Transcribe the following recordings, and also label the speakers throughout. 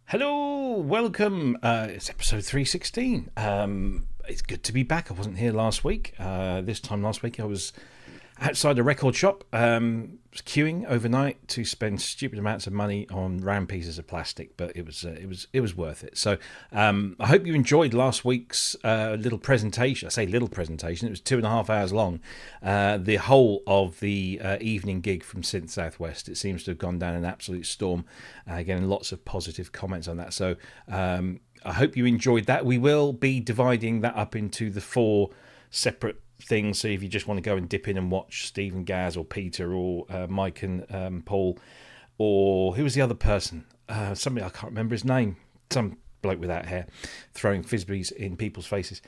Speaker 1: Hello, welcome. It's episode 316. It's good to be back. I wasn't here last week. This time last week I was outside a record shop, queuing overnight to spend stupid amounts of money on round pieces of plastic, but it was worth it. So I hope you enjoyed last week's little presentation. I say little presentation; it was 2.5 hours long. The whole of the evening gig from Synth Southwest. It seems to have gone down an absolute storm. Getting lots of positive comments on that. So I hope you enjoyed that. We will be dividing that up into the 4 separate things. So if you just want to go and dip in and watch Stephen Gaz or Peter or Mike and Paul, or who was the other person? Somebody I can't remember his name. Some bloke without hair throwing frisbees in people's faces.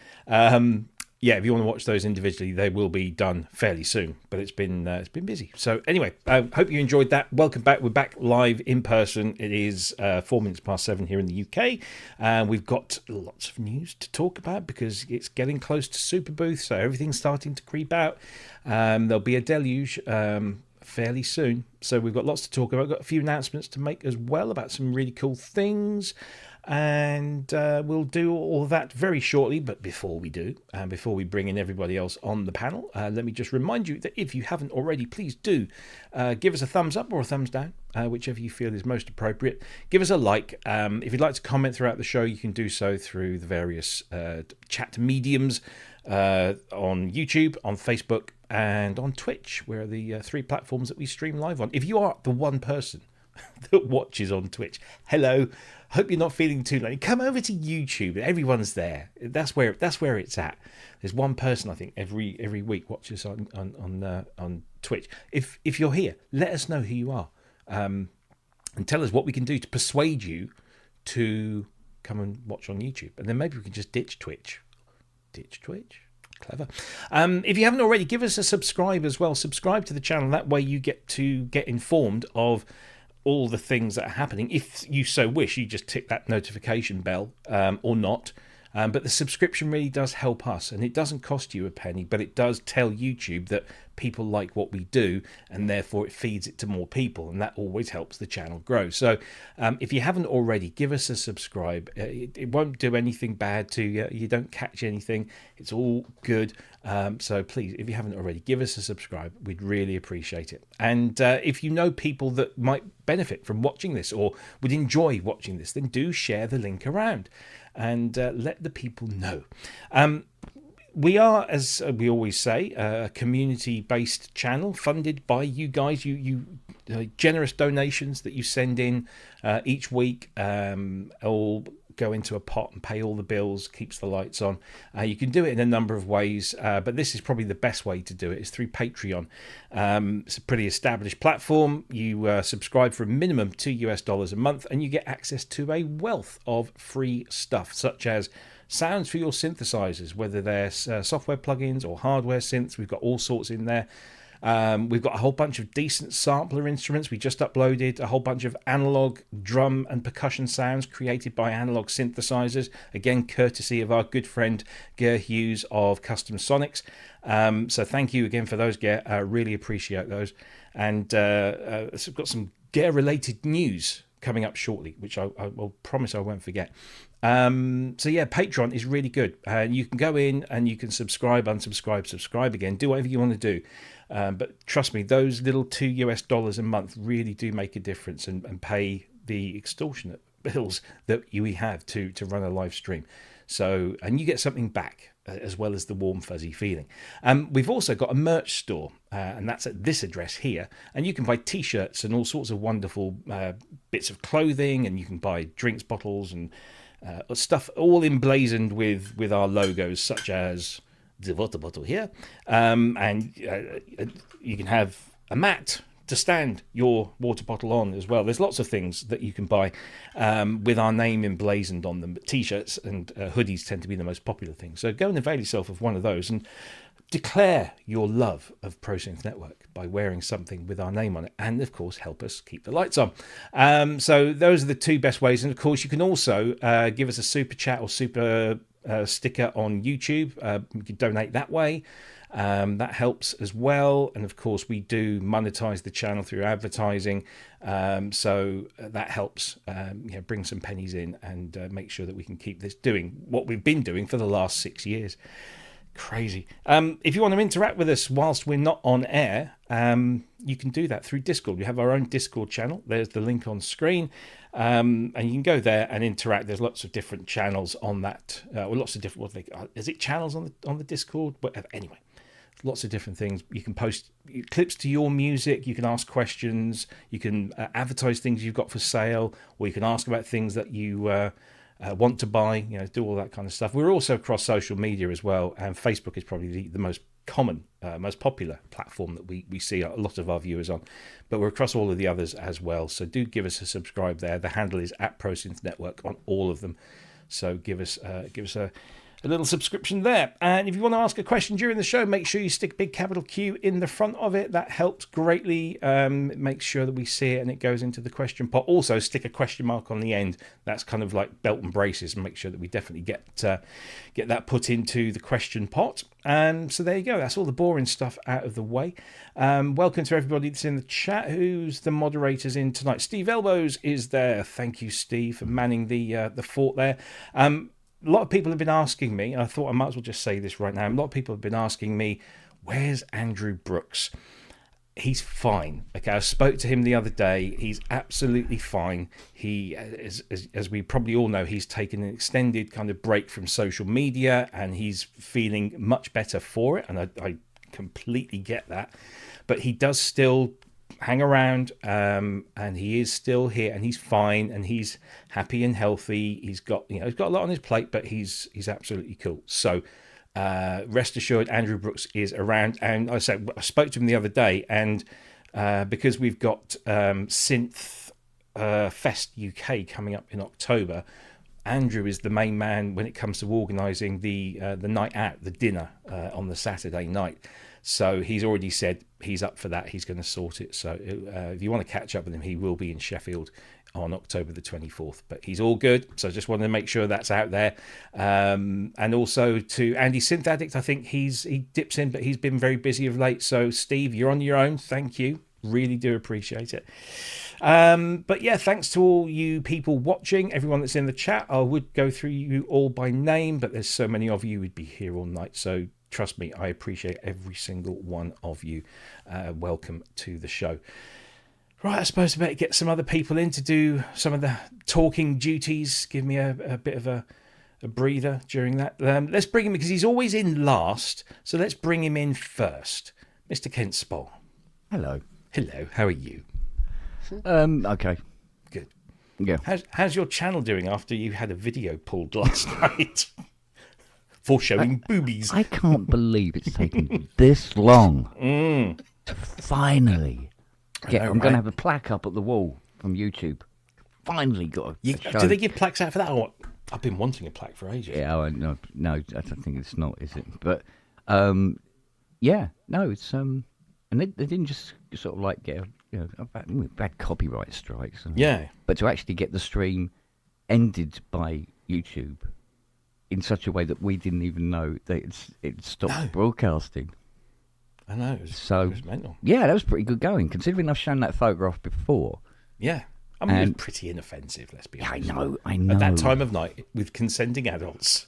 Speaker 1: Yeah, if you want to watch those individually, they will be done fairly soon. But it's been busy. So anyway, hope you enjoyed that. Welcome back. We're back live in person. It is 4 minutes past 7 here in the UK. We've got lots of news to talk about because it's getting close to Super Booth, so everything's starting to creep out. There'll be a deluge fairly soon. So we've got lots to talk about. We've got a few announcements to make as well about some really cool things. And we'll do all of that very shortly. But before we do, and before we bring in everybody else on the panel, let me just remind you that if you haven't already, please do give us a thumbs up or a thumbs down, whichever you feel is most appropriate. Give us a like. If you'd like to comment throughout the show, you can do so through the various chat mediums on YouTube, on Facebook, and on Twitch, where are the 3 platforms that we stream live on. If you are the one person that watches on Twitch, hello, hope you're not feeling too lonely. Come over to YouTube. Everyone's there. That's where it's at. There's one person I think every week watches on Twitch. If you're here, let us know who you are, and tell us what we can do to persuade you to come and watch on YouTube, and then maybe we can just ditch Twitch. Clever. If you haven't already, give us a subscribe as well. Subscribe to the channel. That way you get informed of all the things that are happening. If you so wish, you just tick that notification bell or not. But the subscription really does help us, and it doesn't cost you a penny, but it does tell YouTube that people like what we do, and therefore it feeds it to more people, and that always helps the channel grow. So if you haven't already, give us a subscribe. It won't do anything bad to you. You don't catch anything. It's all good. So please, if you haven't already, give us a subscribe. We'd really appreciate it. And if you know people that might benefit from watching this or would enjoy watching this, then do share the link around and let the people know. We are, as we always say, a community-based channel funded by you guys. You generous donations that you send in each week all go into a pot and pay all the bills, keeps the lights on. You can do it in a number of ways, but this is probably the best way to do it, is through Patreon. It's a pretty established platform. You subscribe for a minimum $2 a month, and you get access to a wealth of free stuff, such as sounds for your synthesizers, whether they're software plugins or hardware synths. We've got all sorts in there. We've got a whole bunch of decent sampler instruments. We just uploaded a whole bunch of analog drum and percussion sounds created by analog synthesizers, again courtesy of our good friend Ger Hughes of Custom Sonics. So thank you again for those, Ger. I really appreciate those. And we've got some Ger related news coming up shortly, which I will promise I won't forget. So yeah, Patreon is really good. You can go in and you can subscribe, unsubscribe, subscribe again, do whatever you want to do. But trust me, those little $2 a month really do make a difference and pay the extortionate bills that we have to run a live stream. So, and you get something back as well as the warm fuzzy feeling. We've also got a merch store, and that's at this address here, and you can buy t-shirts and all sorts of wonderful bits of clothing, and you can buy drinks bottles and stuff all emblazoned with our logos, such as the water bottle here, and you can have a mat to stand your water bottle on as well. There's lots of things that you can buy with our name emblazoned on them, but t-shirts and hoodies tend to be the most popular things. So go and avail yourself of one of those and declare your love of ProSynth Network by wearing something with our name on it, and of course help us keep the lights on. So those are the 2 best ways, and of course you can also give us a super chat or super sticker on YouTube. You can donate that way. That helps as well. And of course, we do monetize the channel through advertising. So that helps bring some pennies in and make sure that we can keep this doing what we've been doing for the last 6 years. Crazy. If you want to interact with us whilst we're not on air, you can do that through Discord. We have our own Discord channel. There's the link on screen, and you can go there and interact. There's lots of different channels on that, or lots of different. Is it channels on the Discord? Whatever. Anyway, lots of different things. You can post clips to your music. You can ask questions. You can advertise things you've got for sale, or you can ask about things that you want to buy, do all that kind of stuff. We're also across social media as well, and Facebook is probably the most common, most popular platform that we see a lot of our viewers on, but we're across all of the others as well. So do give us a subscribe there. The handle is @ProSynth Network on all of them. So give us a little subscription there. And if you want to ask a question during the show, make sure you stick a big capital Q in the front of it. That helps greatly. Make sure that we see it and it goes into the question pot. Also, stick a question mark on the end. That's kind of like belt and braces, and make sure that we definitely get that put into the question pot. So there you go. That's all the boring stuff out of the way. Welcome to everybody that's in the chat. Who's the moderators in tonight? Steve Elbows is there. Thank you, Steve, for manning the fort there. A lot of people have been asking me, and I thought I might as well just say this right now. A lot of people have been asking me, where's Andrew Brooks? He's fine. Okay, I spoke to him the other day. He's absolutely fine. He, as we probably all know, he's taken an extended kind of break from social media, and he's feeling much better for it. And I completely get that. But he does still hang around, and he is still here, and he's fine, and he's happy and healthy. He's got a lot on his plate, but he's absolutely cool. So rest assured, Andrew Brooks is around. And I spoke to him the other day, and because we've got Synth Fest UK coming up in October, Andrew is the main man when it comes to organising the night out, the dinner on the Saturday night. So he's already said he's up for that. He's going to sort it. So if you want to catch up with him, he will be in Sheffield on October the 24th. But he's all good. So I just wanted to make sure that's out there. And also to Andy Synth Addict, I think he dips in, but he's been very busy of late. So Steve, you're on your own. Thank you. Really do appreciate it. But yeah, thanks to all you people watching, everyone that's in the chat. I would go through you all by name, but there's so many of you who'd be here all night. So trust me, I appreciate every single one of you. Welcome to the show. Right, I suppose I better get some other people in to do some of the talking duties. Give me a bit of a breather during that. Let's bring him, because he's always in last. So let's bring him in first. Mr. Kent Spong.
Speaker 2: Hello.
Speaker 1: Hello, how are you?
Speaker 2: Okay.
Speaker 1: Good.
Speaker 2: Yeah.
Speaker 1: How's your channel doing after you had a video pulled last night? For showing boobies.
Speaker 2: I can't believe it's taken this long to finally get. I'm going to have a plaque up at the wall from YouTube. Finally got a show.
Speaker 1: Do they give plaques out for that? Or I've been wanting a plaque for ages.
Speaker 2: Yeah, no, I don't think it's not, is it? But yeah, no, it's and they didn't just sort of like get bad copyright strikes.
Speaker 1: Yeah,
Speaker 2: but to actually get the stream ended by YouTube in such a way that we didn't even know that it stopped broadcasting.
Speaker 1: I know. It was mental.
Speaker 2: Yeah, that was pretty good going, considering I've shown that photograph before.
Speaker 1: Yeah. I mean, it was pretty inoffensive, let's be honest.
Speaker 2: I know.
Speaker 1: At that time of night, with consenting adults.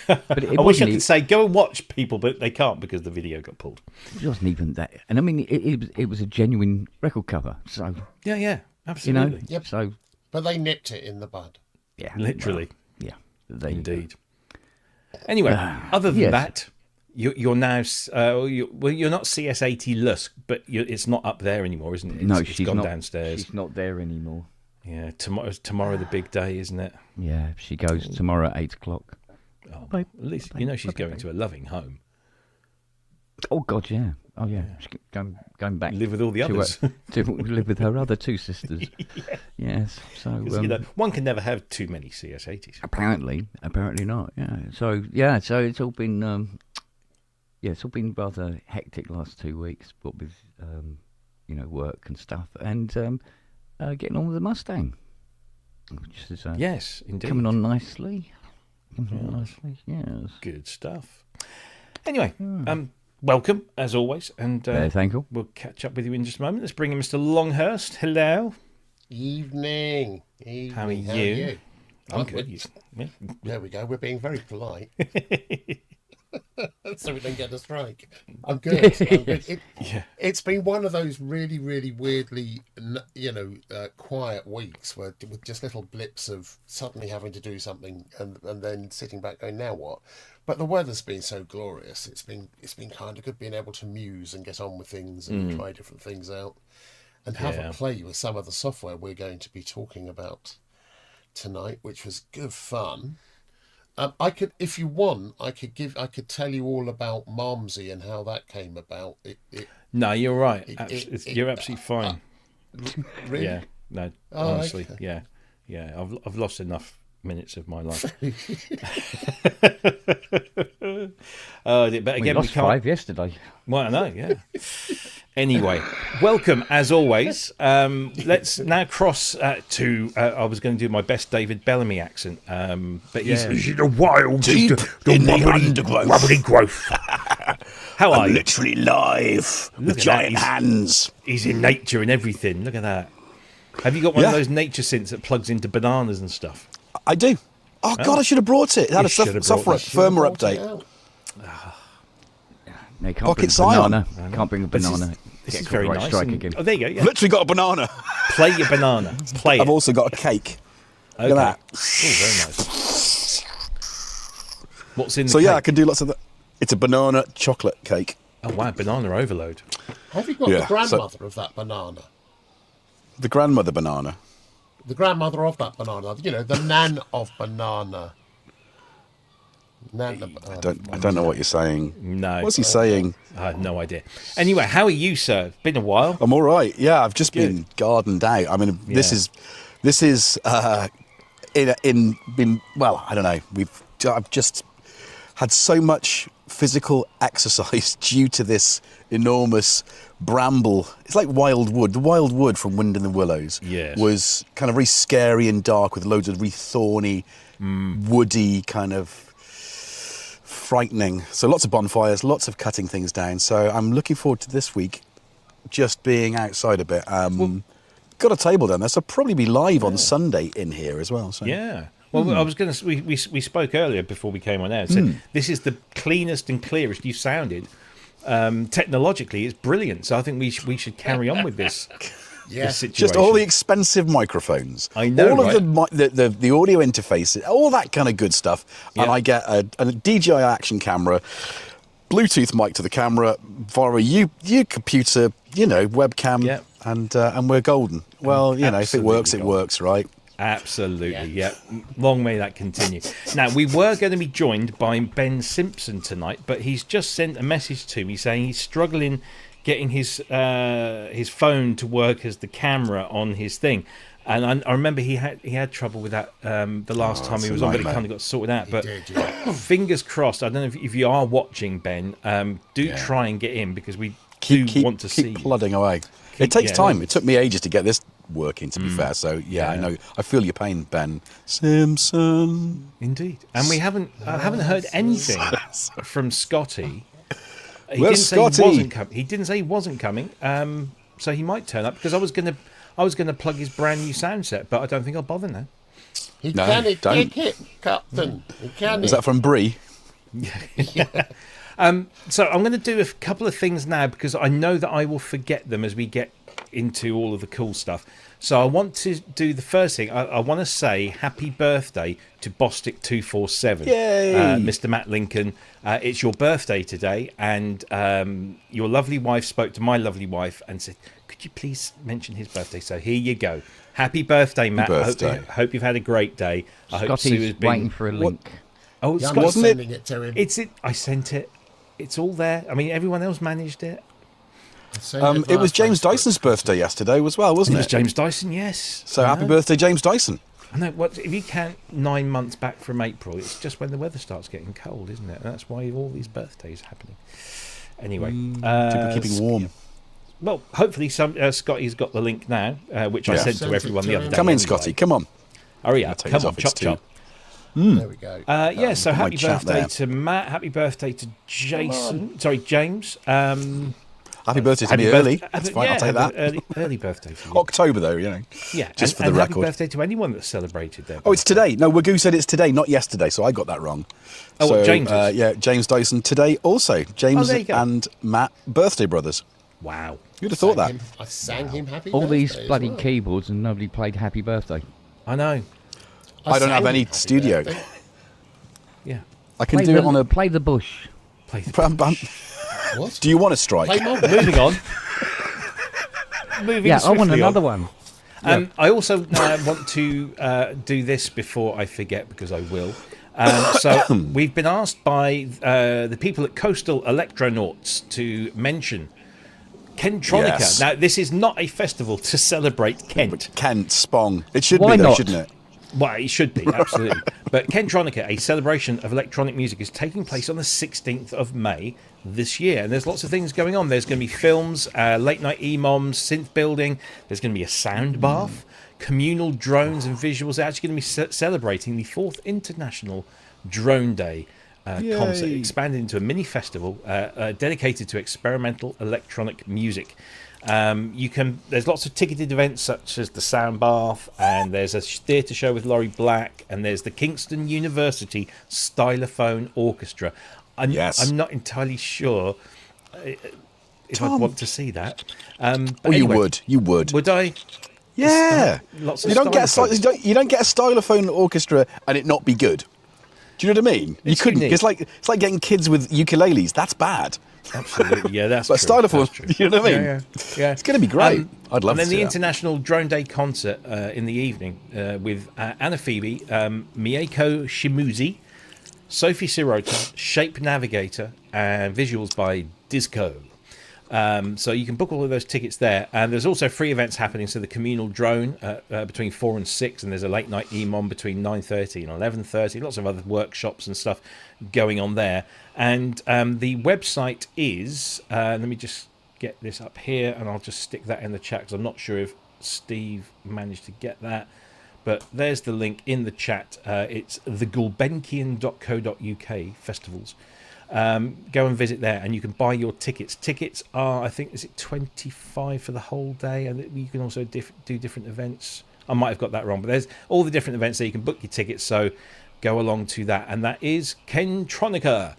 Speaker 2: But
Speaker 1: I wish I could say, go and watch people, but they can't because the video got pulled.
Speaker 2: It wasn't even that. And I mean, it was a genuine record cover. So
Speaker 1: Yeah, absolutely.
Speaker 3: Yep.
Speaker 2: So,
Speaker 3: but they nipped it in the bud.
Speaker 2: Yeah.
Speaker 1: Literally.
Speaker 2: Well, yeah.
Speaker 1: Indeed. Anyway, other than that, you're now you're not CS80 Lusk, but it's not up there anymore, isn't it? It's gone downstairs.
Speaker 2: She's not there anymore.
Speaker 1: Yeah, tomorrow the big day, isn't it?
Speaker 2: Yeah, she goes tomorrow at 8:00.
Speaker 1: Oh, at least she's going to a loving home.
Speaker 2: Oh God, yeah. Oh yeah, she's going back.
Speaker 1: Live with all the others.
Speaker 2: To live with her other two sisters.
Speaker 1: Yeah.
Speaker 2: Yes. So
Speaker 1: one can never have too many CS80s.
Speaker 2: Apparently not. Yeah. So it's all been it's all been rather hectic last 2 weeks, what with work and stuff, and getting on with the Mustang, which is
Speaker 1: yes, indeed,
Speaker 2: coming on nicely. Yes.
Speaker 1: Good stuff. Anyway, welcome as always, and
Speaker 2: Thank you.
Speaker 1: we'll catch up with you in just a moment. Let's bring in Mr. Longhurst. Hello.
Speaker 3: Evening.
Speaker 1: How are you? I'm good. Yeah.
Speaker 3: There we go. We're being very polite. So we don't get a strike. I'm good. I'm good. It's been one of those really, really weirdly, quiet weeks where with just little blips of suddenly having to do something and then sitting back going, now what? But the weather's been so glorious. It's been kind of good being able to muse and get on with things and try different things out and have a play with some of the software we're going to be talking about tonight, which was good fun. I could, if you want, I could tell you all about Malmsey and how that came about.
Speaker 1: No, you're right. You're absolutely fine.
Speaker 3: Really?
Speaker 1: Yeah. No, honestly, okay. Yeah. I've lost enough minutes of my life. But again,
Speaker 2: we lost 5 yesterday.
Speaker 1: Well, I know. Yeah. Anyway, welcome as always. Let's now cross to. I was going to do my best David Bellamy accent, but he's in the wild,
Speaker 4: deep in the
Speaker 1: wobbly growth. How are
Speaker 4: I'm
Speaker 1: you?
Speaker 4: literally live with giant hands.
Speaker 1: He's in nature and everything. Look at that. Have you got one of those nature synths that plugs into bananas and stuff?
Speaker 4: I do. Oh God, I should have brought it. It had a software firmware update.
Speaker 2: No, you can't
Speaker 4: Pocket
Speaker 2: bring a
Speaker 4: Scion.
Speaker 2: banana. Can't bring a banana.
Speaker 1: This is very nice.
Speaker 2: Strike again.
Speaker 1: Oh, there you go. Yeah.
Speaker 4: Literally got a banana.
Speaker 1: Play your banana. Play it.
Speaker 4: I've also got a cake.
Speaker 1: Okay.
Speaker 4: Look at that.
Speaker 1: Oh, very nice. What's in the
Speaker 4: So
Speaker 1: cake?
Speaker 4: I can do lots of that. It's a banana chocolate cake.
Speaker 1: Oh, wow. Banana overload.
Speaker 3: Have you got the grandmother of that banana?
Speaker 4: The grandmother banana.
Speaker 3: The grandmother of that banana. The nan of banana.
Speaker 4: I don't know what you're saying.
Speaker 1: No.
Speaker 4: What's he saying?
Speaker 1: I have no idea. Anyway, how are you, sir? It's been a while.
Speaker 4: I'm all right. Yeah, I've just been gardened out. I mean, this is well, I don't know. I've just had so much physical exercise due to this enormous bramble. It's like wild wood. The wild wood from Wind in the Willows was kind of very scary and dark with loads of really thorny, woody kind of frightening. So lots of bonfires, lots of cutting things down. So I'm looking forward to this week just being outside a bit. Got a table down there, so I'll probably be live on Sunday in here as well. So.
Speaker 1: Yeah. Well, I was going to. We spoke earlier before we came on air. Said this is the cleanest and clearest you've sounded. Technologically, it's brilliant. So I think we should carry on with this. This situation.
Speaker 4: Just all the expensive microphones.
Speaker 1: I know,
Speaker 4: all of the audio interfaces, all that kind of good stuff. Yeah. And I get a DJI action camera, Bluetooth mic to the camera via a computer, webcam, and we're golden. Well, if it works, it works, right?
Speaker 1: Absolutely, yeah. Long may that continue. Now, we were going to be joined by Ben Simpson tonight, but he's just sent a message to me saying he's struggling getting his phone to work as the camera on his thing. And I remember he had trouble with that the last time he was on, but it kind of got sorted out. But fingers crossed. I don't know if you are watching, Ben. Try and get in because we want to see you.
Speaker 4: Keep plodding away. It takes time. It took me ages to get this working, to be fair. So I know. I feel your pain, Ben Simpson.
Speaker 1: Indeed. And we haven't heard anything from Scotty. He
Speaker 4: Where's Scotty?
Speaker 1: He didn't say he wasn't coming. So he might turn up because I was gonna plug his brand new sound set, but I don't think I'll bother now.
Speaker 3: He can take it, Captain. He can.
Speaker 4: Is that from Brie?
Speaker 1: Yeah. So I'm going to do a couple of things now because I know that I will forget them as we get into all of the cool stuff. So I want to do the first thing. I want to say happy birthday to Bostic247.
Speaker 4: Yay!
Speaker 1: Mr. Matt Lincoln. It's your birthday today, and your lovely wife spoke to my lovely wife and said, could you please mention his birthday? So here you go. Happy birthday, Matt.
Speaker 4: Birthday.
Speaker 1: I hope you've had a great day. I hope
Speaker 2: Scotty's
Speaker 1: Sue has been
Speaker 2: waiting for a link.
Speaker 1: Oh,
Speaker 3: Yeah,
Speaker 1: Scott,
Speaker 3: wasn't sending it to him.
Speaker 1: I sent it. It's all there. I mean, everyone else managed it.
Speaker 4: It was James Dyson's birthday yesterday as well, wasn't it?
Speaker 1: It was James Dyson, yes.
Speaker 4: So happy birthday, James Dyson.
Speaker 1: I know. If you count 9 months back from April, it's just when the weather starts getting cold, isn't it? And that's why all these birthdays are happening. Anyway,
Speaker 4: Keeping warm.
Speaker 1: Well, hopefully Scotty's got the link now, which I sent to everyone the other day.
Speaker 4: Come in,
Speaker 1: anyway.
Speaker 4: Scotty. Come on.
Speaker 1: Hurry up.
Speaker 4: Take
Speaker 1: Come
Speaker 4: this
Speaker 1: on,
Speaker 4: off, it's
Speaker 1: chop chop.
Speaker 3: There we go.
Speaker 1: So happy
Speaker 4: chat
Speaker 1: birthday
Speaker 4: there.
Speaker 1: to Matt. Happy birthday to Jason. Sorry, James.
Speaker 4: Happy birthday to me early. That's fine, I'll take that.
Speaker 1: Early birthday to you.
Speaker 4: October, though,
Speaker 1: Yeah,
Speaker 4: just for the
Speaker 1: and
Speaker 4: record.
Speaker 1: happy birthday to anyone that's celebrated their
Speaker 4: Oh, it's today. No, Wagoo said it's today, not yesterday, so I got that wrong.
Speaker 1: Oh,
Speaker 4: so,
Speaker 1: what, James is?
Speaker 4: yeah, James Dyson today also. James
Speaker 1: there you go.
Speaker 4: and Matt, birthday brothers.
Speaker 1: Wow.
Speaker 4: You'd have thought that.
Speaker 3: I sang him happy
Speaker 2: All these
Speaker 3: birthday as
Speaker 2: bloody
Speaker 3: well.
Speaker 2: keyboards and nobody played Happy Birthday.
Speaker 1: I know.
Speaker 4: I don't
Speaker 3: sang
Speaker 4: have any
Speaker 3: him happy
Speaker 4: studio.
Speaker 3: birthday.
Speaker 1: Yeah.
Speaker 4: I can do it on a...
Speaker 2: Play the bush.
Speaker 1: Play the
Speaker 3: What?
Speaker 4: Do you want to strike?
Speaker 3: Play more.
Speaker 1: Moving on. Moving
Speaker 2: Yeah, I want
Speaker 1: swiftly
Speaker 2: another
Speaker 1: on.
Speaker 2: one.
Speaker 1: I also want to do this before I forget, because I will. So we've been asked by the people at Coastal Electronauts to mention Kentronica.
Speaker 4: Yes.
Speaker 1: Now, this is not a festival to celebrate Kent.
Speaker 4: Kent, Spong. It should
Speaker 2: Why
Speaker 4: be, though,
Speaker 2: not?
Speaker 4: shouldn't it?
Speaker 1: Well, it should be, absolutely. But Kentronica, a celebration of electronic music, is taking place on the 16th of May this year. And there's lots of things going on. There's going to be films, late night EMOMs, synth building. There's going to be a sound bath, communal drones and visuals. They're actually going to be celebrating the 4th International Drone Day concert, expanded into a mini festival dedicated to experimental electronic music. There's lots of ticketed events such as the Sound Bath, and there's a theatre show with Laurie Black, and there's the Kingston University Stylophone Orchestra. I'm not entirely sure if I'd want to see that. But anyway,
Speaker 4: You would.
Speaker 1: Would I?
Speaker 4: Yeah.
Speaker 1: Lots of
Speaker 4: You don't get
Speaker 1: stylophones.
Speaker 4: you don't get a stylophone orchestra and it not be good. Do you know what I mean? You
Speaker 1: It's
Speaker 4: couldn't.
Speaker 1: unique.
Speaker 4: It's like getting kids with ukuleles. That's bad.
Speaker 1: Absolutely, yeah, that's
Speaker 4: But
Speaker 1: true.
Speaker 4: stylophone,
Speaker 1: That's true.
Speaker 4: you know what I mean?
Speaker 1: Yeah.
Speaker 4: It's going to be great. I'd love
Speaker 1: And
Speaker 4: to
Speaker 1: then
Speaker 4: see
Speaker 1: the
Speaker 4: that.
Speaker 1: International Drone Day concert in the evening with Anna Phoebe, Mieko Shimuzi, Sophie Sirota, Shape Navigator, and visuals by Disco. So you can book all of those tickets there. And there's also free events happening. So the communal drone between 4 and 6, and there's a late night EMOM between 9:30 and 11:30. Lots of other workshops and stuff going on there. And the website is, let me just get this up here, and I'll just stick that in the chat because I'm not sure if Steve managed to get that. But there's the link in the chat. It's thegulbenkian.co.uk festivals. Go and visit there, and you can buy your tickets. Tickets are, I think, is it 25 for the whole day, and you can also do different events. I might have got that wrong, but there's all the different events there. You can book your tickets, so go along to that. And that is Kentronica,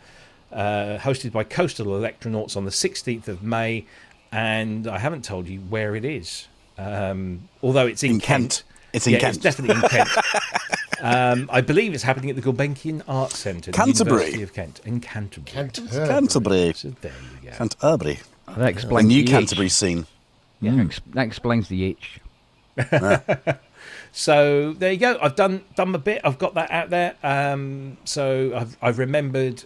Speaker 1: hosted by Coastal Electronauts on the 16th of May. And I haven't told you where it is, although it's in Kent.
Speaker 4: It's in Kent.
Speaker 1: It's definitely in Kent. I believe it's happening at the Gulbenkian Arts Centre,
Speaker 4: Canterbury.
Speaker 1: University of Kent, in Canterbury.
Speaker 4: Canterbury.
Speaker 1: So there you go.
Speaker 4: Canterbury.
Speaker 2: That
Speaker 4: The
Speaker 2: explains
Speaker 4: new
Speaker 2: the
Speaker 4: Canterbury
Speaker 2: itch.
Speaker 4: scene.
Speaker 2: Yeah, that explains the itch.
Speaker 1: So there you go. I've done my bit. I've got that out there. So I've remembered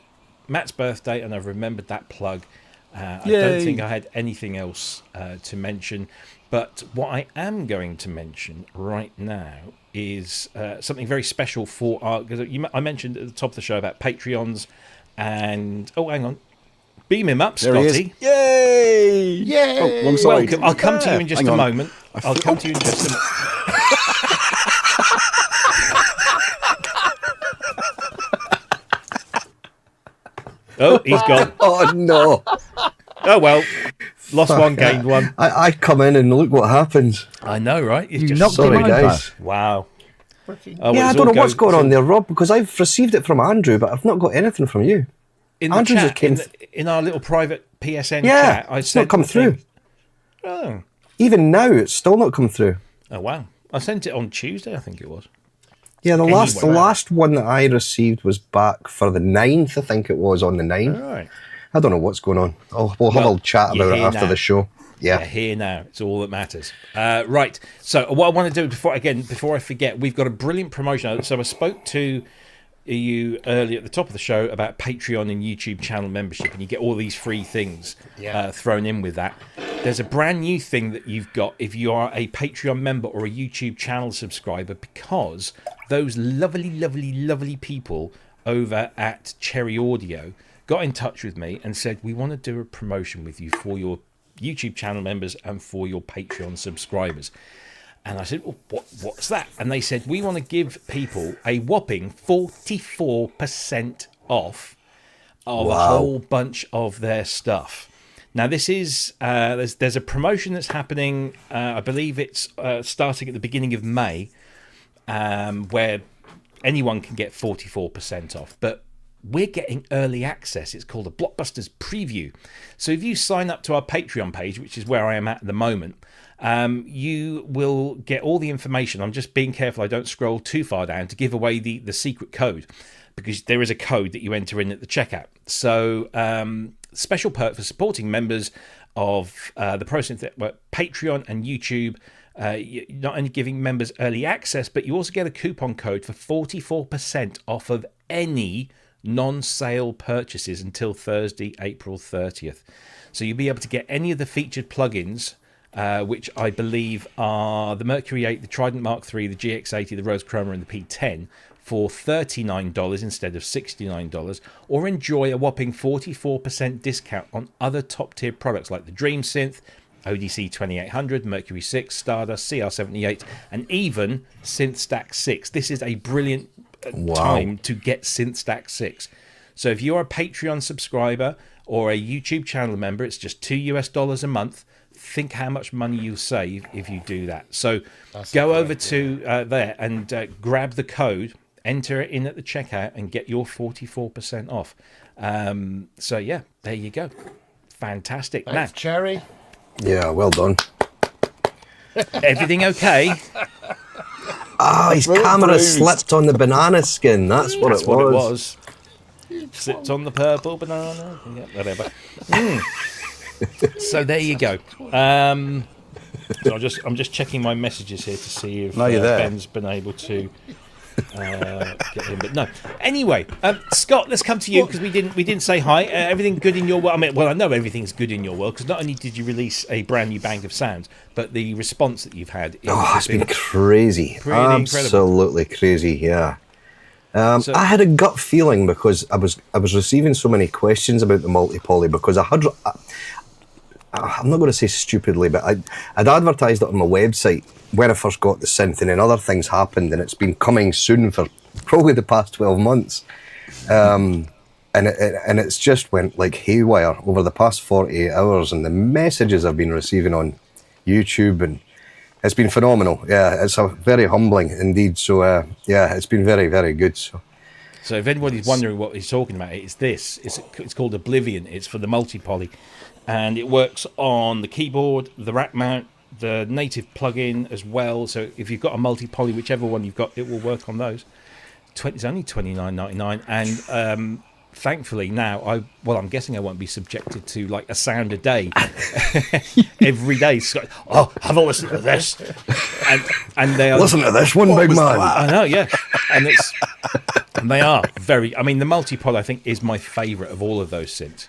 Speaker 1: Matt's birthday, and I've remembered that plug. I don't think I had anything else to mention. But what I am going to mention right now is something very special for our... Because I mentioned at the top of the show about Patreons and... Oh, hang on. Beam him up,
Speaker 4: There he is.
Speaker 1: Scotty.
Speaker 4: Yay!
Speaker 3: Yay!
Speaker 4: Oh, wrong side.
Speaker 1: Welcome. I'll come to you in just
Speaker 4: Hang
Speaker 1: a
Speaker 4: on.
Speaker 1: moment. I'll come to you in just a moment. Oh, he's gone.
Speaker 5: Oh no!
Speaker 1: Oh, well. Lost one, gained one.
Speaker 5: I come in and look what happens.
Speaker 1: I know, right? It's
Speaker 2: You
Speaker 1: just
Speaker 2: knocked
Speaker 5: Sorry,
Speaker 2: him over.
Speaker 5: guys.
Speaker 1: Wow. Oh,
Speaker 5: Yeah,
Speaker 1: well,
Speaker 5: I
Speaker 1: it's
Speaker 5: don't
Speaker 1: all
Speaker 5: know what's
Speaker 1: go-
Speaker 5: going on there, Rob, because I've received it from Andrew, but I've not got anything from you.
Speaker 1: In the
Speaker 5: Andrew
Speaker 1: chat,
Speaker 5: just came
Speaker 1: in our little private PSN
Speaker 5: Yeah,
Speaker 1: chat, I
Speaker 5: it's
Speaker 1: sent
Speaker 5: not come
Speaker 1: the thing-
Speaker 5: through.
Speaker 1: Oh.
Speaker 5: Even now, it's still not come through.
Speaker 1: Oh, wow. I sent it on Tuesday, I think it was.
Speaker 5: Yeah, the
Speaker 1: Anyway.
Speaker 5: last one that I received was back for the 9th, I think it was, on the 9th.
Speaker 1: All right.
Speaker 5: I don't know what's going on. We'll have
Speaker 1: Well,
Speaker 5: a chat
Speaker 1: you're
Speaker 5: about it
Speaker 1: here
Speaker 5: after
Speaker 1: now.
Speaker 5: the show.
Speaker 1: Yeah,
Speaker 5: Yeah.
Speaker 1: here now. It's all that matters. Right. So what I want to do before I forget, we've got a brilliant promotion. So I spoke to you earlier at the top of the show about Patreon and YouTube channel membership, and you get all these free things thrown in with that. There's a brand new thing that you've got if you are a Patreon member or a YouTube channel subscriber, because those lovely people over at Cherry Audio got in touch with me and said, we want to do a promotion with you for your YouTube channel members and for your Patreon subscribers. And I said, well, what's that? And they said, we want to give people a whopping 44% off of a whole bunch of their stuff. Now, this is there's a promotion that's happening. I believe it's starting at the beginning of May, where anyone can get 44% off. But we're getting early access. It's called a Blockbusters Preview. So if you sign up to our Patreon page, which is where I am at the moment, you will get all the information. I'm just being careful I don't scroll too far down to give away the secret code, because there is a code that you enter in at the checkout. So special perk for supporting members of the Pro Synth Network, Patreon and YouTube. You're not only giving members early access, but you also get a coupon code for 44% off of any non-sale purchases until Thursday, April 30th. So you'll be able to get any of the featured plugins, which I believe are the Mercury 8, the Trident Mark III, the GX80, the Rose Chroma, and the P10 for $39 instead of $69, or enjoy a whopping 44% discount on other top-tier products like the Dream Synth, ODC 2800, Mercury 6, Stardust, CR78, and even Synth Stack 6. This is a brilliant time to get Synth Stack 6. So if you're a Patreon subscriber or a YouTube channel member, it's just $2 a month. Think how much money you'll save if you do that. So go over to there and grab the code, enter it in at the checkout, and get your 44% off. So yeah, there you go. Fantastic.
Speaker 3: Thanks, Cherry.
Speaker 5: Yeah, well done.
Speaker 1: Everything okay?
Speaker 5: His camera slipped on the banana skin. That's what it was.
Speaker 1: Slipped on the purple banana. Yeah, whatever. So there you go. So I'm just checking my messages here to see if Ben's been able to get in, but no. Anyway, Scott, let's come to you because we didn't say hi. Everything good in your world? I mean, well, I know everything's good in your world because not only did you release a brand new bank of sounds, but the response that you've had.
Speaker 5: It's been crazy. Absolutely incredible. Crazy. Yeah.
Speaker 1: So,
Speaker 5: I had a gut feeling because I was receiving so many questions about the multi-poly because I'm not going to say stupidly, but I'd advertised it on my website when I first got the synth, and then other things happened, and it's been coming soon for probably the past 12 months. And it's just went like haywire over the past 48 hours, and the messages I've been receiving on YouTube, and it's been phenomenal. Yeah, it's very humbling indeed. So, it's been very, very good. So
Speaker 1: if anybody's wondering what he's talking about, it's this. It's called Oblivion. It's for the multi-poly. And it works on the keyboard, the rack mount, the native plugin as well. So if you've got a multi-poly, whichever one you've got, it will work on those. It's only $29.99. And thankfully now, I'm guessing I won't be subjected to like a sound a day every day. So, have a listen to this. And they are...
Speaker 5: Listen to this one, big man.
Speaker 1: I know, yeah. And they are very... I mean, the multi-poly, I think, is my favourite of all of those synths.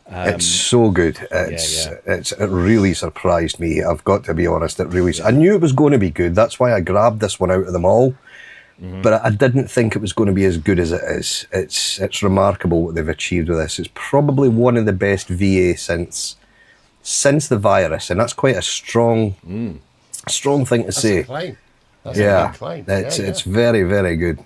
Speaker 5: It's so good. It really surprised me. I've got to be honest. It really. I knew it was going to be good. That's why I grabbed this one out of them all. Mm-hmm. But I didn't think it was going to be as good as it is. It's remarkable what they've achieved with this. It's probably one of the best VA since the virus, and that's quite a strong thing to say.
Speaker 3: A claim. That's a big claim.
Speaker 5: It's very, very good.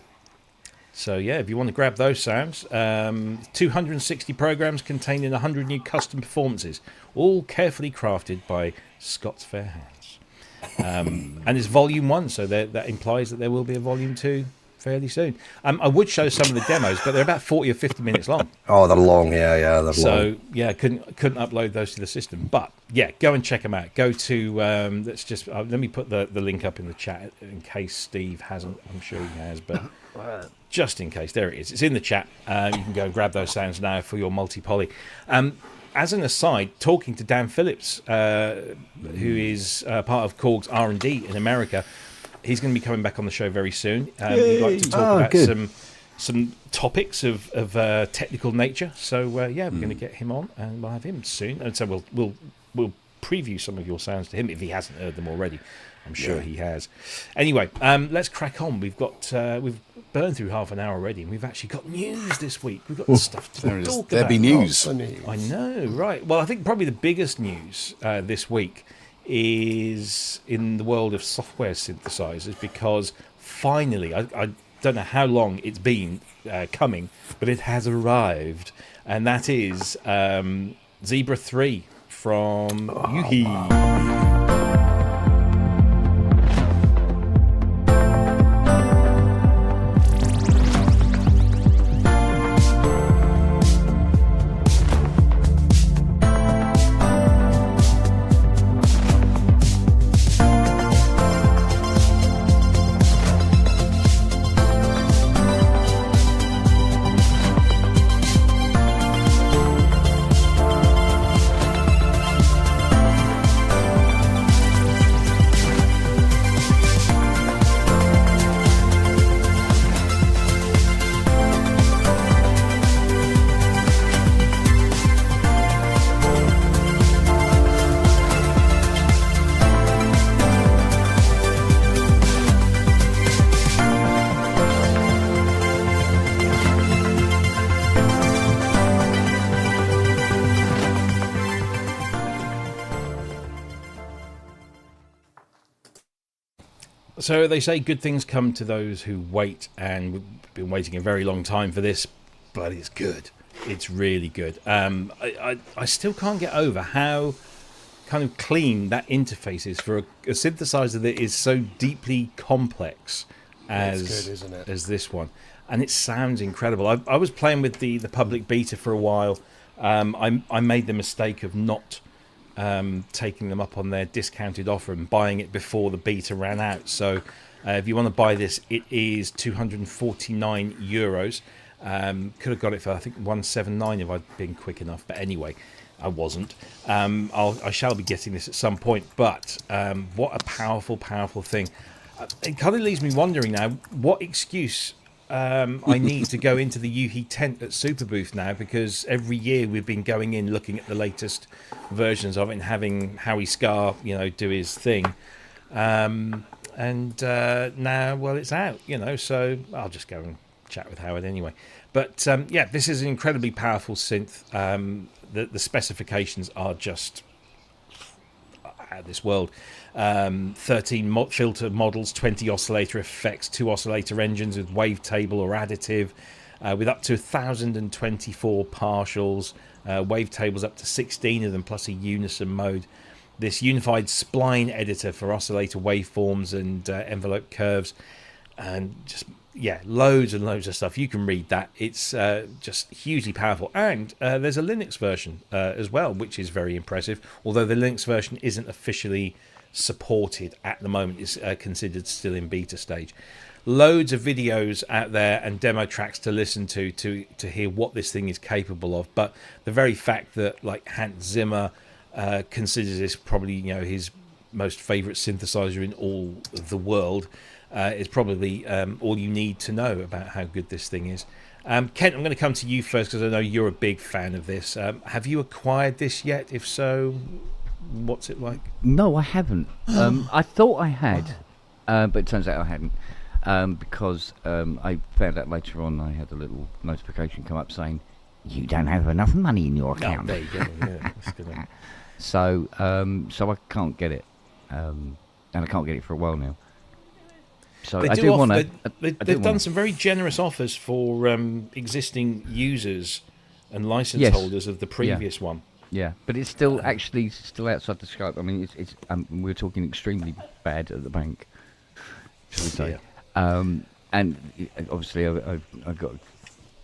Speaker 1: So yeah, if you want to grab those sounds, 260 programs containing 100 new custom performances, all carefully crafted by Scott's fair hands. And it's volume 1, so that implies that there will be a volume 2 fairly soon. I would show some of the demos, but they're about 40 or 50 minutes long.
Speaker 5: Oh, they're long, they're long.
Speaker 1: So yeah, couldn't upload those to the system. But yeah, go and check them out. Go to let me put the link up in the chat in case Steve hasn't. I'm sure he has, but. Just in case, there it is. It's in the chat. You can go and grab those sounds now for your multi-poly. As an aside, talking to Dan Phillips, who is part of Korg's R&D in America, he's going to be coming back on the show very soon. He'd like to talk about some topics of technical nature. So we're going to get him on, and we'll have him soon. And so we'll preview some of your sounds to him if he hasn't heard them already. I'm sure he has. Anyway, let's crack on. We've burned through half an hour already, and we've actually got news this week. We've got stuff to talk about.
Speaker 4: There be news.
Speaker 1: I know, right? Well, I think probably the biggest news this week is in the world of software synthesizers, because finally, I don't know how long it's been coming, but it has arrived, and that is Zebra 3 from Yuhi. So they say good things come to those who wait, and we've been waiting a very long time for this, but it's good. It's really good. I still can't get over how kind of clean that interface is for a synthesizer that is so deeply complex as
Speaker 3: good, isn't it?
Speaker 1: as this one. And it sounds incredible. I was playing with the public beta for a while. I made the mistake of not taking them up on their discounted offer and buying it before the beta ran out. So if you want to buy this, it is €249. Could have got it for, I think, 179 if I'd been quick enough, but anyway, I wasn't. I shall be getting this at some point, but what a powerful thing. It kind of leaves me wondering now what excuse I need to go into the Yuhi tent at Superbooth now, because every year we've been going in looking at the latest versions of it and having Howie Scar, do his thing. And now, well, it's out, so I'll just go and chat with Howard anyway. But this is an incredibly powerful synth. The specifications are just out of this world. 13 filter models, 20 oscillator effects, 2 oscillator engines with wavetable or additive, with up to 1,024 partials, wavetables up to 16 of them, plus a unison mode. This unified spline editor for oscillator waveforms and envelope curves, and just loads and loads of stuff. You can read that. It's just hugely powerful. And there's a Linux version as well, which is very impressive, although the Linux version isn't officially supported at the moment. It's considered still in beta stage. Loads of videos out there and demo tracks to listen to hear what this thing is capable of. But the very fact that, like, Hans Zimmer considers this probably his most favorite synthesizer in all of the world is probably all you need to know about how good this thing is. Kent, I'm going to come to you first because I know you're a big fan of this. Have you acquired this yet? If so, what's it like?
Speaker 2: No, I haven't. I thought I had, but it turns out I hadn't, because I found out later on I had a little notification come up saying, you don't have enough money in your account.
Speaker 1: Oh, there you go. Yeah, that's good.
Speaker 2: So I can't get it, and I can't get it for a while now. So I do want to.
Speaker 1: They've done some very generous offers for existing users and license holders of the previous one.
Speaker 2: Yeah, but it's still still outside the scope. I mean, it's we're talking extremely bad at the bank, shall we say? Yeah. And obviously, I've got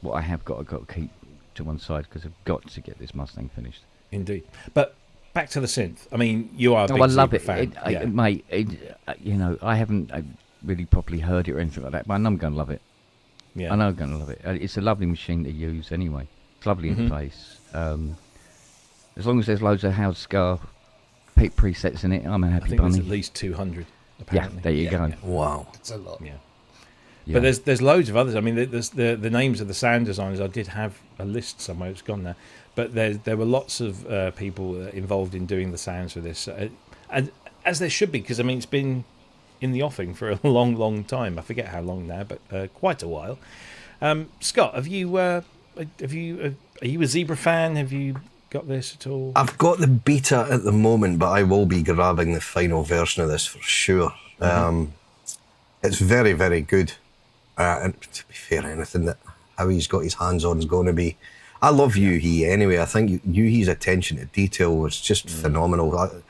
Speaker 2: what I have got. I've got to keep to one side because I've got to get this Mustang finished.
Speaker 1: Indeed, but back to the synth. I mean, you are a big
Speaker 2: I love
Speaker 1: Zebra
Speaker 2: it.
Speaker 1: fan.
Speaker 2: Mate. I haven't really properly heard it or anything like that, but I know I'm going to love it.
Speaker 1: Yeah,
Speaker 2: I know I'm going to love it. It's a lovely machine to use anyway. It's lovely interface. As long as there's loads of Howard Scar presets in it, I'm a happy bunny.
Speaker 1: I think there's at least 200. Apparently.
Speaker 2: Yeah, there you go.
Speaker 1: Yeah.
Speaker 5: Wow,
Speaker 3: it's a lot.
Speaker 1: Yeah.
Speaker 2: Yeah.
Speaker 1: But there's loads of others. I mean, there's the names of the sound designers. I did have a list somewhere. It's gone now. But there were lots of people involved in doing the sounds for this, and as there should be, because I mean it's been in the offing for a long time. I forget how long now, but quite a while. Scott, are you a Zebra fan? Have you got this at all?
Speaker 5: I've got the beta at the moment, but I will be grabbing the final version of this for sure. It's very, very good. And to be fair, anything that how he's got his hands on is going to be. I love Yuhi anyway. I think Yuhi's attention to detail was just phenomenal.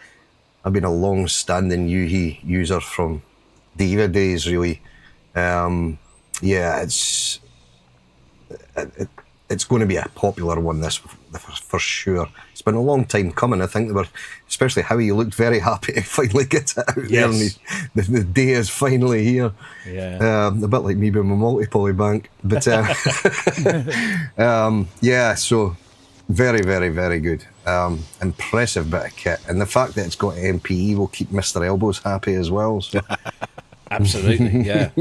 Speaker 5: I've been a long-standing Yuhi user from Diva days, really. It's going to be a popular one, this for sure. It's been a long time coming. I think they were, especially Howie, looked very happy to finally get it out there, and the day is finally here.
Speaker 1: Yeah,
Speaker 5: a bit like me with my multi-poly bank, but so very, very, very good. Impressive bit of kit, and the fact that it's got MPE will keep Mr. Elbows happy as well. So.
Speaker 1: Absolutely, yeah.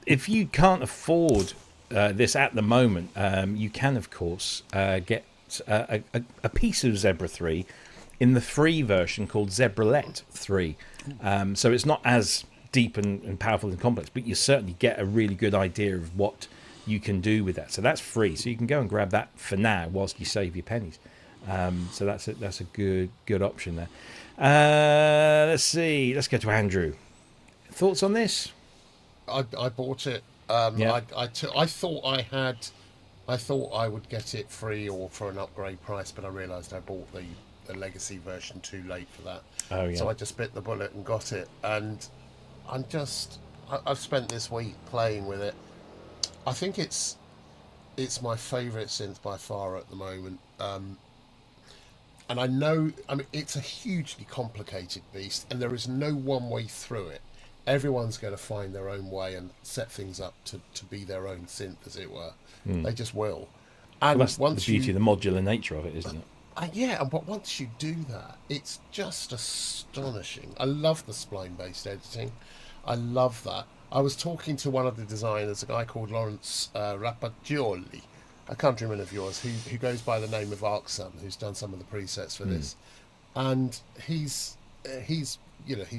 Speaker 1: If you can't afford this at the moment, you can, of course, get a piece of Zebra 3 in the free version called Zebralet 3. So it's not as deep and powerful and complex, but you certainly get a really good idea of what you can do with that. So that's free. So you can go and grab that for now whilst you save your pennies. So that's a good option there. Let's see. Let's go to Andrew. Thoughts on this?
Speaker 3: I bought it. I thought I would get it free or for an upgrade price, but I realised I bought the legacy version too late for that.
Speaker 1: Oh yeah.
Speaker 3: So I just bit the bullet and got it, and I've spent this week playing with it. I think it's my favourite synth by far at the moment. And I know, it's a hugely complicated beast, and there is no one way through it. Everyone's going to find their own way and set things up to be their own synth, as it were. They just will. And
Speaker 1: that's the beauty of the modular nature of it, isn't it?
Speaker 3: But once you do that, it's just astonishing. I love the spline-based editing. I love that. I was talking to one of the designers, a guy called Lawrence Rapaccioli, a countryman of yours, who goes by the name of Arcsun, who's done some of the presets for this. And he's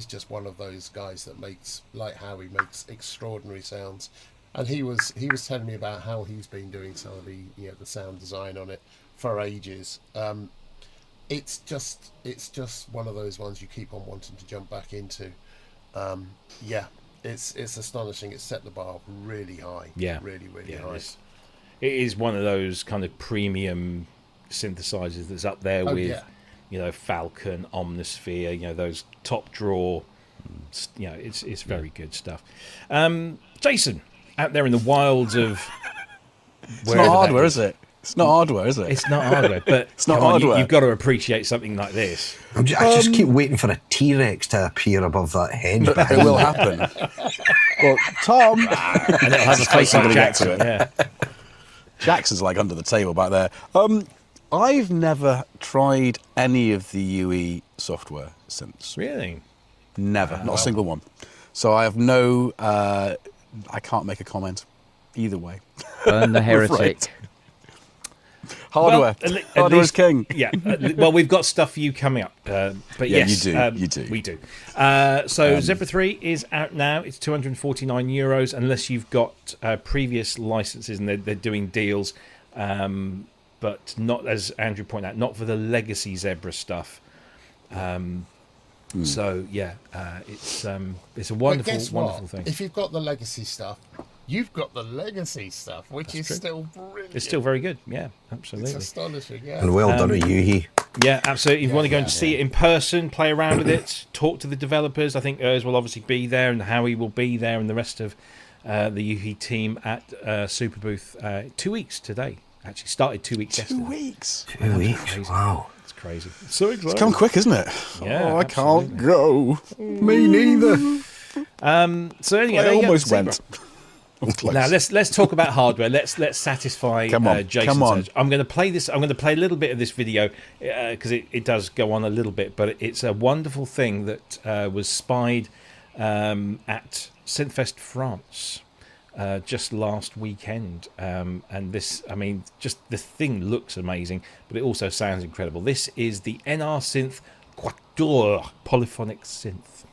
Speaker 3: just one of those guys that makes, like Howie, makes extraordinary sounds. And he was telling me about how he's been doing some of the sound design on it for ages. It's just one of those ones you keep on wanting to jump back into. It's astonishing. It's set the bar really high.
Speaker 1: Yeah,
Speaker 3: really high.
Speaker 1: It is one of those kind of premium synthesizers that's up there with. Falcon, Omnisphere, those top draw, it's very good stuff. Jason, out there in the wilds of...
Speaker 4: It's not hardware, is it? It's not hardware, is it?
Speaker 1: It's not hardware, but
Speaker 4: it's not hardware.
Speaker 1: You've got to appreciate something like this.
Speaker 5: I just keep waiting for a T-Rex to appear above that hedge.
Speaker 4: But it will happen. Well, Tom...
Speaker 1: and it'll have a face like Jackson. Yeah.
Speaker 4: Jackson's like under the table back there. I've never tried any of the UE software since.
Speaker 1: Really?
Speaker 4: Never. Not a single one. So I have no... I can't make a comment either way.
Speaker 2: Burn the heretic.
Speaker 4: Hardware.
Speaker 1: Well,
Speaker 4: hardware is king.
Speaker 1: Yeah. Well, we've got stuff for you coming up. But
Speaker 4: yeah,
Speaker 1: yes,
Speaker 4: you do.
Speaker 1: We do. So Zebra 3 is out now. It's €249, unless you've got previous licenses and they're doing deals. But not, as Andrew pointed out, not for the legacy Zebra stuff. So yeah, it's a wonderful thing.
Speaker 3: If you've got the legacy stuff, you've got the legacy stuff, which
Speaker 1: That's
Speaker 3: is
Speaker 1: true.
Speaker 3: Still brilliant.
Speaker 1: It's still very good. Yeah, absolutely.
Speaker 3: It's astonishing. Yeah,
Speaker 5: And well done to Yuhi.
Speaker 1: Yeah, absolutely. If you want to go and see it in person, play around with it, talk to the developers. I think Urs will obviously be there, and Howie will be there, and the rest of the Yuhi team at Super Booth 2 weeks today. Actually started 2 weeks yesterday.
Speaker 4: 2 weeks?
Speaker 5: 2 weeks, wow.
Speaker 1: It's crazy. It's so exciting.
Speaker 4: It's come quick, isn't it?
Speaker 1: Yeah,
Speaker 4: I can't go.
Speaker 5: Me neither.
Speaker 1: So anyway,
Speaker 4: I almost went.
Speaker 1: Now let's talk about hardware. Let's satisfy Jason.
Speaker 4: Come on.
Speaker 1: I'm going to play this. I'm going to play a little bit of this video because it does go on a little bit, but it's a wonderful thing that was spied at Synthfest France just last weekend. And this, just the thing looks amazing, but it also sounds incredible. This is the NR Synth Quatuor polyphonic synth.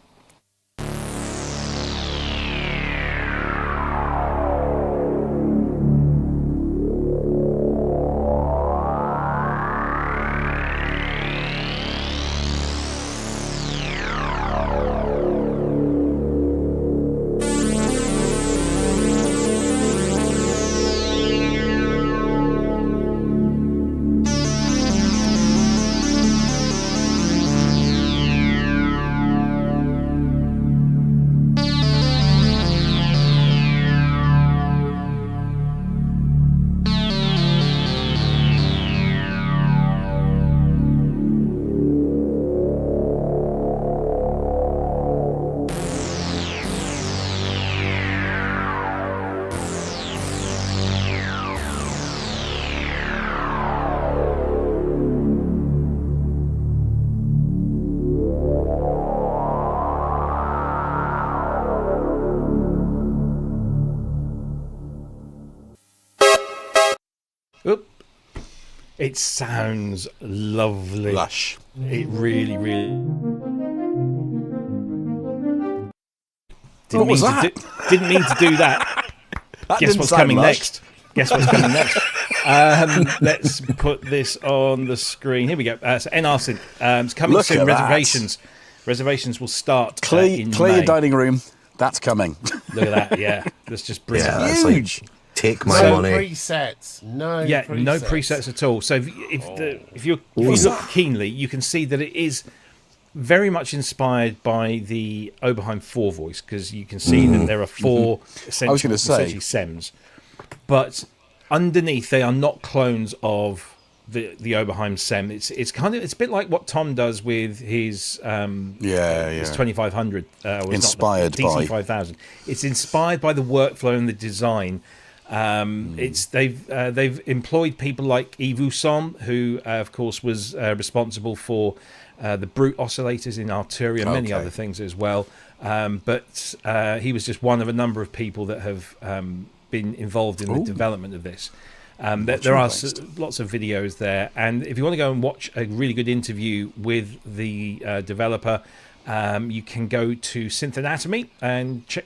Speaker 1: Oop. It sounds lovely.
Speaker 4: Lush.
Speaker 1: It really, really.
Speaker 4: What was that?
Speaker 1: Didn't mean to do that.
Speaker 4: That
Speaker 1: Guess
Speaker 4: didn't
Speaker 1: what's
Speaker 4: sound
Speaker 1: coming
Speaker 4: lush.
Speaker 1: next? Guess what's coming next? Let's put this on the screen. Here we go. So NR Synth. It's coming
Speaker 4: Look
Speaker 1: soon.
Speaker 4: at that.
Speaker 1: Reservations. Reservations will start
Speaker 4: Clear
Speaker 1: in
Speaker 4: your
Speaker 1: May.
Speaker 4: dining room. That's coming.
Speaker 1: Look at that. Yeah, that's just brilliant.
Speaker 5: Yeah, that's like,
Speaker 4: Huge.
Speaker 5: take my
Speaker 3: No
Speaker 5: money.
Speaker 3: presets. No
Speaker 1: Yeah,
Speaker 3: presets.
Speaker 1: no presets at all. So if you look keenly, you can see that it is very much inspired by the Oberheim 4 voice, because you can see that there are four
Speaker 4: I was gonna say.
Speaker 1: essentially SEMs, but underneath they are not clones of the Oberheim SEM. It's a bit like what Tom does with his his 2500
Speaker 4: Inspired by
Speaker 1: DC5000. It's inspired by the workflow and the design. They've employed people like Yves Usson, who of course was responsible for the Brute oscillators in Arturia, and many
Speaker 4: Okay.
Speaker 1: other things as well. But he was just one of a number of people that have been involved in the development of this. There are lots of videos there, and if you want to go and watch a really good interview with the developer, you can go to Synth Anatomy and check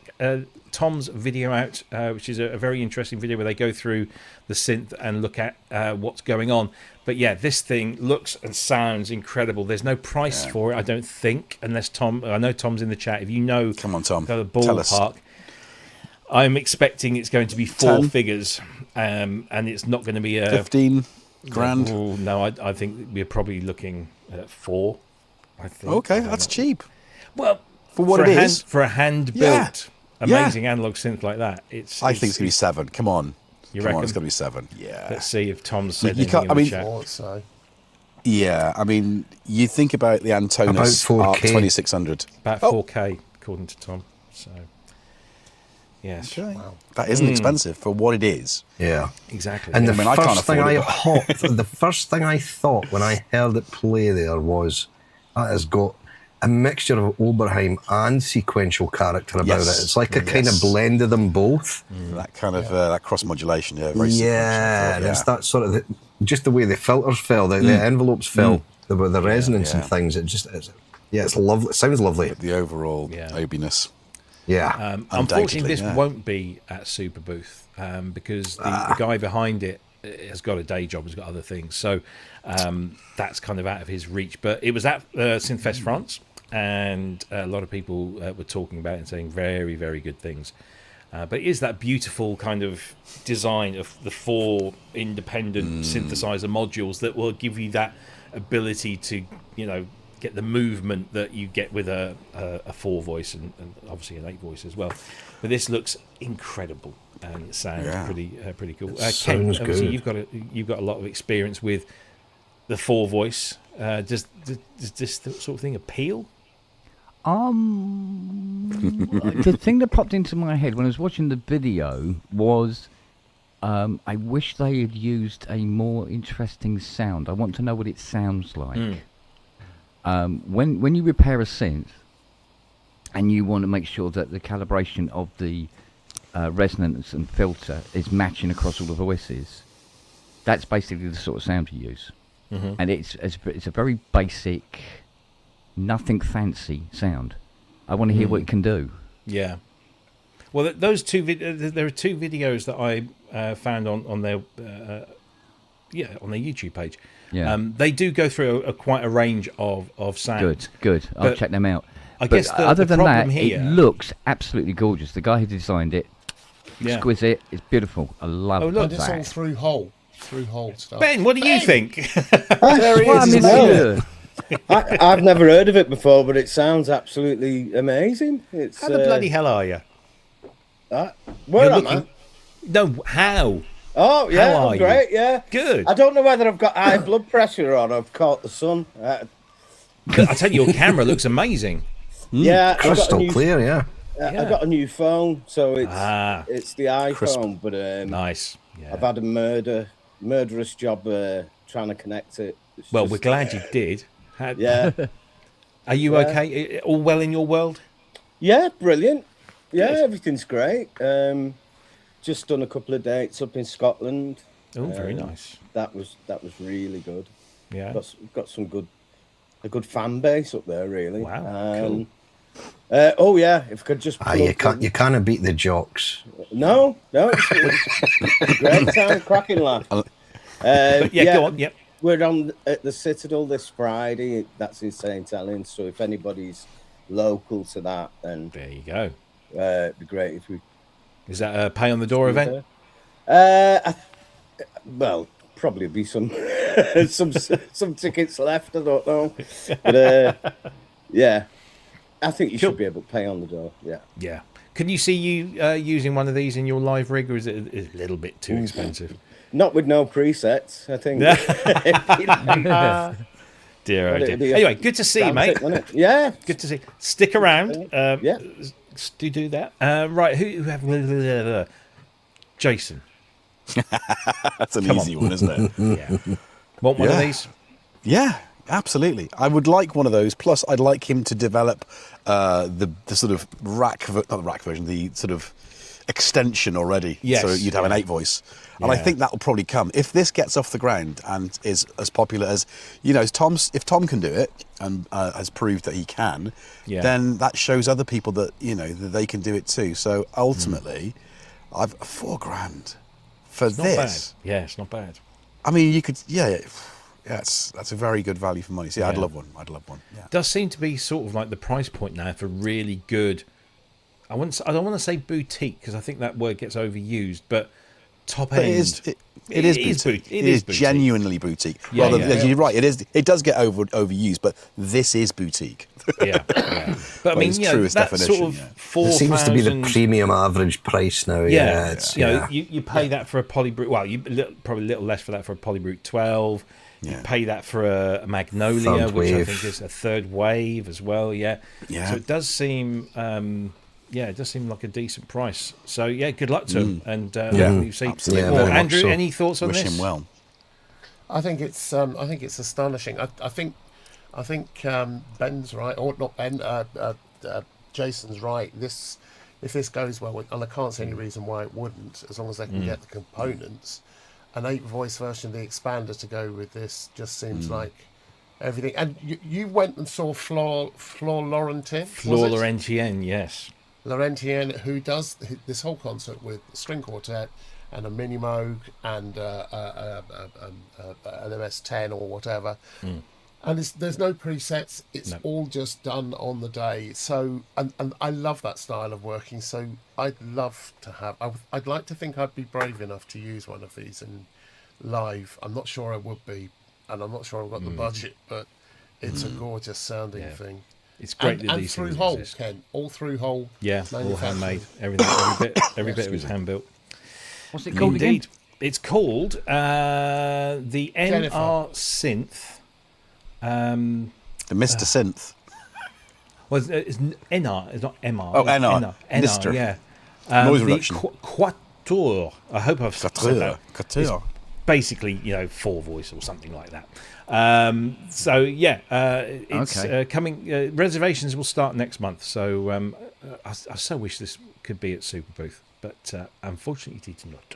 Speaker 1: Tom's video out, which is a very interesting video where they go through the synth and look at what's going on. But yeah, this thing looks and sounds incredible. There's no price for it, I don't think, unless Tom. I know Tom's in the chat. If you know,
Speaker 4: Come on, Tom.
Speaker 1: the
Speaker 4: Tell us.
Speaker 1: ballpark. I'm expecting it's going to be 4
Speaker 4: 10?
Speaker 1: figures, and it's not going to be a
Speaker 4: 15 grand.
Speaker 1: Oh, no, I think we're probably looking at 4. I think.
Speaker 4: Okay, that's cheap.
Speaker 1: Well,
Speaker 4: For what it is.
Speaker 1: for a hand
Speaker 4: Yeah.
Speaker 1: built amazing analog synth like that,
Speaker 4: I think it's going to be 7. Come on.
Speaker 1: You
Speaker 4: Come on,
Speaker 1: reckon?
Speaker 4: it's going to be 7. Yeah.
Speaker 1: Let's see if Tom's said
Speaker 4: You
Speaker 1: anything
Speaker 4: can't-
Speaker 1: in
Speaker 4: I
Speaker 1: the
Speaker 4: mean-
Speaker 1: chat.
Speaker 3: Thought so.
Speaker 4: Yeah, I mean, you think about the Antonus
Speaker 5: About 4K.
Speaker 4: 2600.
Speaker 1: About 4K, according to Tom. So, yes,
Speaker 4: Okay. That isn't expensive for what it is.
Speaker 5: Yeah.
Speaker 1: exactly.
Speaker 5: And
Speaker 1: yeah.
Speaker 5: the
Speaker 4: I mean, I can't
Speaker 5: first thing
Speaker 4: afford it,
Speaker 5: the first thing I thought when I heard it play there was, that has got a mixture of Oberheim and sequential character about
Speaker 4: Yes.
Speaker 5: it. It's like a kind of blend of them both.
Speaker 4: That kind of that cross modulation, yeah, very
Speaker 5: Yeah, and it's that sort of just the way the filters fell, the envelopes fell, the resonance and things. It's lovely. It sounds lovely.
Speaker 4: the overall
Speaker 1: Yeah.
Speaker 4: obiness.
Speaker 5: Yeah.
Speaker 1: Unfortunately, this
Speaker 4: yeah.
Speaker 1: won't be at Super Booth because the guy behind it has got a day job, has got other things. So that's kind of out of his reach. But it was at Synthfest France, and a lot of people were talking about it and saying very, very good things. But it is that beautiful kind of design of the 4 independent synthesizer modules that will give you that ability to, get the movement that you get with a 4 voice and obviously an 8 voice as well. But this looks incredible and it sounds pretty cool. Ken,
Speaker 5: sounds
Speaker 1: obviously
Speaker 5: good.
Speaker 1: you've got a lot of experience with the 4 voice. Does this sort of thing appeal?
Speaker 2: The thing that popped into my head when I was watching the video was, I wish they had used a more interesting sound. I want to know what it sounds like. When you repair a synth, and you want to make sure that the calibration of the resonance and filter is matching across all the voices, that's basically the sort of sound you use. And it's a very basic, nothing fancy sound. I want to hear what it can do.
Speaker 1: Yeah. Well, those there are 2 videos that I found on their YouTube page.
Speaker 2: Yeah.
Speaker 1: They do go through quite a range of sounds.
Speaker 2: Good. I'll
Speaker 1: But
Speaker 2: check them out.
Speaker 1: I
Speaker 2: But
Speaker 1: guess
Speaker 2: other
Speaker 1: the
Speaker 2: than
Speaker 1: problem
Speaker 2: that,
Speaker 1: here,
Speaker 2: it looks absolutely gorgeous. The guy who designed it,
Speaker 1: yeah.
Speaker 2: exquisite. It's beautiful. I love
Speaker 1: Oh, look.
Speaker 3: And it's all
Speaker 2: that.
Speaker 3: through hole stuff.
Speaker 1: Ben, what do you think?
Speaker 6: There he
Speaker 2: Well,
Speaker 6: is as
Speaker 2: monsieur.
Speaker 6: well. I've never heard of it before, but it sounds absolutely amazing. It's
Speaker 1: How the bloody hell are you?
Speaker 6: where
Speaker 1: You're
Speaker 6: am
Speaker 1: looking- No, how?
Speaker 6: Oh yeah,
Speaker 1: How are
Speaker 6: I'm
Speaker 1: you?
Speaker 6: great. Yeah,
Speaker 1: Good.
Speaker 6: I don't know whether I've got high blood pressure or I've caught the sun.
Speaker 1: I tell you, your camera looks amazing.
Speaker 6: Yeah, I've got a
Speaker 5: Crystal
Speaker 6: new,
Speaker 5: clear, yeah.
Speaker 6: I got a new phone, so
Speaker 1: Ah.
Speaker 6: it's the iPhone.
Speaker 4: Crisp.
Speaker 6: But
Speaker 1: Nice. Yeah.
Speaker 6: I've had a murderous job trying to connect it. It's
Speaker 1: Well,
Speaker 6: just,
Speaker 1: we're glad you did.
Speaker 6: Yeah,
Speaker 1: Are you okay? All well in your world?
Speaker 6: yeah, brilliant. Yeah,
Speaker 1: Good.
Speaker 6: everything's great. Just done a couple of dates up in Scotland.
Speaker 1: Oh, very nice.
Speaker 6: That was really good.
Speaker 1: Yeah.
Speaker 6: Got a good fan base up there, really.
Speaker 1: Wow. Cool.
Speaker 6: Oh yeah, if I could just.
Speaker 5: You can't beat the jocks.
Speaker 6: No, it's a great time, cracking laugh.
Speaker 1: Go on. Yep.
Speaker 6: We're on at the Citadel this Friday. That's in St. Helens. So if anybody's local to that, then
Speaker 1: there you go.
Speaker 6: It'd be great if we.
Speaker 1: Is that a pay on the door event?
Speaker 6: Well, probably be some some tickets left. I don't know, but yeah, I think you should be able to pay on the door. Yeah.
Speaker 1: Yeah. Can you see you using one of these in your live rig, or is it a little bit too expensive?
Speaker 6: Not with no presets, I think.
Speaker 1: Dear, oh dear. Anyway, good to see you, mate.
Speaker 6: Yeah.
Speaker 1: Good to see. Stick around.
Speaker 6: Yeah.
Speaker 1: Do that. Right, who have... Jason.
Speaker 4: That's an easy one, isn't it?
Speaker 1: Yeah. Want one of these?
Speaker 4: Yeah, absolutely. I would like one of those. Plus, I'd like him to develop the sort of not the rack version, the sort of extension already.
Speaker 1: Yes.
Speaker 4: So you'd have an 8-voice. And I think that will probably come. If this gets off the ground and is as popular as, if Tom can do it and has proved that he can, then that shows other people that, that they can do it too. So ultimately, I've $4,000 for this.
Speaker 1: Not bad. Yeah, it's not bad.
Speaker 4: I mean, you could, that's a very good value for money. So I'd love one. Yeah.
Speaker 1: It does seem to be sort of like the price point now for really good. I don't want to say boutique because I think that word gets overused, but top end.
Speaker 4: It is genuinely boutique.
Speaker 1: Yeah,
Speaker 4: You're right. It does get overused, but this is boutique.
Speaker 1: Yeah. But I mean,
Speaker 4: truest
Speaker 1: that
Speaker 4: definition,
Speaker 1: sort of 4,000.
Speaker 5: It seems to be the premium average price now.
Speaker 1: You pay that for a Polybrute. Well, probably a little less for that for a Polybrute 12. You pay that for a Magnolia, which I think is a third wave as well. Yeah. So it does seem. It does seem like a decent price. So good luck to him, and you see more. Andrew, any thoughts on this?
Speaker 4: Wish him well.
Speaker 3: I think it's astonishing. I think Ben's right, or not Ben. Jason's right. If this goes well, and I can't see any reason why it wouldn't, as long as they can get the components. An 8-voice version of the expander to go with this just seems like everything. And you went and saw Flore Laurentien.
Speaker 1: Flore Laurentien, yes.
Speaker 3: Laurentien, who does this whole concert with string quartet and a mini Moog and an MS-10 or whatever, and there's no presets. It's all just done on the day. So and I love that style of working. So I'd love to have. I'd like to think I'd be brave enough to use one of these in live. I'm not sure I would be, and I'm not sure I've got the budget, but it's a gorgeous sounding thing.
Speaker 1: It's great that
Speaker 3: and
Speaker 1: these
Speaker 3: through
Speaker 1: things
Speaker 3: hole,
Speaker 1: exist.
Speaker 3: Ken, all through hole.
Speaker 1: Yeah, all handmade. Everything, every bit of it is hand built.
Speaker 2: What's it called
Speaker 1: Indeed.
Speaker 2: again?
Speaker 1: It's called the NR Synth.
Speaker 4: The Mr. Synth.
Speaker 1: Well, it's NR. It's not MR.
Speaker 4: Oh, NR.
Speaker 1: NR.
Speaker 4: Mr.
Speaker 1: Yeah.
Speaker 4: Noise
Speaker 1: the
Speaker 4: reduction.
Speaker 1: Quatuor. I hope I've said that.
Speaker 4: Quatuor.
Speaker 1: Basically, 4-voice or something like that. It's coming. Reservations will start next month. So I so wish this could be at Super Booth, but unfortunately it is not.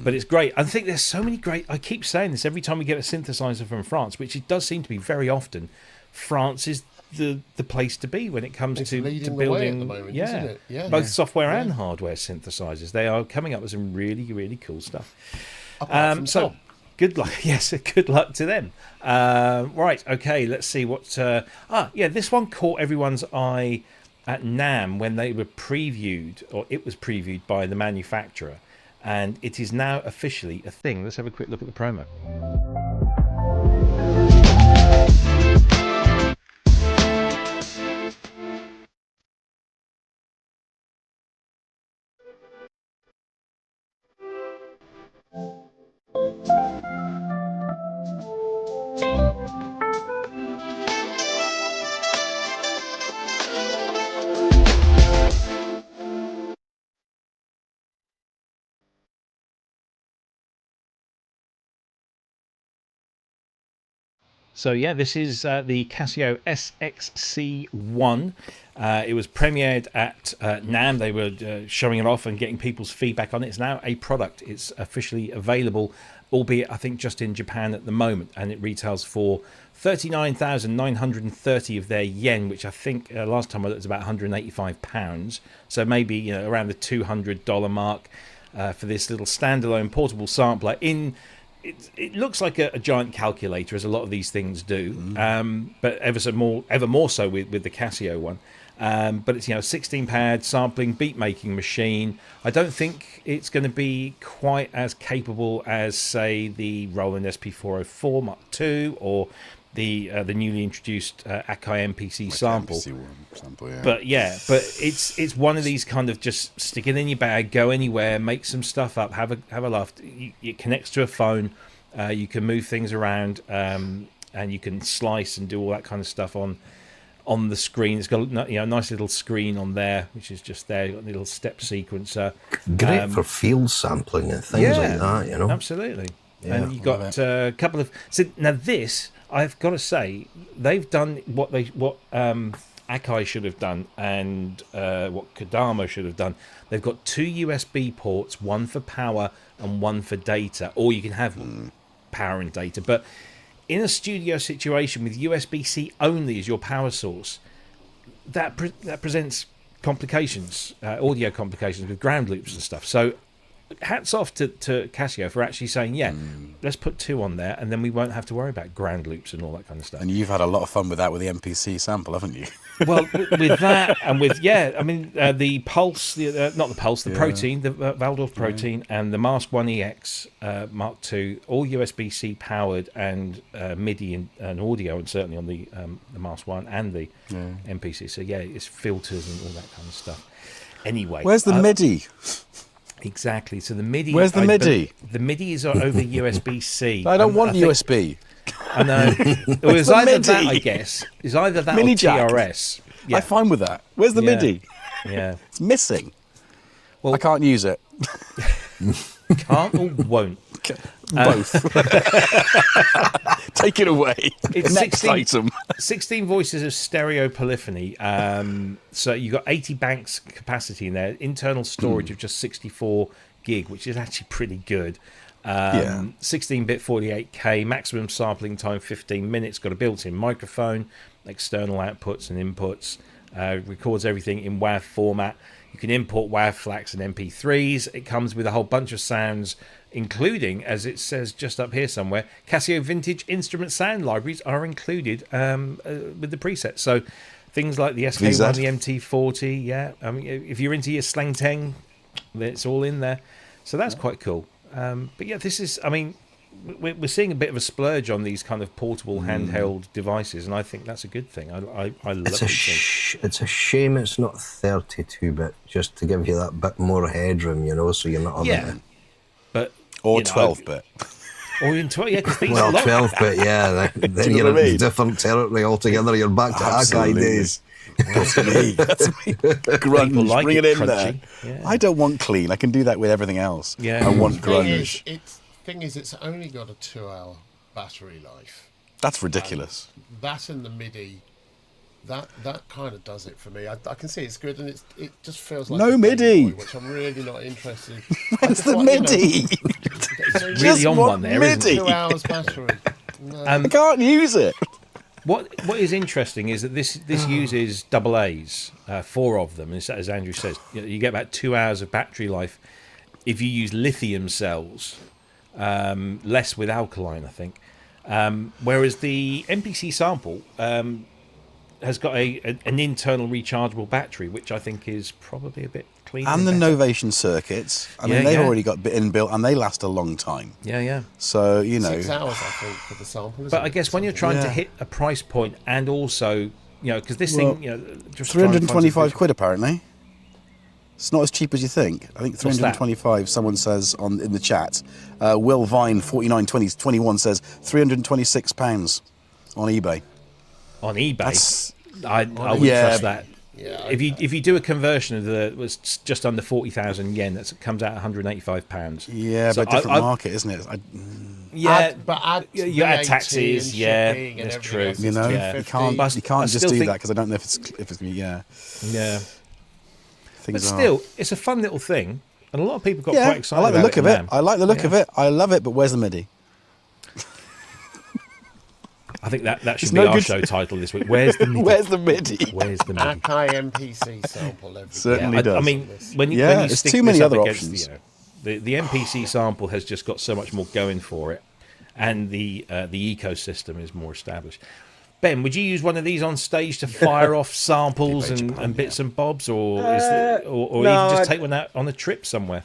Speaker 1: But it's great. I think there's so many great. I keep saying this every time we get a synthesizer from France, which it does seem to be very often. France is the place to be when it comes to building.
Speaker 3: At the moment, isn't it? Yeah.
Speaker 1: Both software and hardware synthesizers. They are coming up with some really, really cool stuff. So good luck. Yes, good luck to them. Right, okay, let's see what... this one caught everyone's eye at NAMM when they were previewed, or it was previewed by the manufacturer, and it is now officially a thing. Let's have a quick look at the promo. So this is the Casio SXC-1. It was premiered at NAMM. They were showing it off and getting people's feedback on it. It's now a product. It's officially available albeit I think just in Japan at the moment, and it retails for 39,930 of their yen, which I think last time I looked was about £185. So maybe around the $200 mark for this little standalone portable sampler. It looks like a giant calculator, as a lot of these things do, but ever more so with the Casio one. But it's 16-pad sampling beat making machine. I don't think it's going to be quite as capable as, say, the Roland SP404 Mark II or the newly introduced Akai MPC sample. But it's one of these kind of just stick it in your bag, go anywhere, make some stuff up, have a laugh. It connects to a phone. You can move things around, and you can slice and do all that kind of stuff on the screen. It's got a nice little screen on there, which is just there. You've got a little step sequencer.
Speaker 5: Great for field sampling and things like that,
Speaker 1: Absolutely.
Speaker 5: Yeah,
Speaker 1: and you've got a couple of... So now this, I've got to say, they've done what Akai should have done and what Kodama should have done. They've got 2 USB ports, one for power and one for data, or you can have power and data. But in a studio situation with USB-C only as your power source, that presents complications, audio complications with ground loops and stuff. So hats off to Casio for actually saying, let's put 2 on there, and then we won't have to worry about ground loops and all that kind of stuff.
Speaker 4: And you've had a lot of fun with that with the MPC sample, haven't you?
Speaker 1: Well, with that and with the Pulse, the Protein, the Waldorf Protein, and the Mask 1 EX Mark II, all USB-C powered and MIDI and audio, and certainly on the Mask 1 and the MPC. So it's filters and all that kind of stuff. Anyway,
Speaker 4: where's the MIDI?
Speaker 1: Exactly. So the MIDI.
Speaker 4: Where's the MIDI?
Speaker 1: The MIDI is over USB-C.
Speaker 4: I don't want USB.
Speaker 1: I know. It was either that, I guess. It's either that
Speaker 4: Mini
Speaker 1: or
Speaker 4: jack.
Speaker 1: TRS. Yeah.
Speaker 4: I'm fine with that. Where's the MIDI?
Speaker 1: Yeah.
Speaker 4: It's missing.
Speaker 1: Well,
Speaker 4: I can't use it.
Speaker 1: Can't or won't?
Speaker 4: Both. Take it away.
Speaker 1: It's
Speaker 4: Next item.
Speaker 1: 16 voices of stereo polyphony. So you've got 80 banks capacity in there. Internal storage of just 64 gig, which is actually pretty good. 16-bit 48K, maximum sampling time 15 minutes, got a built-in microphone, external outputs and inputs, records everything in WAV format. You can import WAV FLACs and MP3s. It comes with a whole bunch of sounds, including, as it says just up here somewhere, Casio vintage instrument sound libraries are included with the presets. So things like the SK1, the MT40, I mean, if you're into your Slang Teng, it's all in there. So that's quite cool. But this is, I mean, we're seeing a bit of a splurge on these kind of portable handheld devices, and I think that's a good thing. I love it.
Speaker 5: It's a shame it's not 32-bit, just to give you that bit more headroom, so you're not
Speaker 4: or 12-bit.
Speaker 1: Or in 12, because these
Speaker 5: well, 12-bit, then you're in different territory altogether. You're back to Akai days.
Speaker 4: That's me. Grunge,
Speaker 1: like
Speaker 4: bring it in
Speaker 1: crunchy.
Speaker 4: there. I don't want clean. I can do that with everything else. I want grunge.
Speaker 3: Thing is, it's only got a 2-hour battery life.
Speaker 4: That's ridiculous.
Speaker 3: That and the MIDI, that kind of does it for me. I can see it's good, and it just feels like
Speaker 4: no MIDI,
Speaker 3: which I'm really not interested.
Speaker 4: Where's the MIDI?
Speaker 1: Really on one there,
Speaker 3: MIDI. 2 hours battery. No.
Speaker 4: I can't use it.
Speaker 1: What is interesting is that this uses AA's, 4 of them, as Andrew says. You get about 2 hours of battery life if you use lithium cells, less with alkaline, I think. Whereas the MPC sample has got an internal rechargeable battery, which I think is probably a bit cleaner.
Speaker 4: And the Novation circuits. I mean, they've already got inbuilt, and they last a long time.
Speaker 1: Yeah.
Speaker 4: So,
Speaker 3: 6 hours, I think, for the sample.
Speaker 1: But I guess when you're trying to hit a price point, and also, because this thing, just
Speaker 4: 325 quid apparently. It's not as cheap as you think. I think 325. Someone says in the chat. Will Vine 492021 says £326 on eBay.
Speaker 1: On eBay, I would trust that. Yeah, if you do a conversion of it was just under 40,000 yen, that comes out £185.
Speaker 4: Yeah, so but different market, isn't it?
Speaker 1: You add taxes. Yeah, that's true.
Speaker 4: You can't just do that because I don't know if it's going to be.
Speaker 1: But still, it's a fun little thing. And a lot of people got quite excited.
Speaker 4: I like the
Speaker 1: about
Speaker 4: look of it. I like the look
Speaker 1: Yeah.
Speaker 4: of it. I love it. But where's the MIDI?
Speaker 1: I think that should
Speaker 4: It's
Speaker 1: be
Speaker 4: no
Speaker 1: our
Speaker 4: good-
Speaker 1: show title this week. Where's the MIDI?
Speaker 4: Where's the MIDI?
Speaker 1: Where's the MIDI?
Speaker 3: Akai MPC sample.
Speaker 4: Certainly
Speaker 1: I
Speaker 4: does.
Speaker 1: mean, when you
Speaker 4: there's
Speaker 1: stick
Speaker 4: too many
Speaker 1: this up
Speaker 4: other
Speaker 1: against
Speaker 4: options.
Speaker 1: the MPC sample has just got so much more going for it, and the ecosystem is more established. Ben, would you use one of these on stage to fire off samples and bits and bobs, or or
Speaker 6: no,
Speaker 1: even just take one out on a trip somewhere?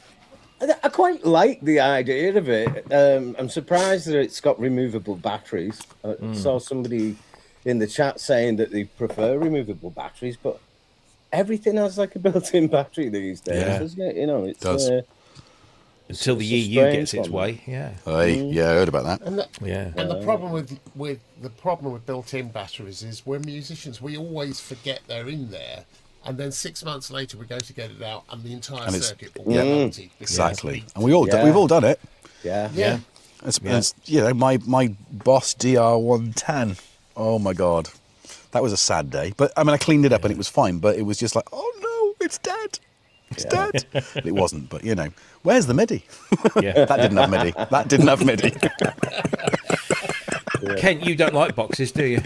Speaker 6: I quite like the idea of it. I'm surprised that it's got removable batteries. I saw somebody in the chat saying that they prefer removable batteries, but everything has like a built-in battery these days, doesn't it? You know, it
Speaker 4: does.
Speaker 1: Until the
Speaker 6: it's a
Speaker 1: EU
Speaker 6: strange
Speaker 1: gets its
Speaker 6: one.
Speaker 1: way, yeah.
Speaker 4: Yeah, I heard about that.
Speaker 3: And
Speaker 1: Yeah.
Speaker 3: the problem with built-in batteries is we're musicians. We always forget they're in there, and then 6 months later we go to get it out, and the entire
Speaker 4: And it's-
Speaker 3: circuit will be empty.
Speaker 4: Exactly.
Speaker 3: Because
Speaker 4: And we've all done it.
Speaker 6: Yeah.
Speaker 3: yeah.
Speaker 4: It's, you know, my Boss DR110. Oh my God, that was a sad day. But I mean, I cleaned it up and it was fine. But it was just like, oh no, it's dead. It's dead. It wasn't. But you know, where's the MIDI?
Speaker 1: Yeah.
Speaker 4: That didn't have MIDI. That didn't have MIDI.
Speaker 1: Kent, you don't like boxes, do you?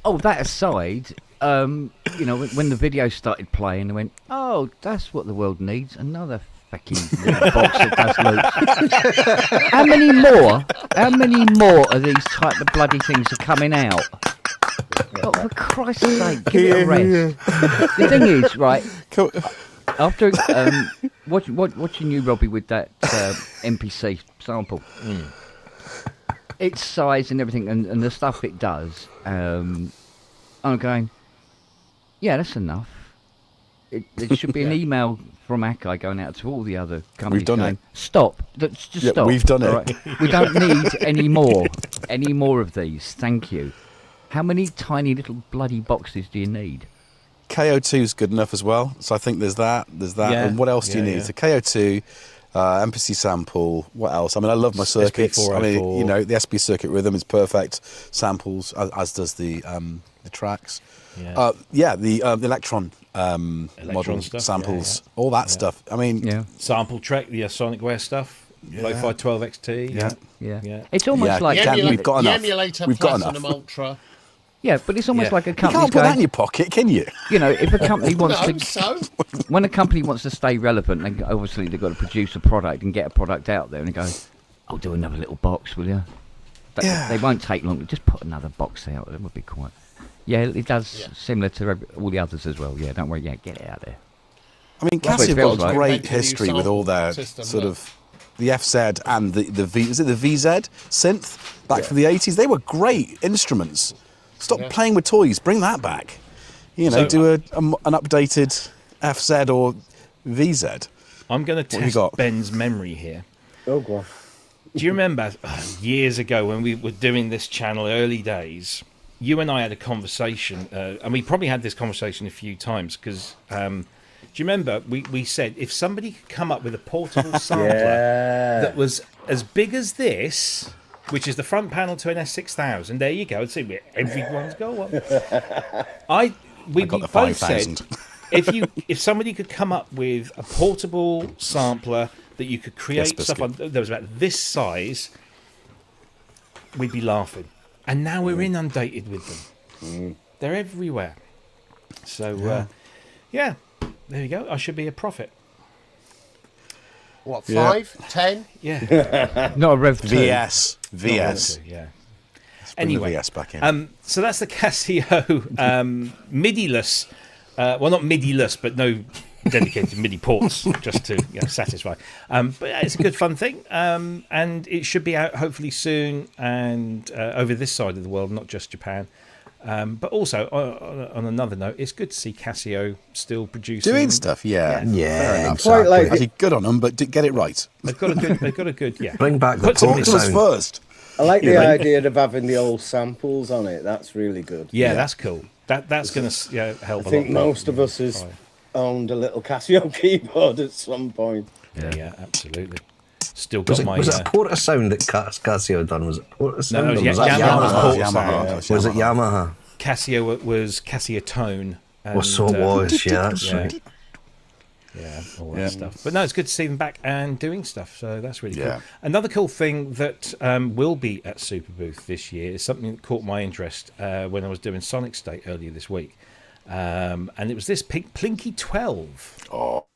Speaker 2: Oh, that aside, you know, when the video started playing, I went, "Oh, that's what the world needs. Another fucking little box that does loops." How many more? How many more of these type of bloody things are coming out? Oh, for Christ's sake, give it a rest. The thing is, right? After watching you, Robbie, with that MPC sample, its size and everything, and the stuff it does, I'm going, yeah, that's enough. It should be an email from Akai going out to all the other companies.
Speaker 4: We've done
Speaker 2: going,
Speaker 4: it.
Speaker 2: Stop. Just stop.
Speaker 4: We've done it.
Speaker 2: all right? We don't need any more of these. Thank you. How many tiny little bloody boxes do you need?
Speaker 4: KO2 is good enough as well. So I think there's that.
Speaker 1: Yeah.
Speaker 4: And what else do you need?
Speaker 1: Yeah.
Speaker 4: So KO2, MPC sample. What else? I mean, I love my circuits. I mean, you know, the SP circuit rhythm is perfect. Samples, as does the tracks.
Speaker 1: Yeah.
Speaker 4: The Electron model
Speaker 1: stuff,
Speaker 4: samples, all that stuff. I mean,
Speaker 2: Yeah.
Speaker 1: Sample track, the Sonicware stuff, Lo-Fi 12XT.
Speaker 2: Yeah. It's almost like
Speaker 4: we've got
Speaker 3: the
Speaker 4: enough.
Speaker 3: emulator
Speaker 4: We've got
Speaker 3: Platinum
Speaker 4: enough.
Speaker 3: Ultra.
Speaker 2: yeah, but it's almost
Speaker 1: Yeah.
Speaker 2: like a
Speaker 4: You
Speaker 2: company
Speaker 4: can't put that in
Speaker 2: going,
Speaker 4: your pocket, can you?
Speaker 2: you know, if a company wants
Speaker 3: No,
Speaker 2: to,
Speaker 3: so
Speaker 2: when a company wants to stay relevant, then obviously they've got to produce a product and get a product out there, and they go, "I'll do another little box, will you?" They won't take long. Just put another box out. That would be quite. Yeah, it does similar to all the others as well. Yeah, don't worry. Yeah, get it out there.
Speaker 4: I mean,
Speaker 2: Well, it
Speaker 4: Casio
Speaker 2: feels
Speaker 4: got a
Speaker 2: like-
Speaker 4: great
Speaker 3: Invented a new
Speaker 4: history with
Speaker 3: sample
Speaker 4: all their
Speaker 3: system,
Speaker 4: sort
Speaker 3: look.
Speaker 4: of the FZ and the V. Was it the VZ synth back from the 80s? They were great instruments. Stop playing with toys. Bring that back. You know,
Speaker 1: So-
Speaker 4: do an updated FZ or VZ.
Speaker 1: I'm going to
Speaker 4: have you
Speaker 1: test
Speaker 4: got?
Speaker 1: Ben's memory here.
Speaker 6: Oh, go on.
Speaker 1: Do you remember years ago when we were doing this channel, early days, you and I had a conversation, and we probably had this conversation a few times, because do you remember we said if somebody could come up with a portable sampler that was as big as this, which is the front panel to an S6000, there you go, see where everyone's going. We
Speaker 4: got the
Speaker 1: both
Speaker 4: 5000.
Speaker 1: said if somebody could come up with a portable sampler that you could create stuff on that was about this size, we'd be laughing. And now we're inundated with them. They're everywhere. So yeah, there you go. I should be a prophet.
Speaker 3: what, 5, 10?
Speaker 1: Yeah.
Speaker 2: Not a Rev 2.
Speaker 4: VS.
Speaker 1: Yeah.
Speaker 4: Let's bring the
Speaker 1: Anyway,
Speaker 4: VS back in.
Speaker 1: so that's the Casio MIDI-less. Well, not MIDI-less, but no dedicated MIDI ports, just to satisfy. But yeah, it's a good fun thing, and it should be out hopefully soon, and over this side of the world, not just Japan. But also, on another note, it's good to see Casio still producing,
Speaker 4: Doing stuff, yeah.
Speaker 6: Quite like
Speaker 4: Actually, good on them, but get it right.
Speaker 1: They've got a good, yeah.
Speaker 5: Bring back the
Speaker 1: Put some
Speaker 5: port
Speaker 1: MIDI-
Speaker 4: It was
Speaker 5: sound.
Speaker 4: first.
Speaker 6: I like the idea of having the old samples on it. That's really good.
Speaker 1: Yeah, that's cool. That's going to help.
Speaker 6: I think
Speaker 1: a lot.
Speaker 6: most of us has owned a little Casio keyboard at some point.
Speaker 1: Yeah, absolutely. Still got
Speaker 5: Was
Speaker 1: my.
Speaker 5: it Porta Sound that Casio done? Was it Porta Sound?
Speaker 1: No, it
Speaker 5: or
Speaker 1: was
Speaker 5: was that
Speaker 1: Yamaha.
Speaker 5: Yamaha?
Speaker 1: Port
Speaker 5: Was it Yamaha?
Speaker 1: Casio was Casio Tone.
Speaker 5: So it was, yeah, that's
Speaker 1: yeah.
Speaker 5: right.
Speaker 1: Yeah, all that stuff. But no, it's good to see them back and doing stuff. So that's really cool.
Speaker 4: Yeah.
Speaker 1: Another cool thing that will be at Super Booth this year is something that caught my interest when I was doing Sonic State earlier this week. And it was this Plinky 12.
Speaker 4: Oh.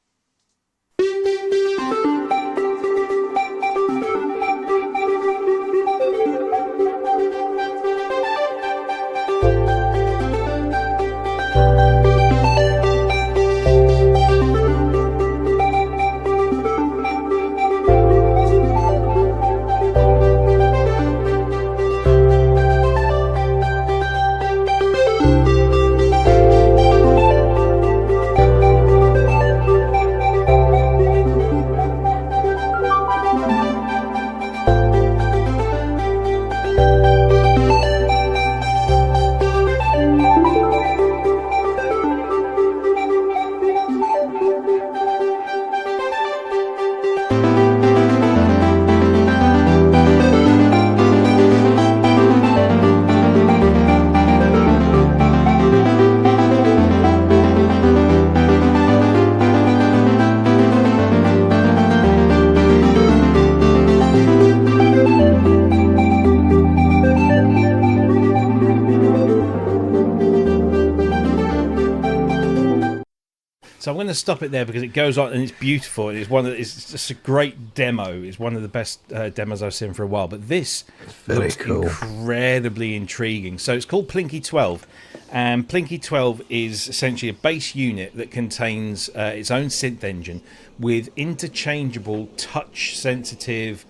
Speaker 1: So I'm going to stop it there because it goes on and it's beautiful. It's just a great demo. It's one of the best demos I've seen for a while. But this looks incredibly intriguing. So it's called Plinky 12, and Plinky 12 is essentially a bass unit that contains its own synth engine with interchangeable touch-sensitive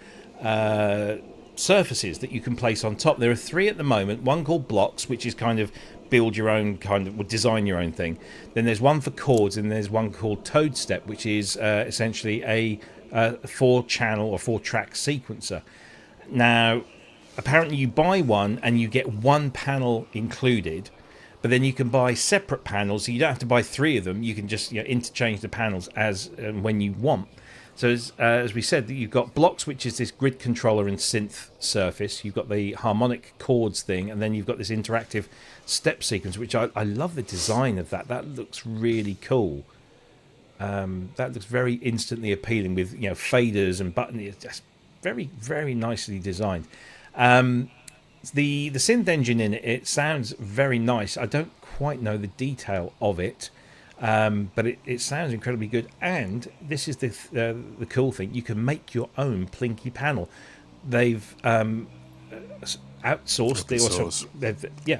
Speaker 1: surfaces that you can place on top. There are 3 at the moment. One called blocks, which is kind of build your own design your own thing. Then there's one for chords, and there's one called Toad Step, which is essentially a 4-channel or 4-track sequencer. Now, apparently you buy one and you get one panel included, but then you can buy separate panels, so you don't have to buy 3 of them. You can just interchange the panels as and when you want. So as we said, you've got blocks, which is this grid controller and synth surface. You've got the harmonic chords thing, and then you've got this interactive step sequence, which I love the design of that. That looks really cool. That looks very instantly appealing with faders and buttons. It's just very, very nicely designed. The synth engine in it sounds very nice. I don't quite know the detail of it. But it sounds incredibly good, and this is the cool thing: you can make your own Plinky panel. They've outsourced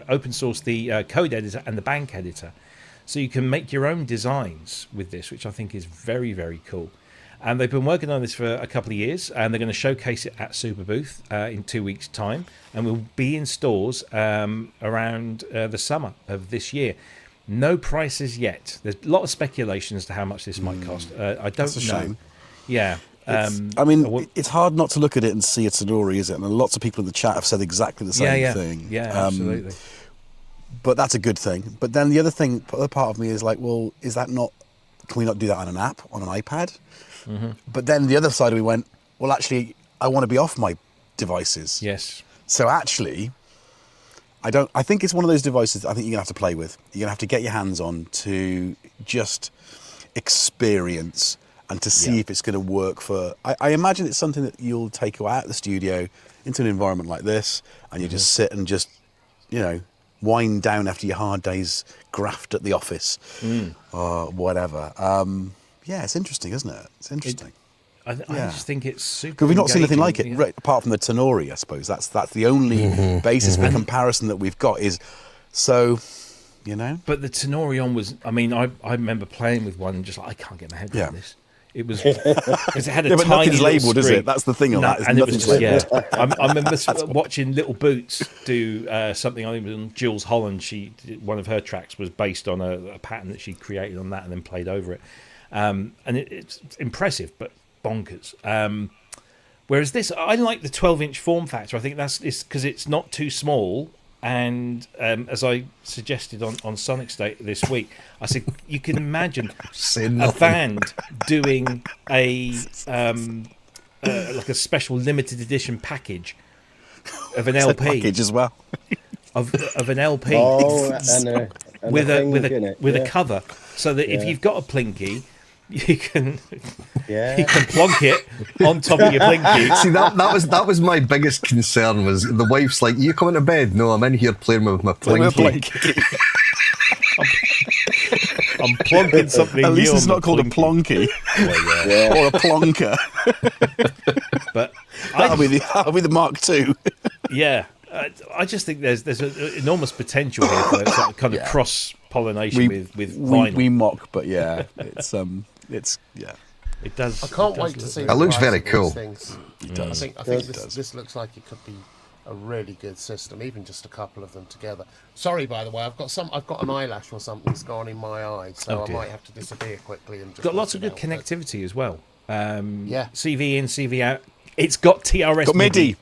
Speaker 1: open source the code editor and the bank editor, so you can make your own designs with this, which I think is very, very cool. And they've been working on this for a couple of years, and they're going to showcase it at Super Booth in 2 weeks' time, and will be in stores around the summer of this year. No prices yet. There's a lot of speculation as to how much this might cost. I don't know.
Speaker 4: That's a shame.
Speaker 1: Yeah.
Speaker 4: It's hard not to look at it and see it's Arturia, is it? And lots of people in the chat have said exactly the same thing.
Speaker 1: Yeah, absolutely.
Speaker 4: But that's a good thing. But then the other part of me is like, well, is that not? Can we not do that on an app, on an iPad? Mm-hmm. But then the other side, we went, well, actually, I want to be off my devices.
Speaker 1: Yes.
Speaker 4: So actually, I think it's one of those devices I think you're going to have to play with. You're going to have to get your hands on to just experience and to see if it's going to work for... I imagine it's something that you'll take out of the studio into an environment like this, and you just sit and just, wind down after your hard day's graft at the office or whatever. It's interesting, isn't it? It's interesting.
Speaker 1: I just think it's super.
Speaker 4: Because we've not seen anything like it, right, apart from the Tenori, I suppose. That's the only basis for comparison that we've got is so,
Speaker 1: But the Tenori was. I mean, I remember playing with one and just like I can't get my head around this. It was because it had a
Speaker 4: but
Speaker 1: tiny
Speaker 4: nothing's labelled,
Speaker 1: screen.
Speaker 4: is it? That's the thing on that.
Speaker 1: And
Speaker 4: nothing's labelled.
Speaker 1: I remember watching Little Boots do something. I think it was on Jules Holland. One of her tracks was based on a pattern that she created on that and then played over it. And it's impressive, but bonkers. Whereas this, I like the 12-inch form factor. I think that's because it's not too small. And as I suggested on Sonic State this week, I said you can imagine a band doing a like a special limited edition package of an LP
Speaker 4: package as well
Speaker 1: of an LP
Speaker 6: and
Speaker 1: with a cover, so that if you've got a Plinky, you can
Speaker 6: Yeah.
Speaker 1: you can plonk it on top of your Plinky.
Speaker 5: See, that was my biggest concern. Was the wife's like, "You coming to bed?" No, I'm in here playing with my Plinky.
Speaker 1: I'm plonking something.
Speaker 4: At least
Speaker 1: new
Speaker 4: it's
Speaker 1: on
Speaker 4: not called
Speaker 1: Plinky.
Speaker 4: a plonky or a plonker.
Speaker 1: But
Speaker 4: That'll be the Mark II.
Speaker 1: yeah, I just think there's an enormous potential here for sort of kind of cross pollination with vinyl.
Speaker 4: We mock, but yeah, it's yeah.
Speaker 1: It does.
Speaker 3: I can't
Speaker 1: it does
Speaker 3: wait to
Speaker 1: look
Speaker 3: see.
Speaker 1: very-
Speaker 5: It looks
Speaker 3: the price
Speaker 5: very
Speaker 3: of these
Speaker 5: cool.
Speaker 3: things.
Speaker 4: does.
Speaker 3: I think
Speaker 4: It does.
Speaker 3: this looks like it could be a really good system, even just a couple of them together. Sorry, by the way, I've got an eyelash or something's gone in my eye, so
Speaker 1: Oh,
Speaker 3: I
Speaker 1: dear.
Speaker 3: might have to disappear quickly. And just
Speaker 1: Got lots of
Speaker 3: look
Speaker 1: good
Speaker 3: it out, but-
Speaker 1: connectivity as well.
Speaker 3: Yeah.
Speaker 1: CV in, CV out. It's got TRS
Speaker 4: Got MIDI.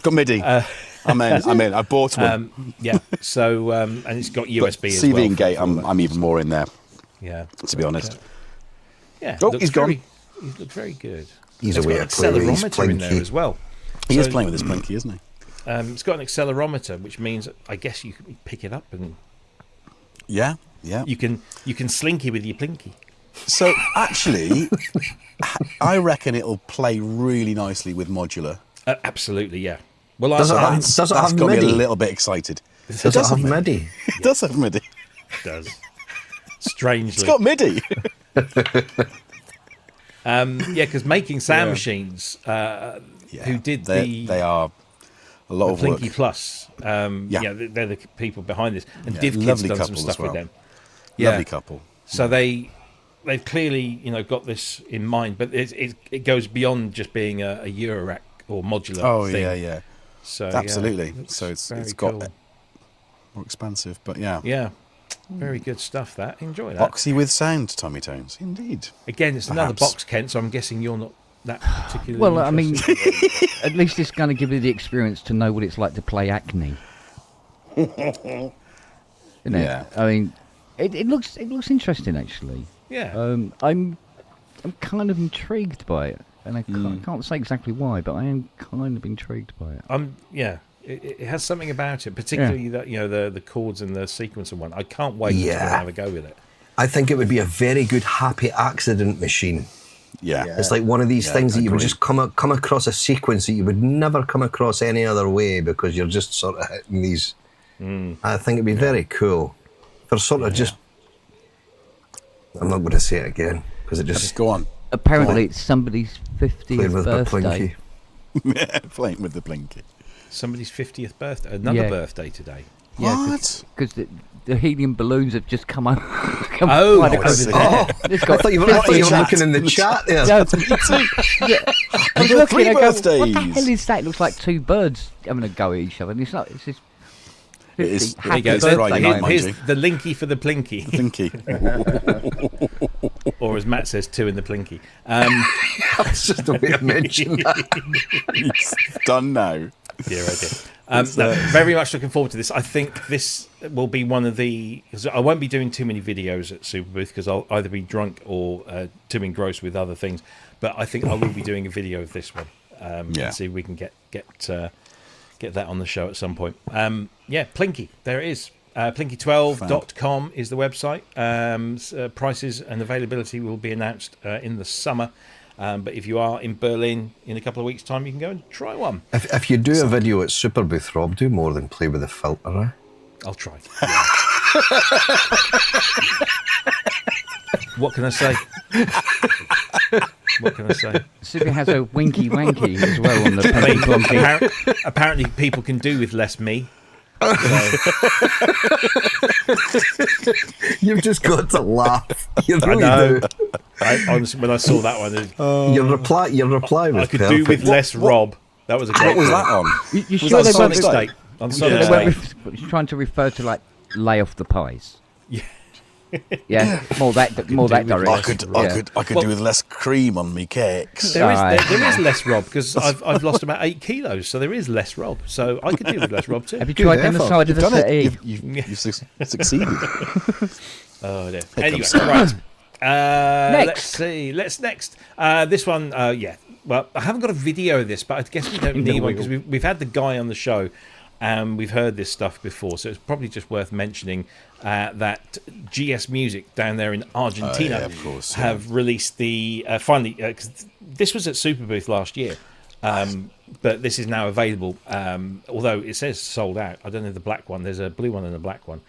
Speaker 4: Got MIDI. I'm in. I bought one.
Speaker 1: Yeah. So and it's got USB as well.
Speaker 4: CV and
Speaker 1: for-
Speaker 4: Gate,
Speaker 1: for
Speaker 4: I'm
Speaker 1: all that.
Speaker 4: even more in there,
Speaker 1: Yeah.
Speaker 4: to be honest.
Speaker 1: Yeah.
Speaker 4: Oh,
Speaker 1: looks
Speaker 4: he's gone.
Speaker 1: He looked very good.
Speaker 5: He's
Speaker 1: It's
Speaker 5: away
Speaker 1: got an
Speaker 5: to play with his
Speaker 1: accelerometer in there
Speaker 5: Plinky.
Speaker 1: as well.
Speaker 4: He is
Speaker 1: So,
Speaker 4: playing with his Plinky, isn't he?
Speaker 1: It's got an accelerometer, which means I guess you can pick it up and
Speaker 4: Yeah.
Speaker 1: you can slinky with your Plinky.
Speaker 4: So actually, I reckon it'll play really nicely with modular.
Speaker 1: Absolutely, yeah. Well,
Speaker 5: Does it
Speaker 1: I
Speaker 5: have-
Speaker 1: it
Speaker 5: does it
Speaker 4: That's
Speaker 5: have
Speaker 4: got me
Speaker 5: MIDI?
Speaker 4: a little bit excited.
Speaker 5: Does it have MIDI?
Speaker 4: It does have MIDI.
Speaker 1: does. Strangely,
Speaker 4: It's got MIDI.
Speaker 1: yeah, because making sound machines, who did
Speaker 4: they are a lot of work.
Speaker 1: Plinky Plus,
Speaker 4: Yeah.
Speaker 1: they're the people behind this, and
Speaker 4: Yeah,
Speaker 1: DivKid's
Speaker 4: lovely
Speaker 1: done some
Speaker 4: couple as
Speaker 1: stuff with
Speaker 4: well.
Speaker 1: them. Yeah,
Speaker 4: Lovely couple.
Speaker 1: so they've clearly got this in mind, but it goes beyond just being a Eurorack or modular.
Speaker 4: Oh
Speaker 1: thing.
Speaker 4: yeah.
Speaker 1: So
Speaker 4: Absolutely.
Speaker 1: looks
Speaker 4: So it's
Speaker 1: very
Speaker 4: got
Speaker 1: cool.
Speaker 4: more expansive, but yeah.
Speaker 1: Yeah, very good stuff. That enjoy that.
Speaker 4: Boxy with sound, Tommy Tones. Indeed.
Speaker 1: Again, it's another
Speaker 4: Perhaps.
Speaker 1: box, Kent. So I'm guessing you're not that particularly.
Speaker 2: Well, I mean,
Speaker 1: interested.
Speaker 2: at least it's going to give you the experience to know what it's like to play Acne. Isn't it?
Speaker 4: Yeah.
Speaker 2: I mean, it looks interesting actually.
Speaker 1: yeah.
Speaker 2: I'm kind of intrigued by it, and I can't say exactly why, but I am kind of intrigued by it.
Speaker 1: Yeah. It has something about it, particularly that the chords and the sequence and one. I can't wait to
Speaker 5: Yeah.
Speaker 1: have a go with it.
Speaker 5: I think it would be a very good happy accident machine.
Speaker 4: Yeah.
Speaker 5: It's like one of these things that you would
Speaker 4: agree.
Speaker 5: just come across a sequence that you would never come across any other way because you're just sort of hitting these. I think it'd be very cool for sort of just. I'm not going to say it again because it
Speaker 4: Just
Speaker 5: just
Speaker 4: go on.
Speaker 2: Apparently, it's somebody's
Speaker 5: played
Speaker 2: 50th
Speaker 5: with the
Speaker 2: birthday.
Speaker 5: Plinky.
Speaker 4: Playing with the Plinky.
Speaker 1: Somebody's 50th birthday, another
Speaker 2: Yeah.
Speaker 1: birthday today.
Speaker 4: What?
Speaker 2: Because the helium balloons have just come out.
Speaker 1: Oh,
Speaker 2: right
Speaker 1: I
Speaker 2: over
Speaker 1: see.
Speaker 2: there.
Speaker 5: Oh,
Speaker 2: It's
Speaker 5: I
Speaker 2: got
Speaker 5: thought you were
Speaker 2: 50
Speaker 5: looking in the chat there.
Speaker 2: Yeah, yeah. I was looking, I go, what the
Speaker 4: birthdays.
Speaker 2: hell is that? It looks like two birds having a go at each other. And it's not. It's just.
Speaker 4: It is-
Speaker 1: There you
Speaker 2: Happy
Speaker 1: go.
Speaker 4: It's
Speaker 1: So
Speaker 4: Friday
Speaker 2: birthday.
Speaker 4: night, mind
Speaker 1: here's
Speaker 4: you.
Speaker 1: the linky for the Plinky,
Speaker 4: Plinky.
Speaker 1: or as Matt says, two in the Plinky.
Speaker 5: That's just the way I mentioned that.
Speaker 4: It's done now.
Speaker 1: Yeah, right. No, very much looking forward to this. I think this will be one of the. Cause I won't be doing too many videos at Super Booth because I'll either be drunk or too engrossed with other things. But I think I will be doing a video of this one.
Speaker 4: Yeah.
Speaker 1: And see if we can get that on the show at some point. Yeah, Plinky. There it is. Plinky12.com is the website. Prices and availability will be announced in the summer. But if you are in Berlin in a couple of weeks' time, you can go and try one.
Speaker 5: If you do a video at Super Booth, Rob, do more than play with the filter. Eh?
Speaker 1: I'll try. Yeah. What can I say? What can I say?
Speaker 2: Super has a winky wanky as well on the Plinky Plonky.
Speaker 1: Apparently, people can do with less me. So,
Speaker 5: You've just got to laugh. You
Speaker 1: I
Speaker 5: really
Speaker 1: know.
Speaker 5: do.
Speaker 1: Honestly, when I saw that one,
Speaker 5: Your reply was
Speaker 1: I could
Speaker 5: perfect.
Speaker 1: do with less Rob. That was a great
Speaker 4: What was
Speaker 1: one.
Speaker 4: that on?
Speaker 2: You
Speaker 4: Was
Speaker 2: sure
Speaker 4: that
Speaker 2: they
Speaker 1: Sonic
Speaker 2: weren't,
Speaker 1: State. On
Speaker 2: sure
Speaker 1: Sonic
Speaker 2: they weren't
Speaker 1: State.
Speaker 2: trying to refer to like lay off the pies?
Speaker 1: Yeah.
Speaker 2: Yeah, more that
Speaker 1: do with
Speaker 2: direction.
Speaker 4: I could
Speaker 1: Well-
Speaker 4: do with less cream on me cakes.
Speaker 1: There is,
Speaker 2: Alright.
Speaker 1: there is less Rob because I've lost about 8 kilos, so there is less Rob. So I could do with less Rob too.
Speaker 2: Have you tried down the
Speaker 5: effort.
Speaker 2: side of
Speaker 4: You've
Speaker 2: the
Speaker 4: done
Speaker 2: settee?
Speaker 4: it. You've succeeded.
Speaker 1: Oh dear.
Speaker 4: Here
Speaker 1: Anyway,
Speaker 4: comes-
Speaker 1: right. Let's
Speaker 2: Next.
Speaker 1: see. Let's next. This one, yeah. Well, I haven't got a video of this, but I guess we don't need one because we've had the guy on the show. and we've heard this stuff before, so it's probably just worth mentioning that GS Music down there in Argentina
Speaker 4: of course,
Speaker 1: have released the finally, because this was at Super Booth last year, but this is now available. Although it says sold out, I don't know the black one. There's a blue one and a black one.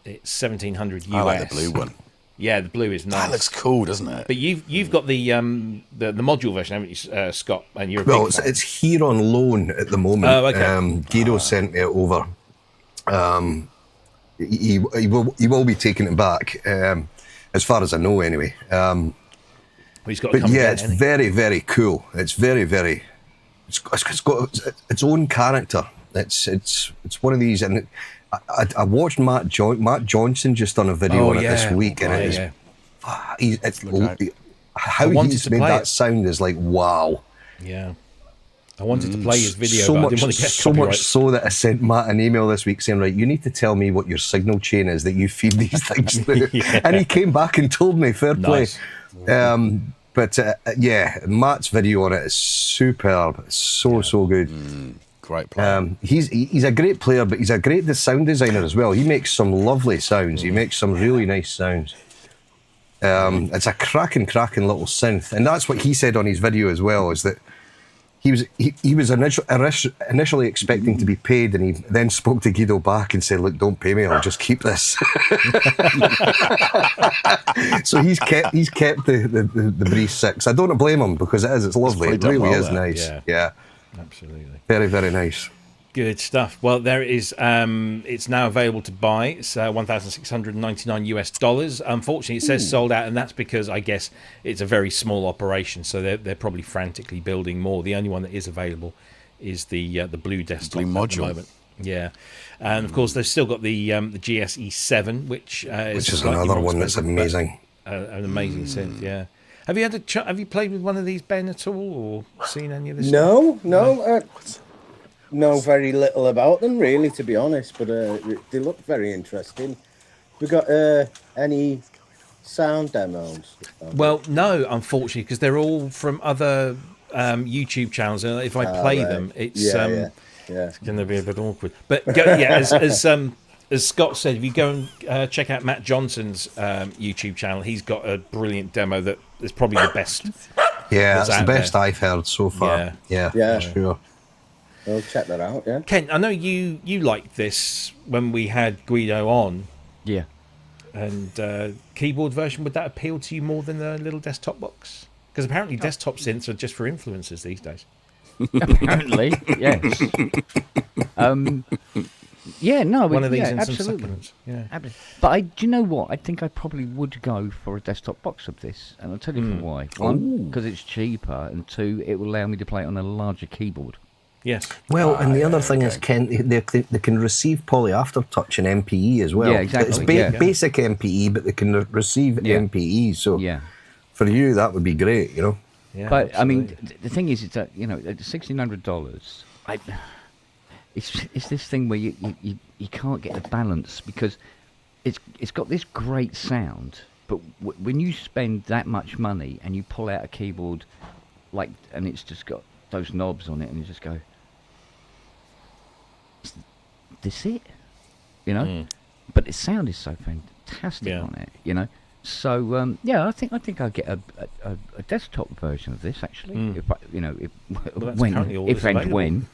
Speaker 1: It's 1700 US.
Speaker 4: I like the blue one.
Speaker 1: Yeah, the blue is nice.
Speaker 4: That looks cool, doesn't it?
Speaker 1: But you've got the module version, haven't you, Scott? And you're a
Speaker 5: Well,
Speaker 1: big fan.
Speaker 5: it's here on loan at the moment.
Speaker 1: Oh, okay.
Speaker 5: Guido sent it over. He will be taking it back, as far as I know, anyway.
Speaker 1: Well, he's got to
Speaker 5: But
Speaker 1: come
Speaker 5: yeah,
Speaker 1: again,
Speaker 5: it's
Speaker 1: hasn't he?
Speaker 5: very, very cool. It's very, very. It's got its own character. It's one of these, and I watched Matt Johnson just done a video on it this week, and it is how he's made that sound is like wow.
Speaker 1: Yeah, I wanted to play his video,
Speaker 5: So
Speaker 1: but I
Speaker 5: much,
Speaker 1: didn't want to get
Speaker 5: so
Speaker 1: copyright.
Speaker 5: much so that I sent Matt an email this week saying, right, you need to tell me what your signal chain is that you feed these things through. And he came back and told me, fair play.
Speaker 1: Nice.
Speaker 5: But yeah, Matt's video on it is superb. It's so good.
Speaker 4: Great player.
Speaker 5: He's a great player, but he's a great sound designer as well. He makes some lovely sounds. He makes some really nice sounds. It's a cracking little synth, and that's what he said on his video as well. Is that he was initially expecting to be paid, and he then spoke to Guido back and said, "Look, don't pay me. I'll just keep this." So he's kept the Breeze 6. I don't blame him because it's lovely. It really is nice. Yeah.
Speaker 1: Absolutely.
Speaker 5: Very, very nice.
Speaker 1: Good stuff. Well, there it is. It's now available to buy. It's $1,699 US. Unfortunately, it says sold out, and that's because I guess it's a very small operation, so they're probably frantically building more. The only one that is available is the blue desktop
Speaker 4: Blue
Speaker 1: at the
Speaker 4: module.
Speaker 1: moment. Yeah, and of course they've still got the GSE-7, which
Speaker 5: Which is
Speaker 1: slightly
Speaker 5: another
Speaker 1: more
Speaker 5: one that's
Speaker 1: expensive, but
Speaker 5: amazing.
Speaker 1: an amazing synth. Yeah. Have you had have you played with one of these, Ben, at all, or seen any of this?
Speaker 6: No, know very little about them, really, to be honest, but they look very interesting. We got any sound demos?
Speaker 1: Well, no, unfortunately, because they're all from other YouTube channels, and if I play them, it's it's going to be a bit awkward. But as Scott said, if you go and check out Matt Johnson's YouTube channel, he's got a brilliant demo that is probably the best.
Speaker 5: Yeah,
Speaker 1: that's
Speaker 5: that's the
Speaker 1: out
Speaker 5: best
Speaker 1: there.
Speaker 5: I've heard so far. Yeah, sure.
Speaker 6: I'll check that out, yeah.
Speaker 1: Ken, I know you liked this when we had Guido on.
Speaker 2: Yeah.
Speaker 1: And keyboard version, would that appeal to you more than the little desktop box? Because apparently desktop synths are just for influencers these days.
Speaker 2: Apparently, yes. Yeah, no,
Speaker 1: One of these
Speaker 2: yeah,
Speaker 1: and some
Speaker 2: absolutely.
Speaker 1: supplements. Yeah.
Speaker 2: But do you know what? I think I probably would go for a desktop box of this, and I'll tell you for why. One, because it's cheaper, and two, it will allow me to play it on a larger keyboard.
Speaker 1: Yes.
Speaker 5: Well, and the other thing is, Ken, they can receive poly aftertouch and MPE as well.
Speaker 2: Yeah, exactly,
Speaker 5: It's basic MPE, but they can receive MPE. So for you, that would be great, you know.
Speaker 1: Yeah,
Speaker 2: but
Speaker 1: absolutely.
Speaker 2: I mean, the thing is, it's at $1,600. It's this thing where you can't get the balance because it's got this great sound, but when you spend that much money and you pull out a keyboard and it's just got those knobs on it, and you just go, "Is this it?" You know. But the sound is so fantastic on it, you know. So I think I'll get a desktop version of this actually. If when,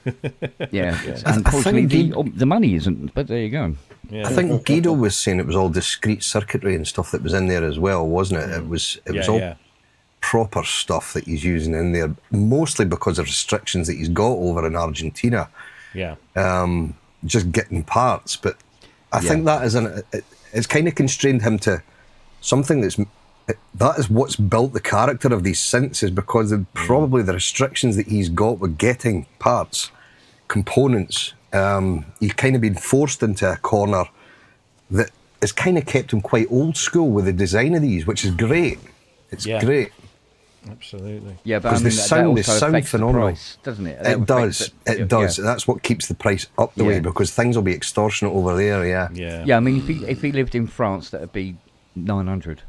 Speaker 2: yeah. Unfortunately, the money isn't, but there you go.
Speaker 5: I think Guido was saying it was all discrete circuitry and stuff that was in there as well, wasn't it? It was all proper stuff that he's using in there, mostly because of restrictions that he's got over in Argentina.
Speaker 1: Yeah.
Speaker 5: Just getting parts, but I think that it's kind of constrained him to something that is what's built the character of these synths, is because of probably the restrictions that he's got with getting parts, components. He's kind of been forced into a corner that has kind of kept him quite old school with the design of these, which is great. It's great.
Speaker 1: Absolutely.
Speaker 2: Yeah, but I mean,
Speaker 5: the sound is phenomenal,
Speaker 2: price, doesn't it?
Speaker 5: It does. It does. That's what keeps the price up the way, because things will be extortionate over there.
Speaker 2: Yeah. I mean, if he lived in France, that would be $900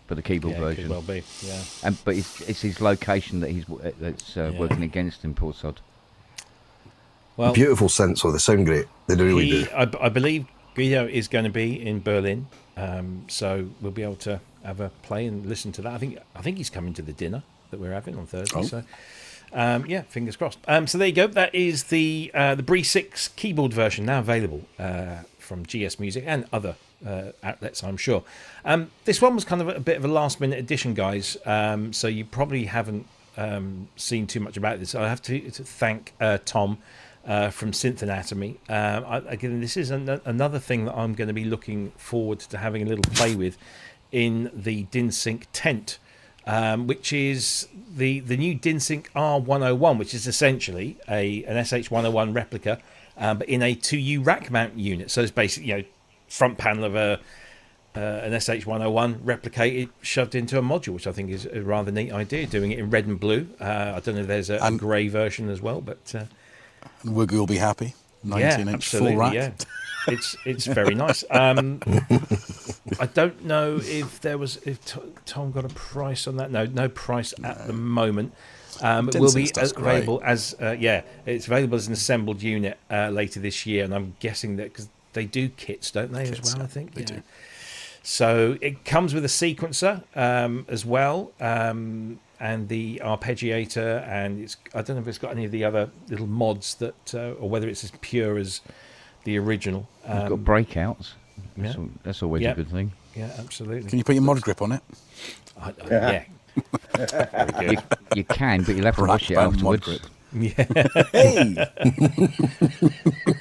Speaker 2: for the keyboard version.
Speaker 1: Could well be. Yeah.
Speaker 2: But it's his location that's working against him, poor sod.
Speaker 1: Well,
Speaker 5: beautiful synths, so they sound great. They really do.
Speaker 1: I believe Guido is going to be in Berlin, so we'll be able to have a play and listen to that. I think he's coming to the dinner that we're having on Thursday. So, yeah, fingers crossed. So there you go. That is the Bree 6 keyboard version now available from GS Music and other outlets, I'm sure. This one was kind of a bit of a last-minute addition, guys. So you probably haven't seen too much about this. I have to thank Tom from Synth Anatomy. Again, this is another thing that I'm going to be looking forward to having a little play with in the Dinsync tent, which is the new Dinsync R101, which is essentially an SH-101 replica, but in a 2U rack mount unit. So it's basically, front panel of an SH-101 replicated, shoved into a module, which I think is a rather neat idea, doing it in red and blue. I don't know if there's a grey version as well, but...
Speaker 4: Woogie will be happy. 19-inch full rack.
Speaker 1: Yeah. It's very nice. I don't know if Tom got a price on that. No price at the moment. It will be available as it's available as an assembled unit later this year, and I'm guessing that because they do kits, don't they, as well? I think
Speaker 4: they do.
Speaker 1: So it comes with a sequencer as well, and the arpeggiator, and I don't know if it's got any of the other little mods that, or whether it's as pure as the original.
Speaker 2: You've got breakouts.
Speaker 1: Yeah.
Speaker 2: That's always a good thing.
Speaker 1: Yeah, absolutely.
Speaker 4: Can you put your mod grip on it?
Speaker 1: Yeah.
Speaker 2: You can, but you'll have to wash it afterwards.
Speaker 1: Yeah.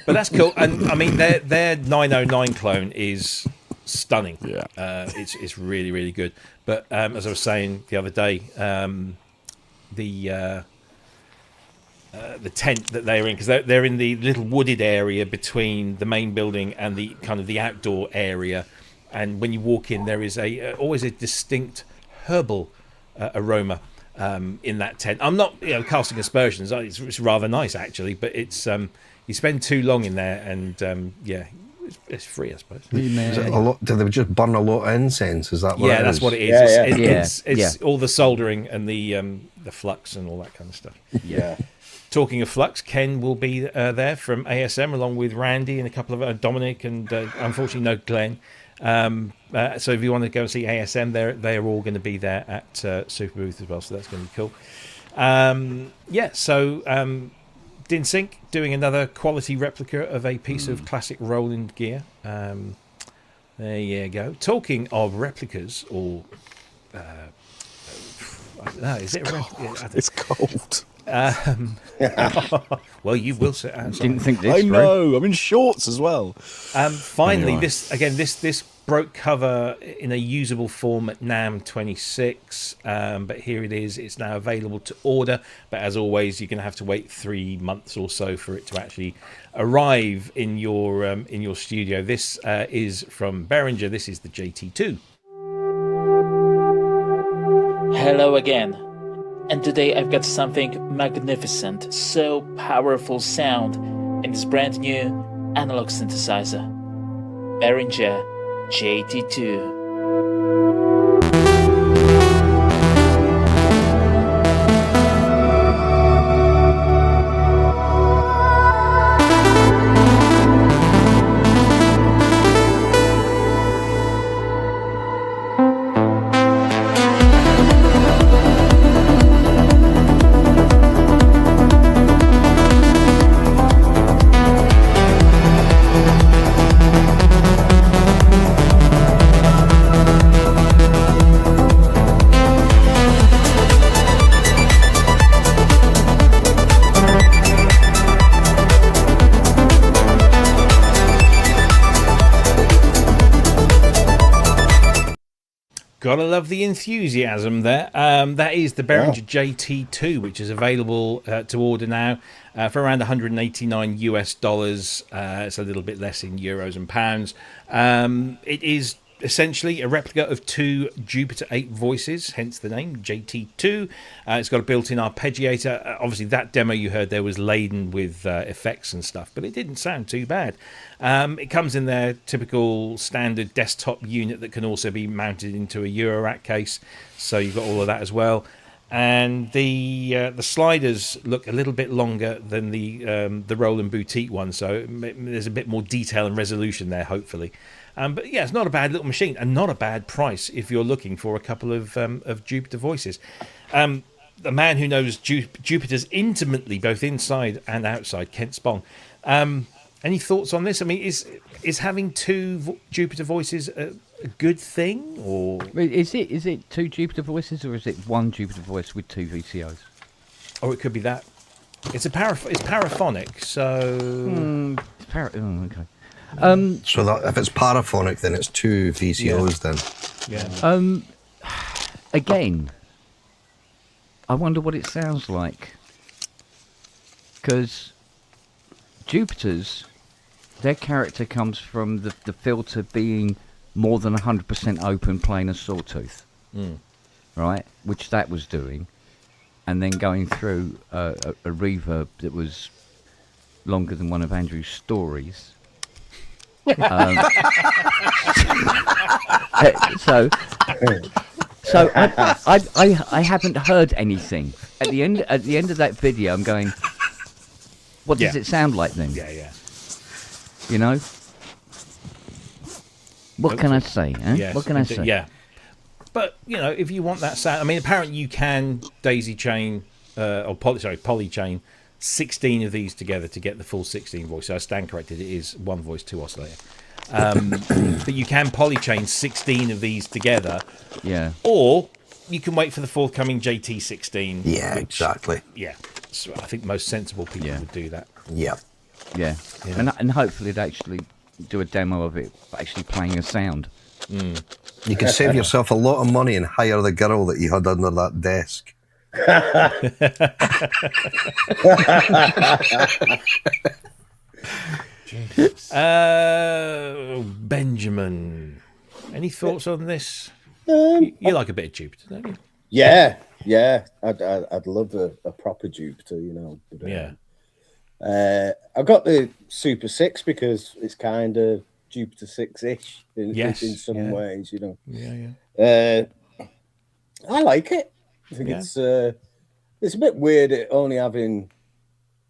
Speaker 1: But that's cool. And I mean, their 909 clone is stunning.
Speaker 4: Yeah.
Speaker 1: It's really, really good. But as I was saying the other day, the tent that they're in, because they're in the little wooded area between the main building and the kind of the outdoor area, and when you walk in, there is always a distinct herbal aroma in that tent. I'm not casting aspersions. It's rather nice actually, but it's you spend too long in there, and it's free, I suppose.
Speaker 5: Is it a lot? Do they just burn a lot of incense? Is that what it is?
Speaker 1: That's what it is. It's all the soldering and the flux and all that kind of stuff.
Speaker 6: Yeah.
Speaker 1: Talking of flux, Ken will be there from ASM along with Randy and a couple of Dominic and unfortunately no Glenn. So if you want to go and see ASM, they're all going to be there at Super Booth as well. So that's going to be cool. So Dinsync doing another quality replica of a piece of classic Roland gear. There you go. Talking of replicas, or I don't know, is it?
Speaker 4: It's cold.
Speaker 1: Well, you will sit outside.
Speaker 2: Didn't think this.
Speaker 4: I know. I'm in shorts as well.
Speaker 1: Finally,
Speaker 4: Anyway.
Speaker 1: this broke cover in a usable form at NAMM 26, but here it is. It's now available to order, but as always, you're going to have to wait 3 months or so for it to actually arrive in your studio. This is from Behringer. This is the JT2.
Speaker 7: Hello again. And today I've got something magnificent, so powerful sound in this brand new analog synthesizer. Behringer JT2.
Speaker 1: Gotta love the enthusiasm there. That is the Behringer JT2, which is available to order now for around $189 US. It's a little bit less in euros and pounds. It is essentially a replica of two Jupiter 8 voices, hence the name JT2. It's got a built-in arpeggiator. Obviously, that demo you heard there was laden with effects and stuff, but it didn't sound too bad. It comes in their typical standard desktop unit that can also be mounted into a Eurorack case, so you've got all of that as well. and the sliders look a little bit longer than the Roland Boutique one, so there's a bit more detail and resolution there, hopefully. But yeah, it's not a bad little machine, and not a bad price if you're looking for a couple of Jupiter voices. The man who knows Jupiters intimately, both inside and outside, Kent Spong. Any thoughts on this? I mean, is having two Jupiter voices a good thing, or
Speaker 2: is it two Jupiter voices, or is it one Jupiter voice with two VCOs?
Speaker 1: Or it could be that. It's paraphonic, so.
Speaker 2: Okay.
Speaker 5: So that if it's paraphonic, then it's two VCOs. Then.
Speaker 2: Again, I wonder what it sounds like, because Jupiters, their character comes from the filter being more than 100% open, plain as sawtooth, right? Which that was doing, and then going through a reverb that was longer than one of Andrew's stories. So I haven't heard anything. At the end of that video, I'm going, what does it sound like then?
Speaker 1: Yeah.
Speaker 2: You know? What can I say? Eh?
Speaker 1: Yes,
Speaker 2: what can I say?
Speaker 1: Yeah. But, you know, if you want that sound, I mean, apparently you can daisy chain, poly chain 16 of these together to get the full 16 voice. So I stand corrected, it is one voice, two oscillator. But you can poly chain 16 of these together.
Speaker 2: Yeah.
Speaker 1: Or you can wait for the forthcoming JT16.
Speaker 5: Yeah, exactly.
Speaker 1: Yeah. So I think most sensible people would do that.
Speaker 5: Yeah.
Speaker 2: Yeah. And hopefully they'd actually do a demo of it actually playing a sound.
Speaker 5: You can save yourself a lot of money and hire the girl that you had under that desk.
Speaker 1: Benjamin, any thoughts on this? You like a bit of Jupiter, don't you?
Speaker 6: Yeah. I'd love a proper Jupiter, you know. But, I got the Super 6 because it's kind of Jupiter 6-ish in some ways, you know.
Speaker 1: Yeah.
Speaker 6: I like it. I think it's a bit weird it only having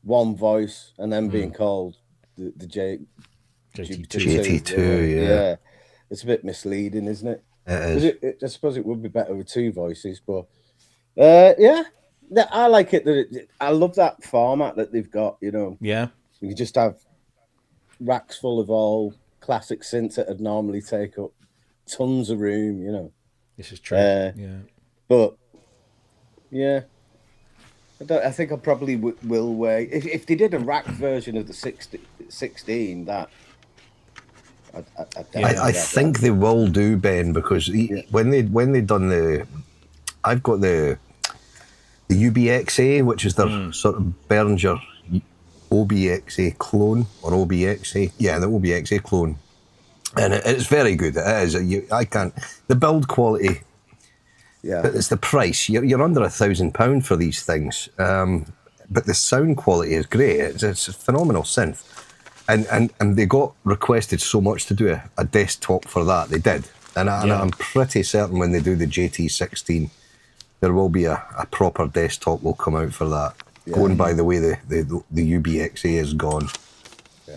Speaker 6: one voice and then being called the
Speaker 5: JT2,
Speaker 6: yeah. It's a bit misleading, isn't it?
Speaker 5: It is.
Speaker 6: I suppose it would be better with two voices, but I like it. I love that format that they've got, you know.
Speaker 1: Yeah.
Speaker 6: You can just have racks full of all classic synths that would normally take up tons of room, you know.
Speaker 1: This is true.
Speaker 6: But yeah, I think I probably will wait. If they did a rack version of the 16, that
Speaker 5: I think they will do, Ben, because when they done I've got the UBXA, which is their sort of Behringer OBXA clone, or OBXA, the OBXA clone, and it's very good. It is. The build quality. Yeah, but it's the price. You're under £1,000 for these things, but the sound quality is great. It's a phenomenal synth, and they got requested so much to do a desktop for that. They did, and I'm pretty certain when they do the JT16, there will be a proper desktop will come out for that. Yeah. Going by the way the UBXA is gone.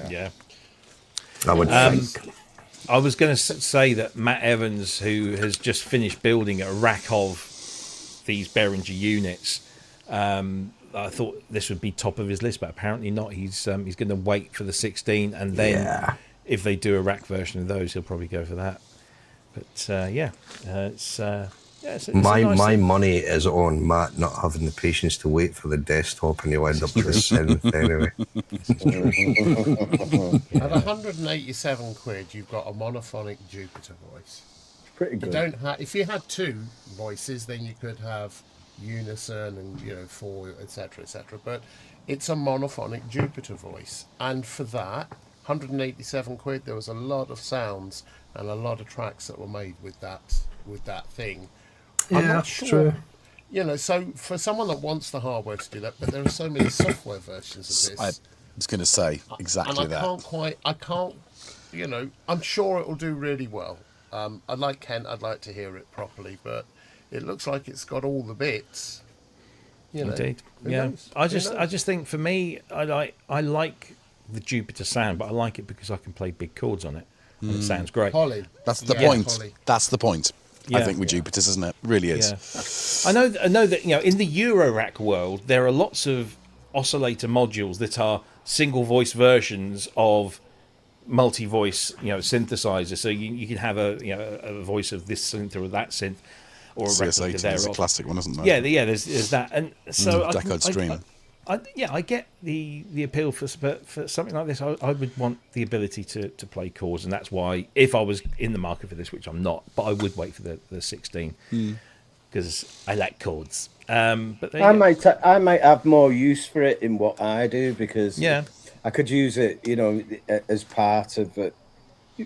Speaker 1: Yeah.
Speaker 5: I would think.
Speaker 1: I was going to say that Matt Evans, who has just finished building a rack of these Behringer units, I thought this would be top of his list, but apparently not. He's going to wait for the 16, and then if they do a rack version of those, he'll probably go for that. But it's
Speaker 5: my
Speaker 1: nice
Speaker 5: money is on Matt not having the patience to wait for the desktop, and he'll end up with a synth anyway.
Speaker 3: At 187 quid, you've got a monophonic Jupiter voice.
Speaker 6: Pretty good.
Speaker 3: If you had two voices, then you could have unison and four, etc., etc. But it's a monophonic Jupiter voice, and for that 187 quid, there was a lot of sounds and a lot of tracks that were made with that thing.
Speaker 5: Yeah,
Speaker 3: I'm not sure. True. So for someone that wants the hardware to do that, but there are so many software versions of this.
Speaker 4: I was going to say exactly that.
Speaker 3: I can't, I'm sure it will do really well. I'd like to hear it properly, but it looks like it's got all the bits.
Speaker 1: Indeed.
Speaker 3: Who
Speaker 1: Yeah.
Speaker 3: knows?
Speaker 1: I
Speaker 3: Who knows?
Speaker 1: just think for me, I like the Jupiter sound, but I like it because I can play big chords on it, and it sounds great.
Speaker 3: Polly.
Speaker 4: That's the
Speaker 3: Yeah,
Speaker 4: point.
Speaker 3: Polly.
Speaker 4: That's the point. I
Speaker 1: Yeah.
Speaker 4: think with Jupiter's, isn't it? Really is.
Speaker 1: Yeah. I know that in the Eurorack world there are lots of oscillator modules that are single voice versions of multi-voice synthesizer. So you can have a voice of this synth or that synth, or a replica
Speaker 4: CS80 is a
Speaker 1: thereof.
Speaker 4: classic one, isn't there?
Speaker 1: Yeah. There's that, and so
Speaker 4: Decade's Dream.
Speaker 1: I get the appeal for something like this. I would want the ability to play chords, and that's why, if I was in the market for this, which I'm not, but I would wait for the 16 because I like chords. But
Speaker 6: I might have more use for it in what I do, because I could use it, as part of it.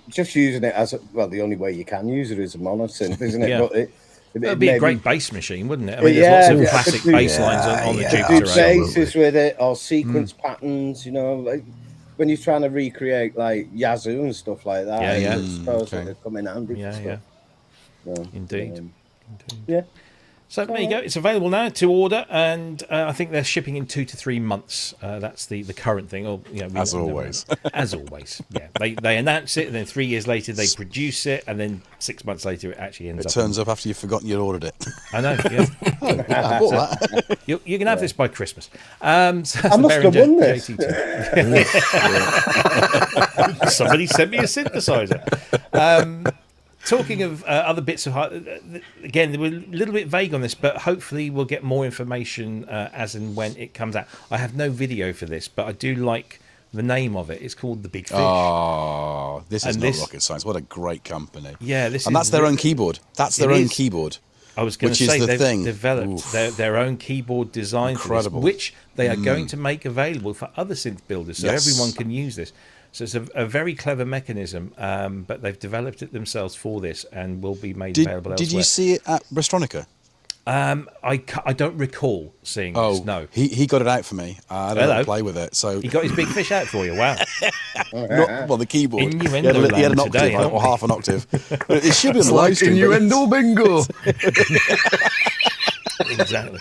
Speaker 6: Just using it as the only way you can use it is a monosynth, isn't it?
Speaker 1: Yeah.
Speaker 6: But
Speaker 1: it'd be a great bass machine, wouldn't it? I mean, there's lots of classic bass lines on the Jupiter.
Speaker 6: Do basses with it, or sequence patterns, like when you're trying to recreate like Yazoo and stuff like that.
Speaker 1: Yeah.
Speaker 6: I suppose it would come in handy.
Speaker 1: Yeah.
Speaker 6: So,
Speaker 1: Indeed.
Speaker 6: Yeah.
Speaker 1: So there you go. It's available now to order, and I think they're shipping in 2 to 3 months. That's the current thing.
Speaker 4: As always.
Speaker 1: As always. Yeah. They announce it, and then 3 years later they produce it, and then 6 months later it actually ends up.
Speaker 4: It turns up after you've forgotten you'd ordered it.
Speaker 1: I know. Yeah.
Speaker 4: I bought that.
Speaker 1: You can have this by Christmas. So
Speaker 6: I must have won this.
Speaker 1: JT2. Somebody sent me a synthesizer. Talking of other bits of again, they were a little bit vague on this, but hopefully we'll get more information as and when it comes out. I have no video for this, but I do like the name of it. It's called The Big Fish.
Speaker 4: Oh, this is not rocket science. What a great company.
Speaker 1: Yeah,
Speaker 4: that's their own keyboard. That's their own keyboard.
Speaker 1: I was going to say they've developed their own keyboard design for this, which they are going to make available for other synth builders, so everyone can use this. So it's a very clever mechanism, but they've developed it themselves for this and will be made available elsewhere.
Speaker 4: Did you see it at Brastronica?
Speaker 1: I don't recall seeing this, no.
Speaker 4: He got it out for me. I don't know how to play with it. So
Speaker 1: he got his big fish out for you, wow.
Speaker 4: The keyboard.
Speaker 1: Innuendo
Speaker 4: he had an octave,
Speaker 1: today,
Speaker 4: or half an octave. It should be on the
Speaker 5: like
Speaker 4: live stream.
Speaker 5: Innuendo bingo.
Speaker 1: Exactly.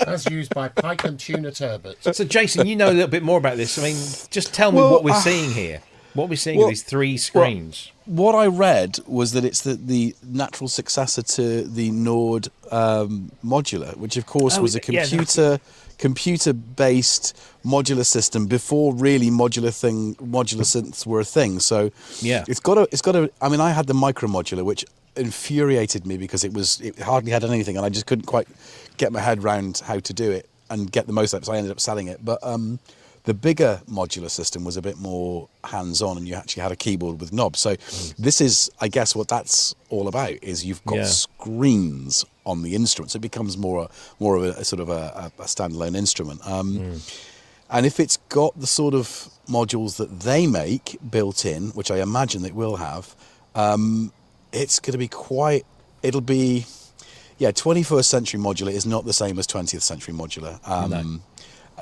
Speaker 3: As used by Pike and Tuna Turbots.
Speaker 1: So, Jason, you know a little bit more about this. I mean, just tell me what we're seeing here. What we're seeing are these 3 screens.
Speaker 4: What I read was that it's the natural successor to the Nord modular, which of course was a computer-based modular system before really modular synths were a thing. So it's got a. I mean, I had the micro modular, which infuriated me because it hardly had anything, and I just couldn't quite get my head around how to do it and get the most out of it, so I ended up selling it. But the bigger modular system was a bit more hands-on, and you actually had a keyboard with knobs. So this is, I guess, what that's all about, is you've got screens on the instruments. It becomes more of a sort of a standalone instrument. And if it's got the sort of modules that they make built in, which I imagine it will have, it's going to be it'll be 21st century modular is not the same as 20th century modular.
Speaker 1: No.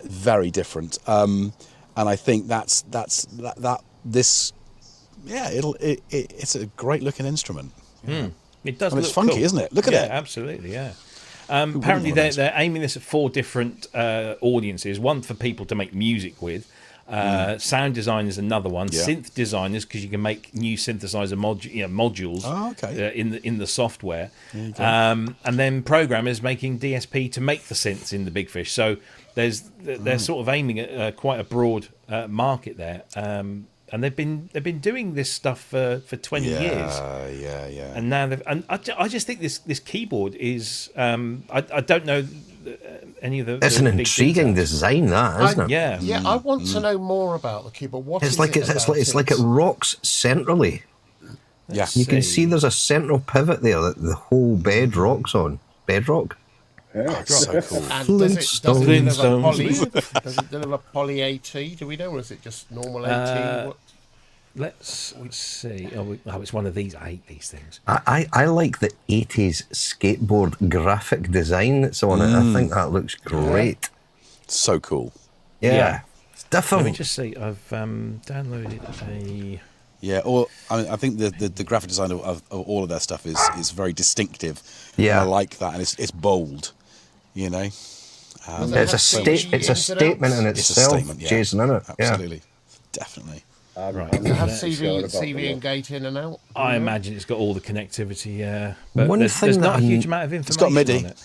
Speaker 4: Very different. And I think it's a great looking instrument.
Speaker 1: It does.
Speaker 4: It's funky,
Speaker 1: cool.
Speaker 4: isn't it? Look at it.
Speaker 1: Absolutely, yeah. Apparently, they're aiming this at 4 different audiences. One for people to make music with. Sound design is another one. Synth designers, because you can make new synthesizer modules in the software. And then programmers making DSP to make the synths in the Big Fish. So they're sort of aiming at quite a broad market there. And they've been doing this stuff for 20 years.
Speaker 4: Yeah.
Speaker 1: And now I just think this keyboard is I don't know any of the.
Speaker 5: It's an intriguing design, that, isn't it?
Speaker 1: Yeah.
Speaker 3: Yeah, I want to know more about the keyboard.
Speaker 5: It's like it rocks centrally.
Speaker 4: Yeah,
Speaker 5: you can see there's a central pivot there that the whole bed rocks on. Bedrock.
Speaker 3: Yeah,
Speaker 4: so cool.
Speaker 3: And does it deliver poly AT? Do we know, or is it just normal AT?
Speaker 1: Let's see. It's one of these. I hate these things.
Speaker 5: I like the 80s skateboard graphic design that's on it. I think that looks great.
Speaker 4: So cool.
Speaker 5: Yeah. It's different.
Speaker 1: Let me just see. I've downloaded a.
Speaker 4: Yeah, I think the graphic design of all of their stuff is very distinctive.
Speaker 5: Yeah,
Speaker 4: I like that, and it's bold, you know.
Speaker 5: It's a statement in itself,
Speaker 4: statement, yeah.
Speaker 5: Jason, isn't it?
Speaker 4: Absolutely, definitely.
Speaker 1: Right.
Speaker 3: Does it have
Speaker 6: Sure
Speaker 3: CV and gate in and out?
Speaker 1: I imagine it's got all the connectivity, yeah. But
Speaker 5: One
Speaker 1: there's
Speaker 5: thing
Speaker 1: not a
Speaker 5: that
Speaker 1: huge amount of information
Speaker 4: It's got MIDI.
Speaker 1: on it.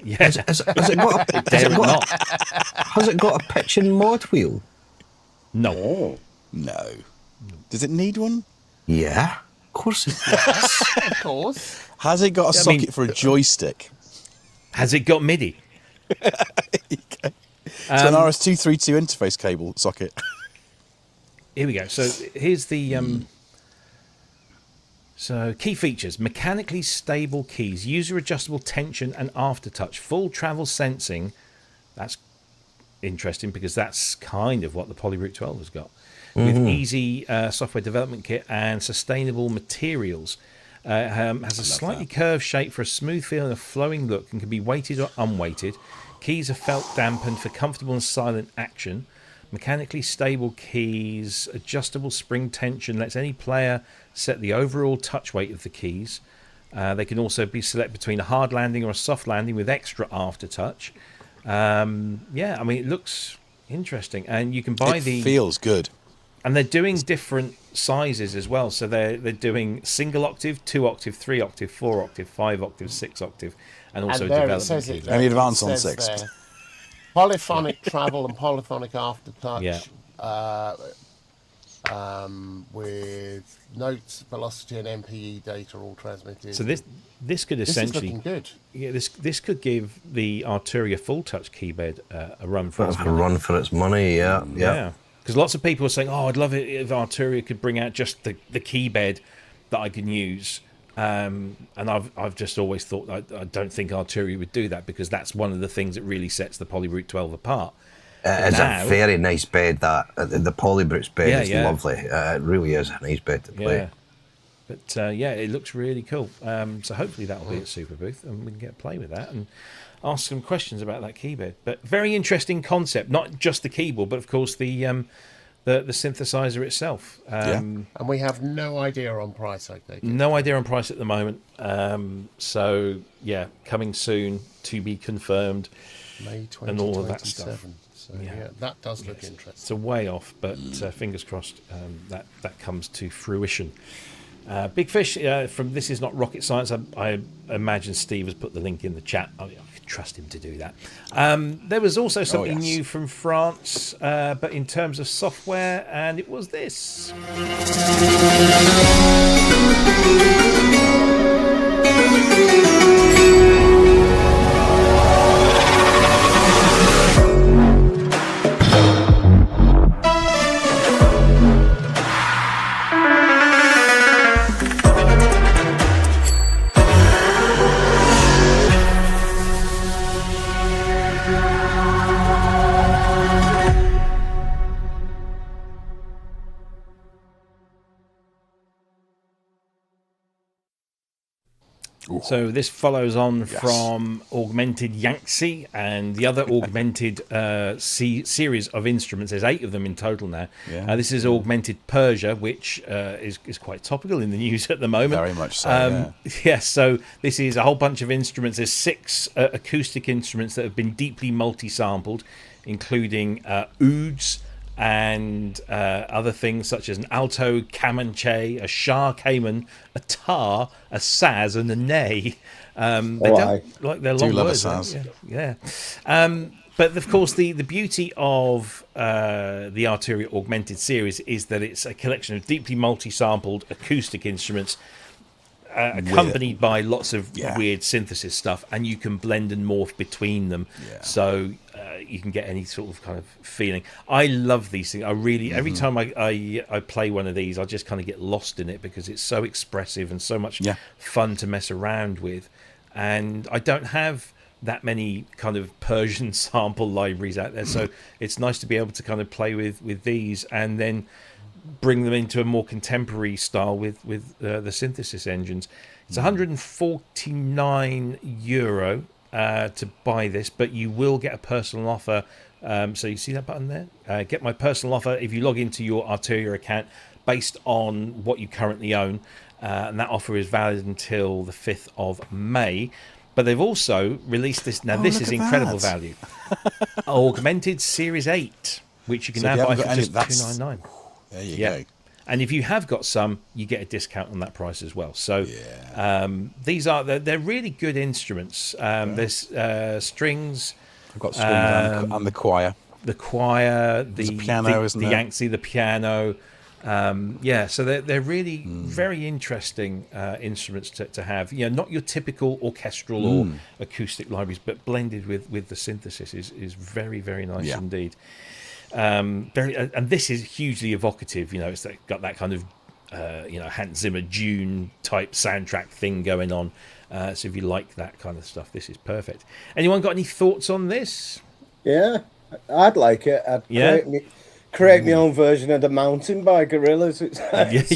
Speaker 1: Yeah.
Speaker 5: Has it got a pitching mod wheel?
Speaker 1: No.
Speaker 4: No. Does it need one?
Speaker 5: Yeah, of course it does.
Speaker 3: Of course.
Speaker 4: Has it got a socket for a joystick?
Speaker 1: Has it got MIDI?
Speaker 4: It's an RS-232 interface cable socket.
Speaker 1: Here we go. So here's the so key features: mechanically stable keys, user adjustable tension and aftertouch, full travel sensing. That's interesting because that's kind of what the Polyroot 12 has got. With easy software development kit and sustainable materials. Has a slightly curved shape for a smooth feel and a flowing look, and can be weighted or unweighted. Keys are felt dampened for comfortable and silent action. Mechanically stable keys, adjustable spring tension, lets any player set the overall touch weight of the keys. They can also be select between a hard landing or a soft landing with extra aftertouch. Yeah, I mean, it looks interesting, and you can buy
Speaker 4: It feels good.
Speaker 1: and they're doing different sizes as well. So they're doing single octave, 2 octave, 3 octave, 4 octave, 5 octave, 6 octave, and also
Speaker 3: And there it
Speaker 1: development
Speaker 3: says
Speaker 1: keys.
Speaker 3: it.
Speaker 4: Any
Speaker 3: It
Speaker 4: advance on
Speaker 3: says
Speaker 4: 6?
Speaker 3: there, polyphonic travel and polyphonic aftertouch.
Speaker 1: Yeah.
Speaker 3: With notes, velocity, and MPE data all transmitted.
Speaker 1: So this could
Speaker 3: This is
Speaker 1: essentially
Speaker 3: looking good.
Speaker 1: yeah this could give the Arturia full touch keyboard a run for
Speaker 5: Bit
Speaker 1: its
Speaker 5: of a
Speaker 1: money.
Speaker 5: run for its money, yeah.
Speaker 1: Because lots of people are saying, "Oh, I'd love it if Arturia could bring out just the keyboard that I can use." And I've just always thought I don't think Arturia would do that, because that's one of the things that really sets the Polyroot 12 apart.
Speaker 5: It's
Speaker 1: now-
Speaker 5: a very nice bed, that. The Polybrook's bed
Speaker 1: Yeah,
Speaker 5: is
Speaker 1: yeah.
Speaker 5: lovely. It really is a nice bed to play.
Speaker 1: Yeah. But yeah, it looks really cool. So hopefully that will be at Super Booth, and we can get a play with that and ask some questions about that keyboard. But very interesting concept, not just the keyboard, but of course the synthesizer itself.
Speaker 3: And we have no idea on price, I think.
Speaker 1: No idea on price at the moment. So yeah, coming soon, to be confirmed.
Speaker 3: May 2027.
Speaker 1: And all of that stuff.
Speaker 3: So yeah, that does look interesting.
Speaker 1: It's a way off, but fingers crossed that comes to fruition. Big Fish from This Is Not Rocket Science. I imagine Steve has put the link in the chat. I could trust him to do that. There was also something new from France, but in terms of software, and it was this. So this follows on from Augmented Yangtze and the other Augmented series of instruments. There's 8 of them in total now.
Speaker 4: Yeah.
Speaker 1: This is Augmented Persia, which is quite topical in the news at the moment.
Speaker 4: Very much so,
Speaker 1: Yes, so this is a whole bunch of instruments. There's 6 acoustic instruments that have been deeply multi-sampled, including ouds and other things such as an alto camanche, a Shah Cayman, a tar, a saz, and a ney. They don't like their long
Speaker 4: love a
Speaker 1: words.
Speaker 4: saz.
Speaker 1: Yeah. But of course, the beauty of the Arturia Augmented series is that it's a collection of deeply multi-sampled acoustic instruments, accompanied by lots of weird synthesis stuff, and you can blend and morph between them. So you can get any sort of kind of feeling. I love these things. I really, every time I play one of these, I just kind of get lost in it, because it's so expressive and so much fun to mess around with. And I don't have that many kind of Persian sample libraries out there, so it's nice to be able to kind of play with these and then bring them into a more contemporary style with the synthesis engines. It's €149 to buy this, but you will get a personal offer. So you see that button there? Get my personal offer if you log into your Arturia account based on what you currently own. And that offer is valid until the 5th of May. But they've also released this. Now, this is incredible value. Augmented Series 8, which you can now buy for just $299.
Speaker 4: There you go.
Speaker 1: And if you have got some, you get a discount on that price as well. So these they're really good instruments. There's strings.
Speaker 4: I've got strings and the choir.
Speaker 1: The choir, the
Speaker 4: piano, isn't
Speaker 1: the
Speaker 4: there?
Speaker 1: Yangtze, the piano. So they're really very interesting instruments to have. Not your typical orchestral or acoustic libraries, but blended with the synthesis is very, very nice indeed. And this is hugely evocative. It's got that kind of Hans Zimmer Dune type soundtrack thing going on. So if you like that kind of stuff, this is perfect. Anyone got any thoughts on this?
Speaker 6: Yeah, I'd like it. I'd create my own version of the Mountain by Gorillaz.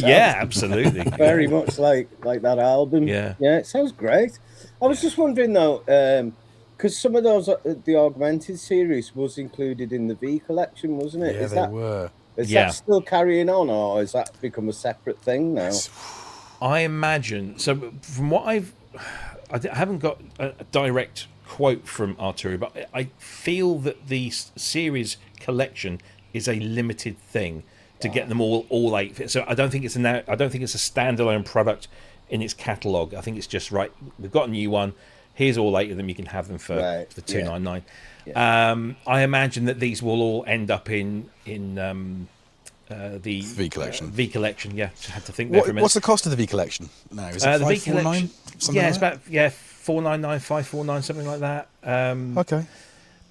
Speaker 1: Absolutely.
Speaker 6: Very much like that album. Yeah, it sounds great. I was just wondering though, because some of those, the Augmented series was included in the V collection, wasn't it?
Speaker 4: Yeah, they were.
Speaker 6: Is that still carrying on, or has that become a separate thing now?
Speaker 1: I imagine. So from what I haven't got a direct quote from Arturia, but I feel that the series collection is a limited thing to get them all 8. So I don't think it's a standalone product in its catalogue. I think it's just right. We've got a new one. Here's all 8 of them. You can have them for $299. I imagine that these will all end up in the
Speaker 4: V collection.
Speaker 1: V collection, yeah. Just had to think there for a minute.
Speaker 4: What's the cost of the V collection now? Is it
Speaker 1: the V collection?
Speaker 4: Yeah,
Speaker 1: it's about $499, $549, something like that.
Speaker 4: Okay.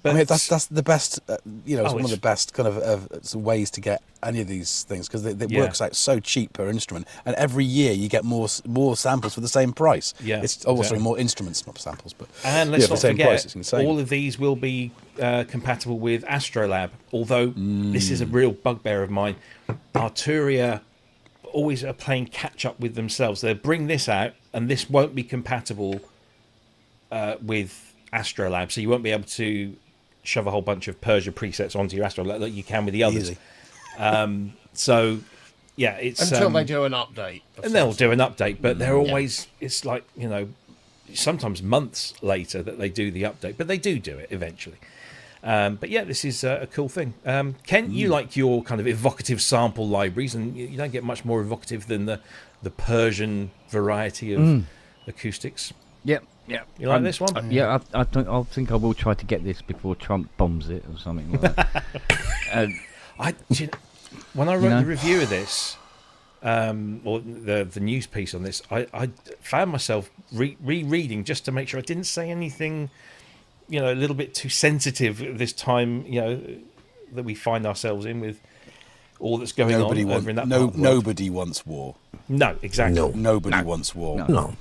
Speaker 4: But I mean, that's the best. It's one of the best kind of ways to get any of these things, because it works out so cheap per instrument, and every year you get more samples for the same price.
Speaker 1: Yeah,
Speaker 4: it's also more instruments, not samples, but
Speaker 1: and let's not forget,
Speaker 4: price, it's insane.
Speaker 1: All of these will be compatible with Astrolab. Although this is a real bugbear of mine, Arturia always are playing catch up with themselves. They'll bring this out, and this won't be compatible with Astrolab, so you won't be able to shove a whole bunch of Persia presets onto your Astrolab like you can with the others. It's
Speaker 3: until they do an update,
Speaker 1: and they'll do an update, but they're always it's like sometimes months later that they do the update, but they do it eventually. This is a cool thing. Ken, you like your kind of evocative sample libraries, and you don't get much more evocative than the Persian variety of acoustics.
Speaker 2: Yep. Yeah,
Speaker 1: you like this one?
Speaker 2: I think I will try to get this before Trump bombs it or something like that.
Speaker 1: When I wrote the review of this, or the news piece on this, I found myself rereading just to make sure I didn't say anything, a little bit too sensitive this time, that we find ourselves in with all that's going on over in that part of the world.
Speaker 4: Nobody wants war.
Speaker 1: No, exactly.
Speaker 4: Nobody wants war.
Speaker 5: No.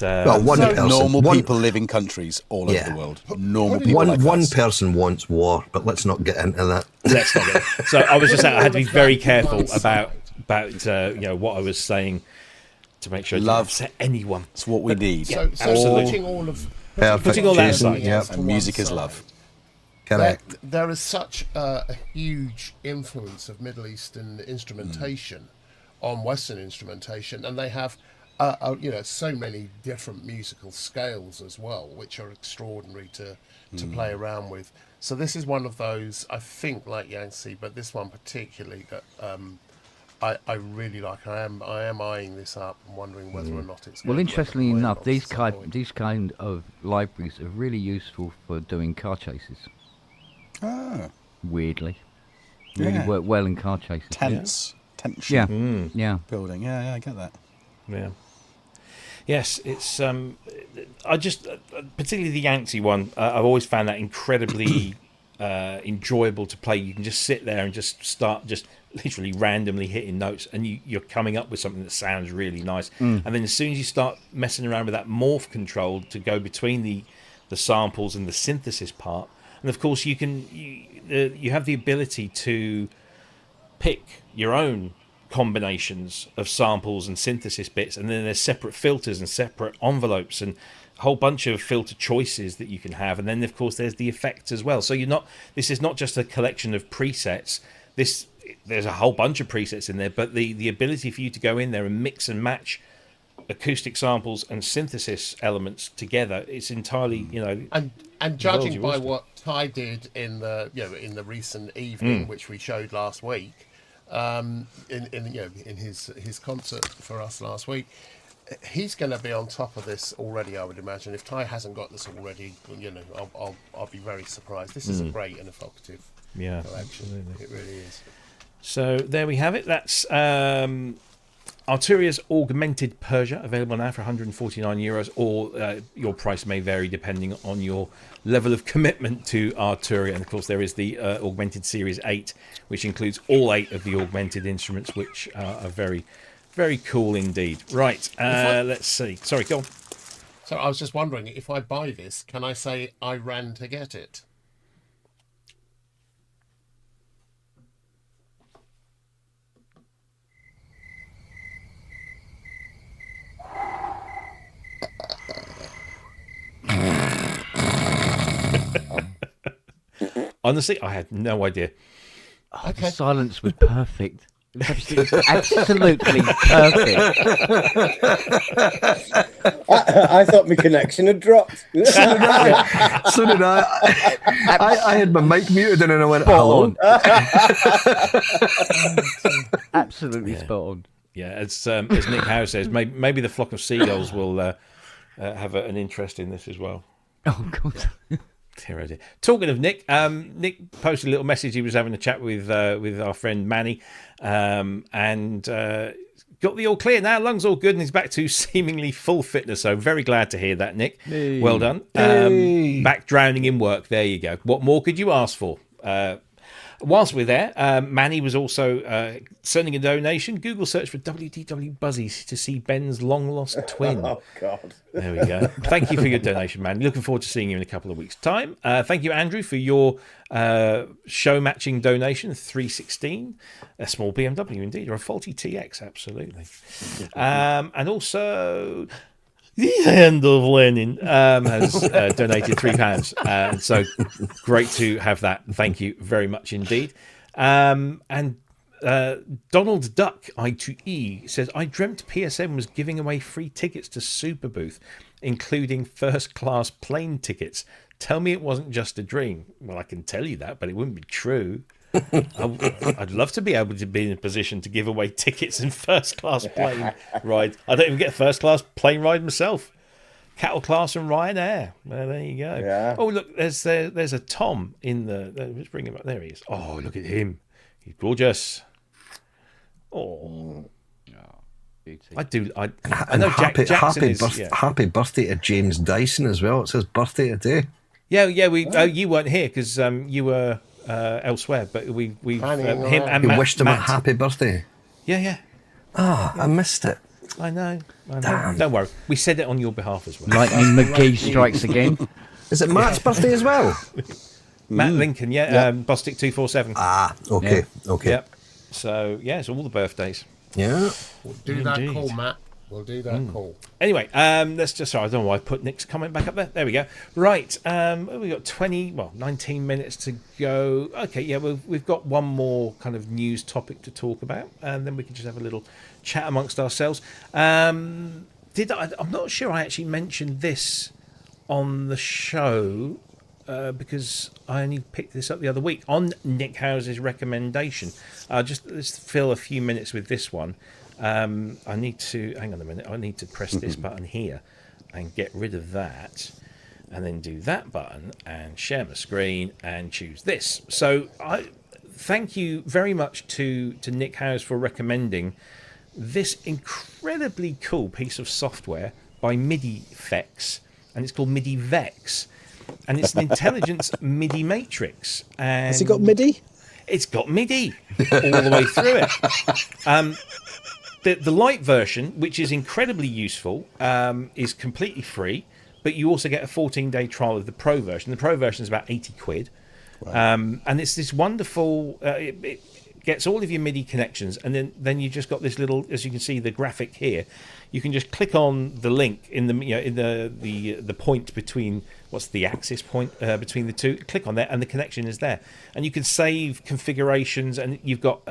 Speaker 4: Normal people live in countries all over the world. Normal people.
Speaker 5: One person wants war, but let's not get into that.
Speaker 1: Let's not get. So I was just saying I had to be very careful about what I was saying to make sure I didn't upset anyone.
Speaker 4: It's what we need.
Speaker 3: So putting all that aside,
Speaker 4: and music is love.
Speaker 5: Correct.
Speaker 3: There is such a huge influence of Middle Eastern instrumentation on Western instrumentation, and they have so many different musical scales as well, which are extraordinary to play around with. So this is one of those, I think, like Yangtze, but this one particularly that I really like. I am eyeing this up and wondering whether or not it's.
Speaker 2: Well, interestingly enough, these kind of libraries are really useful for doing car chases. Weirdly, really work well in car chases. Tension.
Speaker 4: Building. Yeah, I get that.
Speaker 1: Yeah. Yes, it's I just particularly the Yangtze one. I've always found that incredibly enjoyable to play. You can just sit there and just start just literally randomly hitting notes, and you're coming up with something that sounds really nice. And then as soon as you start messing around with that morph control to go between the samples and the synthesis part, and of course you have the ability to pick your own combinations of samples and synthesis bits, and then there's separate filters and separate envelopes and a whole bunch of filter choices that you can have, and then of course there's the effects as well. So this is not just a collection of presets. There's a whole bunch of presets in there, but the ability for you to go in there and mix and match acoustic samples and synthesis elements together, it's entirely,
Speaker 3: and judging by what Ty did in the recent evening, which we showed last week, in his concert for us last week, he's going to be on top of this already, I would imagine. If Ty hasn't got this already, I'll be very surprised. This is a great and evocative collection. Absolutely. It really is.
Speaker 1: So there we have it. That's Arturia's Augmented Persia, available now for €149, or your price may vary depending on your level of commitment to Arturia. And of course, there is the Augmented Series 8, which includes all 8 of the augmented instruments, which are very, very cool indeed. Right, let's see. Sorry, go on.
Speaker 3: So I was just wondering, if I buy this, can I say I ran to get it?
Speaker 1: Honestly, I had no idea.
Speaker 2: The silence was perfect. It was absolutely perfect.
Speaker 6: I thought my connection had dropped.
Speaker 5: So did I. I had my mic muted and then I went, hello.
Speaker 2: Absolutely spot on.
Speaker 1: Yeah, as Nick Howe says, maybe the flock of seagulls will have an interest in this as well.
Speaker 2: Oh, God.
Speaker 1: Dear, oh dear. Talking of Nick, Nick posted a little message. He was having a chat with our friend Manny, and got the all clear now. Lungs all good, and he's back to seemingly full fitness. So very glad to hear that, Nick.
Speaker 2: Hey.
Speaker 1: Well done. Back drowning in work. There you go. What more could you ask for? Whilst we're there, Manny was also sending a donation. Google search for WDW Buzzies to see Ben's long-lost twin.
Speaker 6: Oh, God.
Speaker 1: There we go. Thank you for your donation, Manny. Looking forward to seeing you in a couple of weeks' time. Thank you, Andrew, for your show-matching donation, 316. A small BMW, indeed, or a faulty TX, absolutely. And also... The Hand of Lenin has donated £3. So great to have that. Thank you very much indeed. And Donald Duck I2E says, I dreamt PSN was giving away free tickets to Superbooth, including first-class plane tickets. Tell me it wasn't just a dream. Well, I can tell you that, but it wouldn't be true. I'd love to be able to be in a position to give away tickets in first-class plane ride. I don't even get a first-class plane ride myself. Cattle class and Ryanair. Well, there you go.
Speaker 6: Yeah.
Speaker 1: Oh, look, there's a Tom in the... Let's bring him up. There he is. Oh, look at him. He's gorgeous. Oh. I know
Speaker 5: happy birthday to James Dyson as well. It says birthday today.
Speaker 1: Yeah. You weren't here because you were... elsewhere, but we him and Matt,
Speaker 5: wished him a happy birthday.
Speaker 1: Yeah.
Speaker 5: I missed it.
Speaker 1: I know.
Speaker 5: Damn.
Speaker 1: Don't worry, we said it on your behalf as well.
Speaker 2: Lightning McGee strikes again.
Speaker 5: Is it Matt's birthday as well?
Speaker 1: Matt Lincoln, Bostic 247.
Speaker 5: Okay.
Speaker 1: Yep. So it's all the birthdays.
Speaker 5: Yeah.
Speaker 3: We'll do that call, Matt. We'll do that call.
Speaker 1: Anyway, let's just... Sorry, I don't know why I put Nick's comment back up there. There we go. Right, we've got 19 minutes to go. Okay, yeah, we've got one more kind of news topic to talk about, and then we can just have a little chat amongst ourselves. I'm not sure I actually mentioned this on the show, because I only picked this up the other week on Nick House's recommendation. Let's fill a few minutes with this one. I need to hang on a minute. I need to press this button here and get rid of that, and then do that button and share my screen and choose this. So I thank you very much to Nick House for recommending this incredibly cool piece of software by MIDI Vex, and it's called MIDI Vex, and it's an intelligence MIDI matrix. And
Speaker 4: has it got MIDI?
Speaker 1: It's got MIDI all the way through it. The light version, which is incredibly useful, is completely free, but you also get a 14-day trial of the pro version. The pro version is about £80. Wow. And it's this wonderful... gets all of your MIDI connections, and then you just got this little, as you can see, the graphic here. You can just click on the link in the point between, what's the axis point between the two. Click on that, and the connection is there, and you can save configurations, and you've got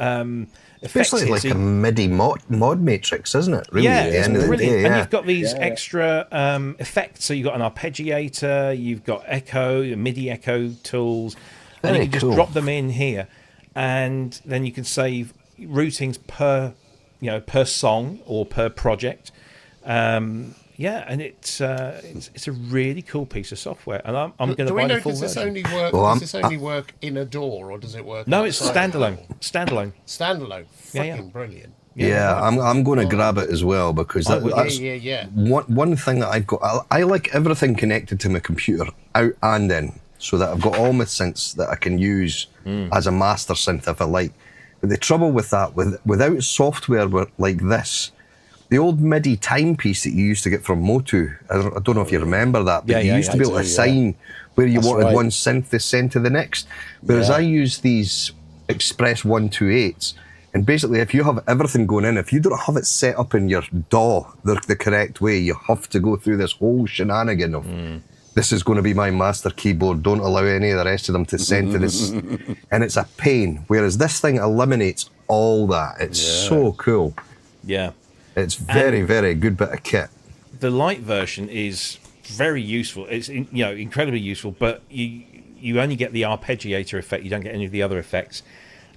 Speaker 1: effects
Speaker 5: basically
Speaker 1: here,
Speaker 5: like
Speaker 1: so
Speaker 5: a MIDI mod matrix, isn't it? Really,
Speaker 1: yeah,
Speaker 5: at the
Speaker 1: it's
Speaker 5: end of the
Speaker 1: brilliant.
Speaker 5: day,
Speaker 1: And
Speaker 5: yeah.
Speaker 1: you've got these extra effects. So you've got an arpeggiator, you've got echo, MIDI echo tools, and you
Speaker 5: Very
Speaker 1: can just
Speaker 5: cool.
Speaker 1: drop them in here, and then you can save routings per song or per project. And it's a really cool piece of software, and I'm going to
Speaker 3: Do
Speaker 1: buy
Speaker 3: we know,
Speaker 1: the full
Speaker 3: does this
Speaker 1: version.
Speaker 3: only work?
Speaker 5: Well,
Speaker 3: does this only work in a DAW, or does it work?
Speaker 1: No, it's
Speaker 3: outside of
Speaker 1: standalone.
Speaker 3: it?
Speaker 1: Standalone.
Speaker 3: Standalone.
Speaker 1: Yeah,
Speaker 3: Fucking brilliant.
Speaker 5: Yeah, I'm going to grab it as well, because that's
Speaker 3: Yeah.
Speaker 5: one thing that I've got. I like everything connected to my computer out and in, so that I've got all my synths that I can use as a master synth if I like. But the trouble with that, without software like this, the old MIDI timepiece that you used to get from Motu, I don't know if you remember that, but you used to be able to assign where you wanted one synth to send to the next. Whereas I use these Express 128s, and basically if you have everything going in, if you don't have it set up in your DAW the correct way, you have to go through this whole shenanigan of this is going to be my master keyboard, don't allow any of the rest of them to send to this. And it's a pain. Whereas this thing eliminates all that. It's so cool.
Speaker 1: Yeah.
Speaker 5: It's very, very good bit of kit.
Speaker 1: The light version is very useful. It's incredibly useful, but you only get the arpeggiator effect. You don't get any of the other effects,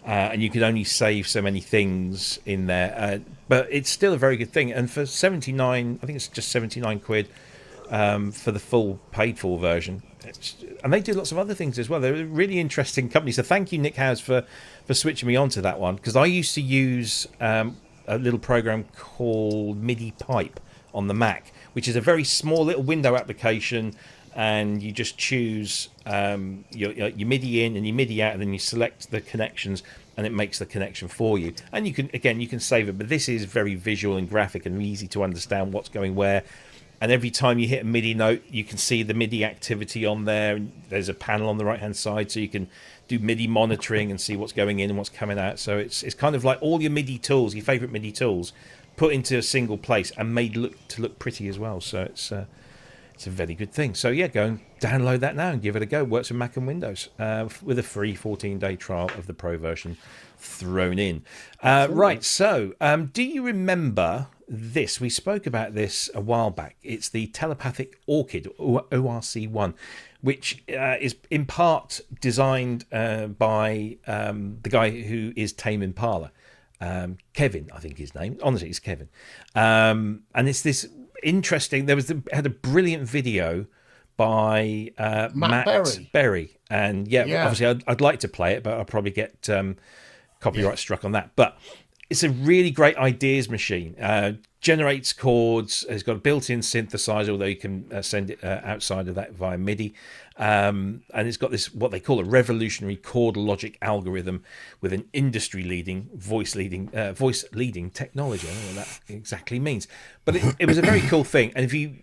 Speaker 1: and you can only save so many things in there. But it's still a very good thing. And for 79, I think it's just 79 quid for the full paid for version. And they do lots of other things as well. They're a really interesting company. So thank you, Nick Howes, for switching me onto that one, because I used to use a little program called MIDI Pipe on the Mac, which is a very small little window application, and you just choose your MIDI in and your MIDI out, and then you select the connections, and it makes the connection for you. And you can save it, but this is very visual and graphic and easy to understand what's going where. And every time you hit a MIDI note, you can see the MIDI activity on there. There's a panel on the right-hand side, so you can do MIDI monitoring and see what's going in and what's coming out. So it's kind of like all your MIDI tools, your favourite MIDI tools, put into a single place and made to look pretty as well. So it's a very good thing. So yeah, go and download that now and give it a go. Works with Mac and Windows with a free 14-day trial of the Pro version thrown in. Right, so do you remember this? We spoke about this a while back. It's the telepathic Orchid, ORC1, which is in part designed by the guy who is Tame Impala. Kevin, I think his name. Honestly, it's Kevin. And it's this interesting. Had a brilliant video by Matt Berry. And obviously I'd like to play it, but I'll probably get copyright struck on that. But it's a really great ideas machine. Generates chords. It's got a built-in synthesizer, although you can send it outside of that via MIDI. And it's got this, what they call a revolutionary chord logic algorithm with an industry-leading voice leading technology. I don't know what that exactly means, but it was a very cool thing. And if you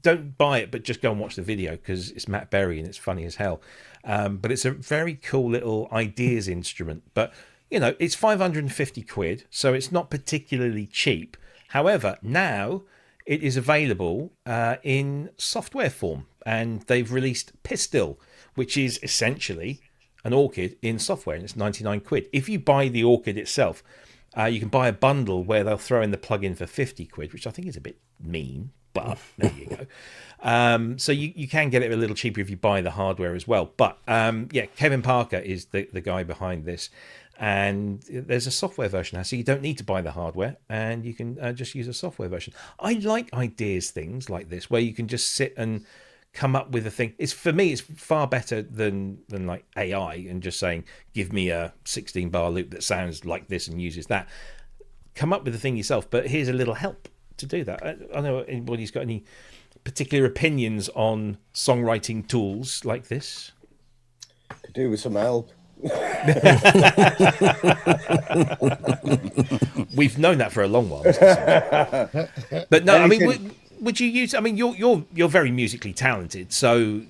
Speaker 1: don't buy it, but just go and watch the video, because it's Matt Berry and it's funny as hell. But it's a very cool little ideas instrument. But it's 550 quid, so it's not particularly cheap. However, now it is available in software form, and they've released Pistil, which is essentially an Orchid in software, and it's 99 quid. If you buy the Orchid itself, you can buy a bundle where they'll throw in the plugin for 50 quid, which I think is a bit mean, but there you go. So you can get it a little cheaper if you buy the hardware as well. But Kevin Parker is the guy behind this. And there's a software version now, so you don't need to buy the hardware, and you can just use a software version. I like ideas things like this, where you can just sit and come up with a thing. For me, it's far better than like AI and just saying, give me a 16-bar loop that sounds like this and uses that. Come up with the thing yourself, but here's a little help to do that. I don't know if anybody's got any particular opinions on songwriting tools like this.
Speaker 6: Could do with some help.
Speaker 1: We've known that for a long while, but no, I mean, would you use? I mean, you're very musically talented, so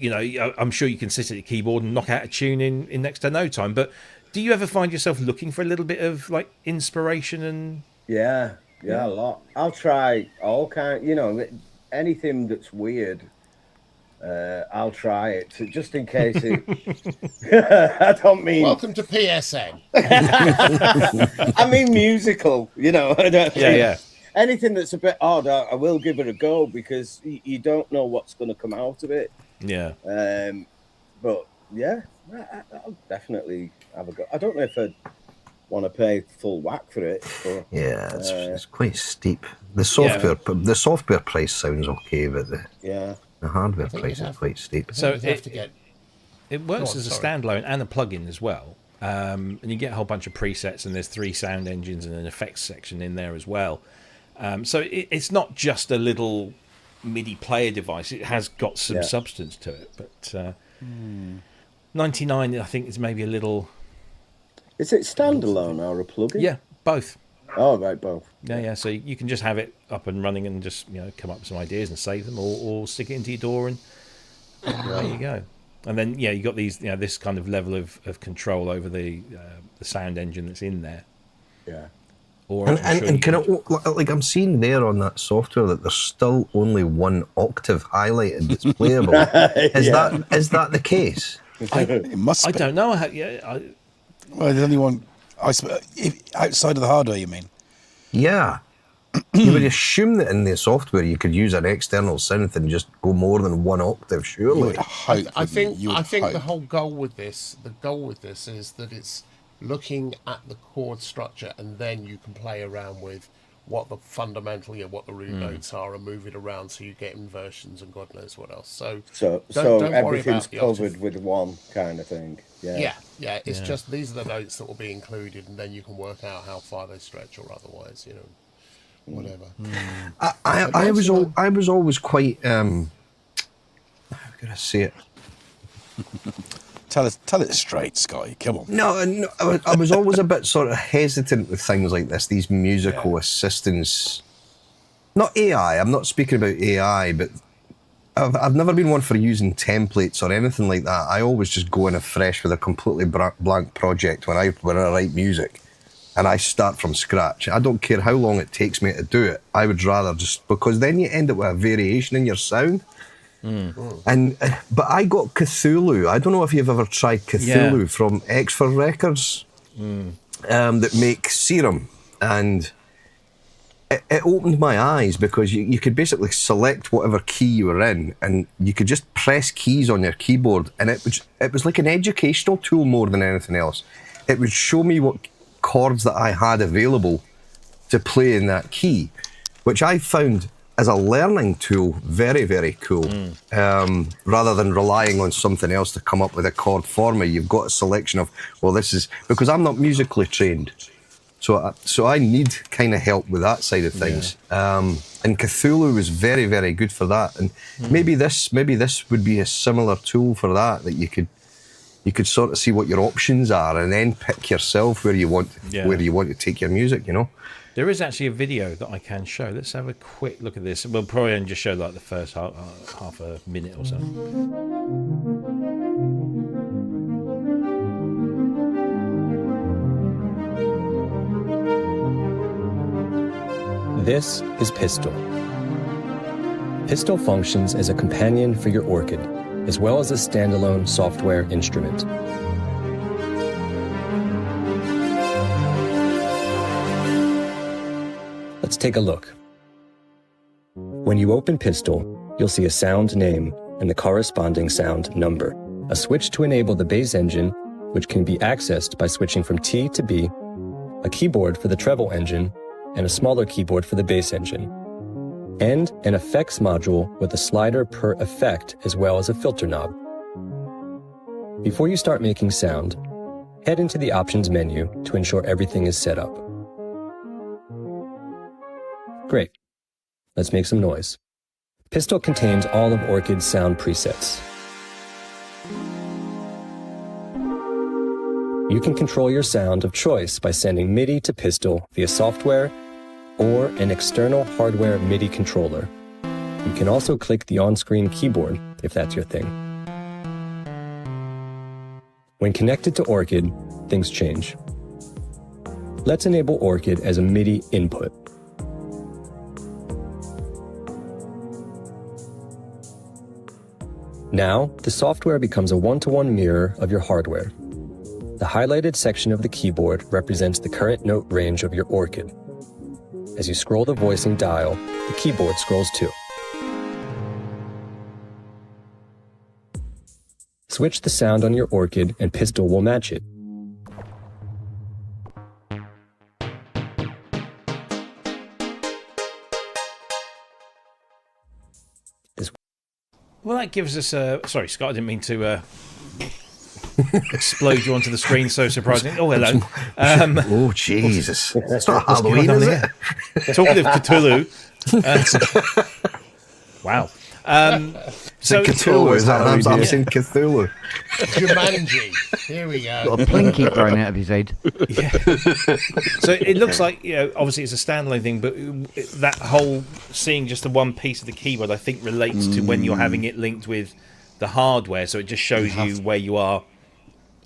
Speaker 1: I'm sure you can sit at your keyboard and knock out a tune in next to no time. But Do you ever find yourself looking for a little bit of like inspiration and?
Speaker 6: Yeah, a lot. I'll try all kind. Anything that's weird. I'll try it just in case it. I don't mean.
Speaker 3: Welcome to PSN.
Speaker 6: I mean musical. I don't.
Speaker 1: Yeah.
Speaker 6: Anything that's a bit odd, I will give it a go because you don't know what's going to come out of it.
Speaker 1: Yeah.
Speaker 6: But yeah, I'll definitely have a go. I don't know if I'd want to pay full whack for it. But,
Speaker 5: yeah, it's quite steep. The software price sounds okay, but the hardware price is quite steep.
Speaker 1: So it works as a standalone and a plugin as well. And you get a whole bunch of presets, and there's 3 sound engines and an effects section in there as well. So it's not just a little MIDI player device. It has got some substance to it. But 99, I think, is maybe a little...
Speaker 6: Is it standalone or a plugin?
Speaker 1: Yeah, both.
Speaker 6: Oh, right, both.
Speaker 1: Yeah. So you can just have it up and running and just come up with some ideas and save them, or stick it into your DAW and there you go. And then you got these this kind of level of control over the sound engine that's in there.
Speaker 6: Yeah.
Speaker 5: And can it, like I'm seeing there on that software that there's still only 1 octave highlighted that's playable. Is that the case?
Speaker 4: It must be.
Speaker 1: I don't know.
Speaker 4: Well, there's only one. Outside of the hardware, you mean?
Speaker 5: Yeah. You would assume that in the software you could use an external synth and just go more than 1 octave, surely.
Speaker 3: I think the whole goal with this is that it's looking at the chord structure, and then you can play around with what the root notes are and move it around so you get inversions and God knows what else. So don't
Speaker 6: everything's covered with one kind of thing.
Speaker 3: Yeah. It's just these are the notes that will be included, and then you can work out how far they stretch or otherwise, whatever.
Speaker 5: I was always quite how can I say it?
Speaker 4: Tell it straight, Scotty. Come on.
Speaker 5: No, I was always a bit sort of hesitant with things like this, these musical assistants. Not AI, I'm not speaking about AI, but I've never been one for using templates or anything like that. I always just go in afresh with a completely blank project when I write music, and I start from scratch. I don't care how long it takes me to do it. I would rather because then you end up with a variation in your sound. But I got Cthulhu. I don't know if you've ever tried Cthulhu from Exford Records that make Serum, and it opened my eyes because you could basically select whatever key you were in, and you could just press keys on your keyboard, and it was like an educational tool more than anything else. It would show me what chords that I had available to play in that key, which I found as a learning tool very, very cool. Rather than relying on something else to come up with a chord for me, you've got a selection of, this is, because I'm not musically trained, so I need kind of help with that side of things. And Cthulhu is very, very good for that. And maybe this would be a similar tool for that you could sort of see what your options are and then pick yourself where you want to take your music,
Speaker 1: There is actually a video that I can show. Let's have a quick look at this. We'll probably only just show like the first half a minute or so.
Speaker 8: This is Pistol. Pistol functions as a companion for your orchid, as well as a standalone software instrument. Let's take a look. When you open Pistol, you'll see a sound name and the corresponding sound number, a switch to enable the bass engine, which can be accessed by switching from T to B, a keyboard for the treble engine, and a smaller keyboard for the bass engine, and an effects module with a slider per effect as well as a filter knob. Before you start making sound, head into the options menu to ensure everything is set up. Great. Let's make some noise. Pistol contains all of Orchid's sound presets. You can control your sound of choice by sending MIDI to Pistol via software or an external hardware MIDI controller. You can also click the on-screen keyboard if that's your thing. When connected to Orchid, things change. Let's enable Orchid as a MIDI input. Now, the software becomes a one-to-one mirror of your hardware. The highlighted section of the keyboard represents the current note range of your Orchid. As you scroll the voicing dial, the keyboard scrolls too. Switch the sound on your Orchid and Pistol will match it.
Speaker 1: Well, that gives us a... Sorry, Scott, I didn't mean to explode you onto the screen so surprising. Oh, hello.
Speaker 5: Oh, Jesus. It's not Halloween, is it?
Speaker 1: Talking of Cthulhu. Wow. So
Speaker 5: Cthulhu, is that? I'm saying Cthulhu.
Speaker 3: Jumanji. Here we go.
Speaker 2: Got a Plinky growing out of his head.
Speaker 1: Yeah. So it looks like, obviously it's a standalone thing, but that whole seeing just the one piece of the keyboard, I think, relates to when you're having it linked with the hardware. So it just shows you where you are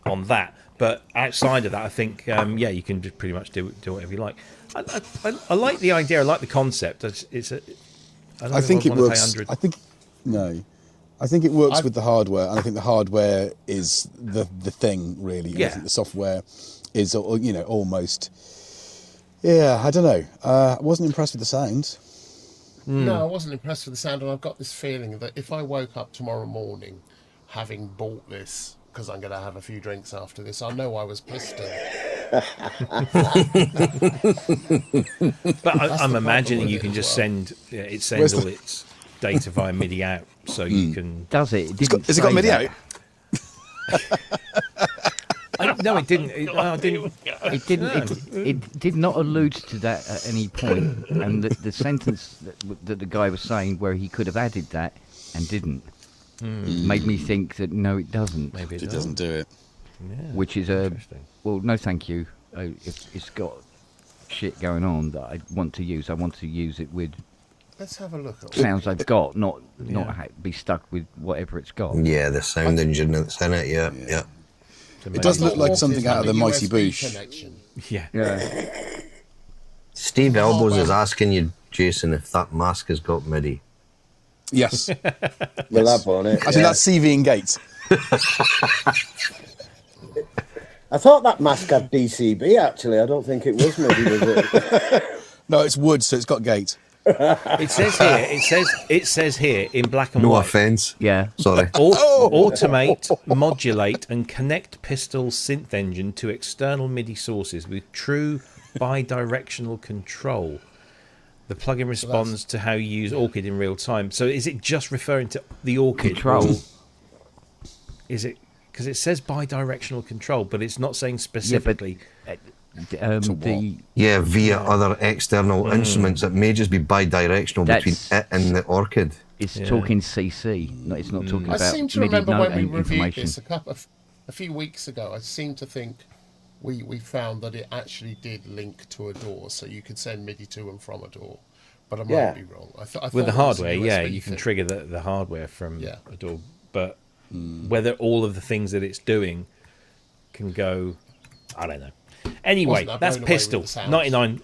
Speaker 1: on that. But outside of that, I think, you can just pretty much do whatever you like. I like the idea. I like the concept. I
Speaker 4: think it works. I think it works with the hardware, and I think the hardware is the thing really. And I think the software is, almost. Yeah, I don't know. I wasn't impressed with the sound.
Speaker 3: No, I wasn't impressed with the sound, and I've got this feeling that if I woke up tomorrow morning, having bought this, because I'm going to have a few drinks after this, I know I was pissed off.
Speaker 1: But I'm imagining you can just send. It sends all its data via MIDI out, so you can.
Speaker 2: Does it?
Speaker 4: Has it got MIDI out?
Speaker 1: No, it didn't.
Speaker 2: It didn't. It did not allude to that at any point. And the sentence that the guy was saying, where he could have added that and didn't, made me think that no, it doesn't.
Speaker 1: Maybe
Speaker 4: It doesn't do it.
Speaker 1: Yeah,
Speaker 2: which is well, no, thank you. If it's got shit going on that I want to use, I want to use it with.
Speaker 3: Let's have a look at
Speaker 2: sounds I've got, not be stuck with whatever it's got.
Speaker 5: Yeah, the sound engine that's in it. Yeah.
Speaker 4: It does look like something out of the Mighty Boosh.
Speaker 1: Yeah.
Speaker 5: Steve Elbows is asking you, Jason, if that mask has got MIDI.
Speaker 4: Yes.
Speaker 6: We'll have on it.
Speaker 4: Actually, that's CV and Gates.
Speaker 6: I thought that mask had DCB, actually. I don't think it was MIDI, was it?
Speaker 4: No, it's wood, so it's got gate.
Speaker 1: It says here in black and white.
Speaker 5: No offence.
Speaker 2: Yeah.
Speaker 5: Sorry.
Speaker 1: Automate, modulate, and connect Pistol synth engine to external MIDI sources with true bi-directional control. The plugin responds to how you use Orchid in real time. So is it just referring to the Orchid?
Speaker 2: Control.
Speaker 1: Is it because it says bi-directional control, but it's not saying specifically.
Speaker 5: Via other external instruments. It may just be bi-directional between it and the Orchid.
Speaker 2: It's talking CC. No, it's not talking about.
Speaker 3: I seem to
Speaker 2: MIDI
Speaker 3: remember
Speaker 2: note
Speaker 3: when we reviewed
Speaker 2: information.
Speaker 3: this a few weeks ago. I seem to think we found that it actually did link to a DAW, so you could send MIDI to and from a DAW. But I might be wrong. I thought
Speaker 1: with the
Speaker 3: it was a
Speaker 1: hardware,
Speaker 3: USB
Speaker 1: you can
Speaker 3: thing.
Speaker 1: trigger the hardware from a DAW, but whether all of the things that it's doing can go, I don't know. Anyway, that's Pistol. $99,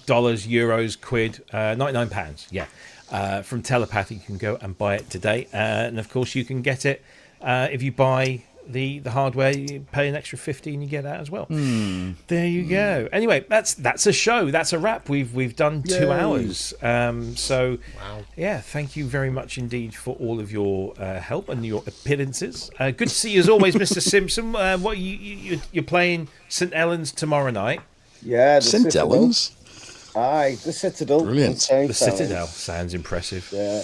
Speaker 1: euros, quid, £99. Yeah, from Telepathy, you can go and buy it today, and of course you can get it if you buy the hardware. You pay an extra $50 and you get that as well. There you go. Anyway, that's a show. That's a wrap. We've done 2 hours. So yeah, thank you very much indeed for all of your help and your appearances. Good to see you as always, Mr. Simpson. What you're playing St. Helens tomorrow night?
Speaker 6: Yeah,
Speaker 4: St. Helens.
Speaker 6: Aye, the Citadel.
Speaker 4: Brilliant.
Speaker 1: The Citadel sounds impressive.
Speaker 6: Yeah.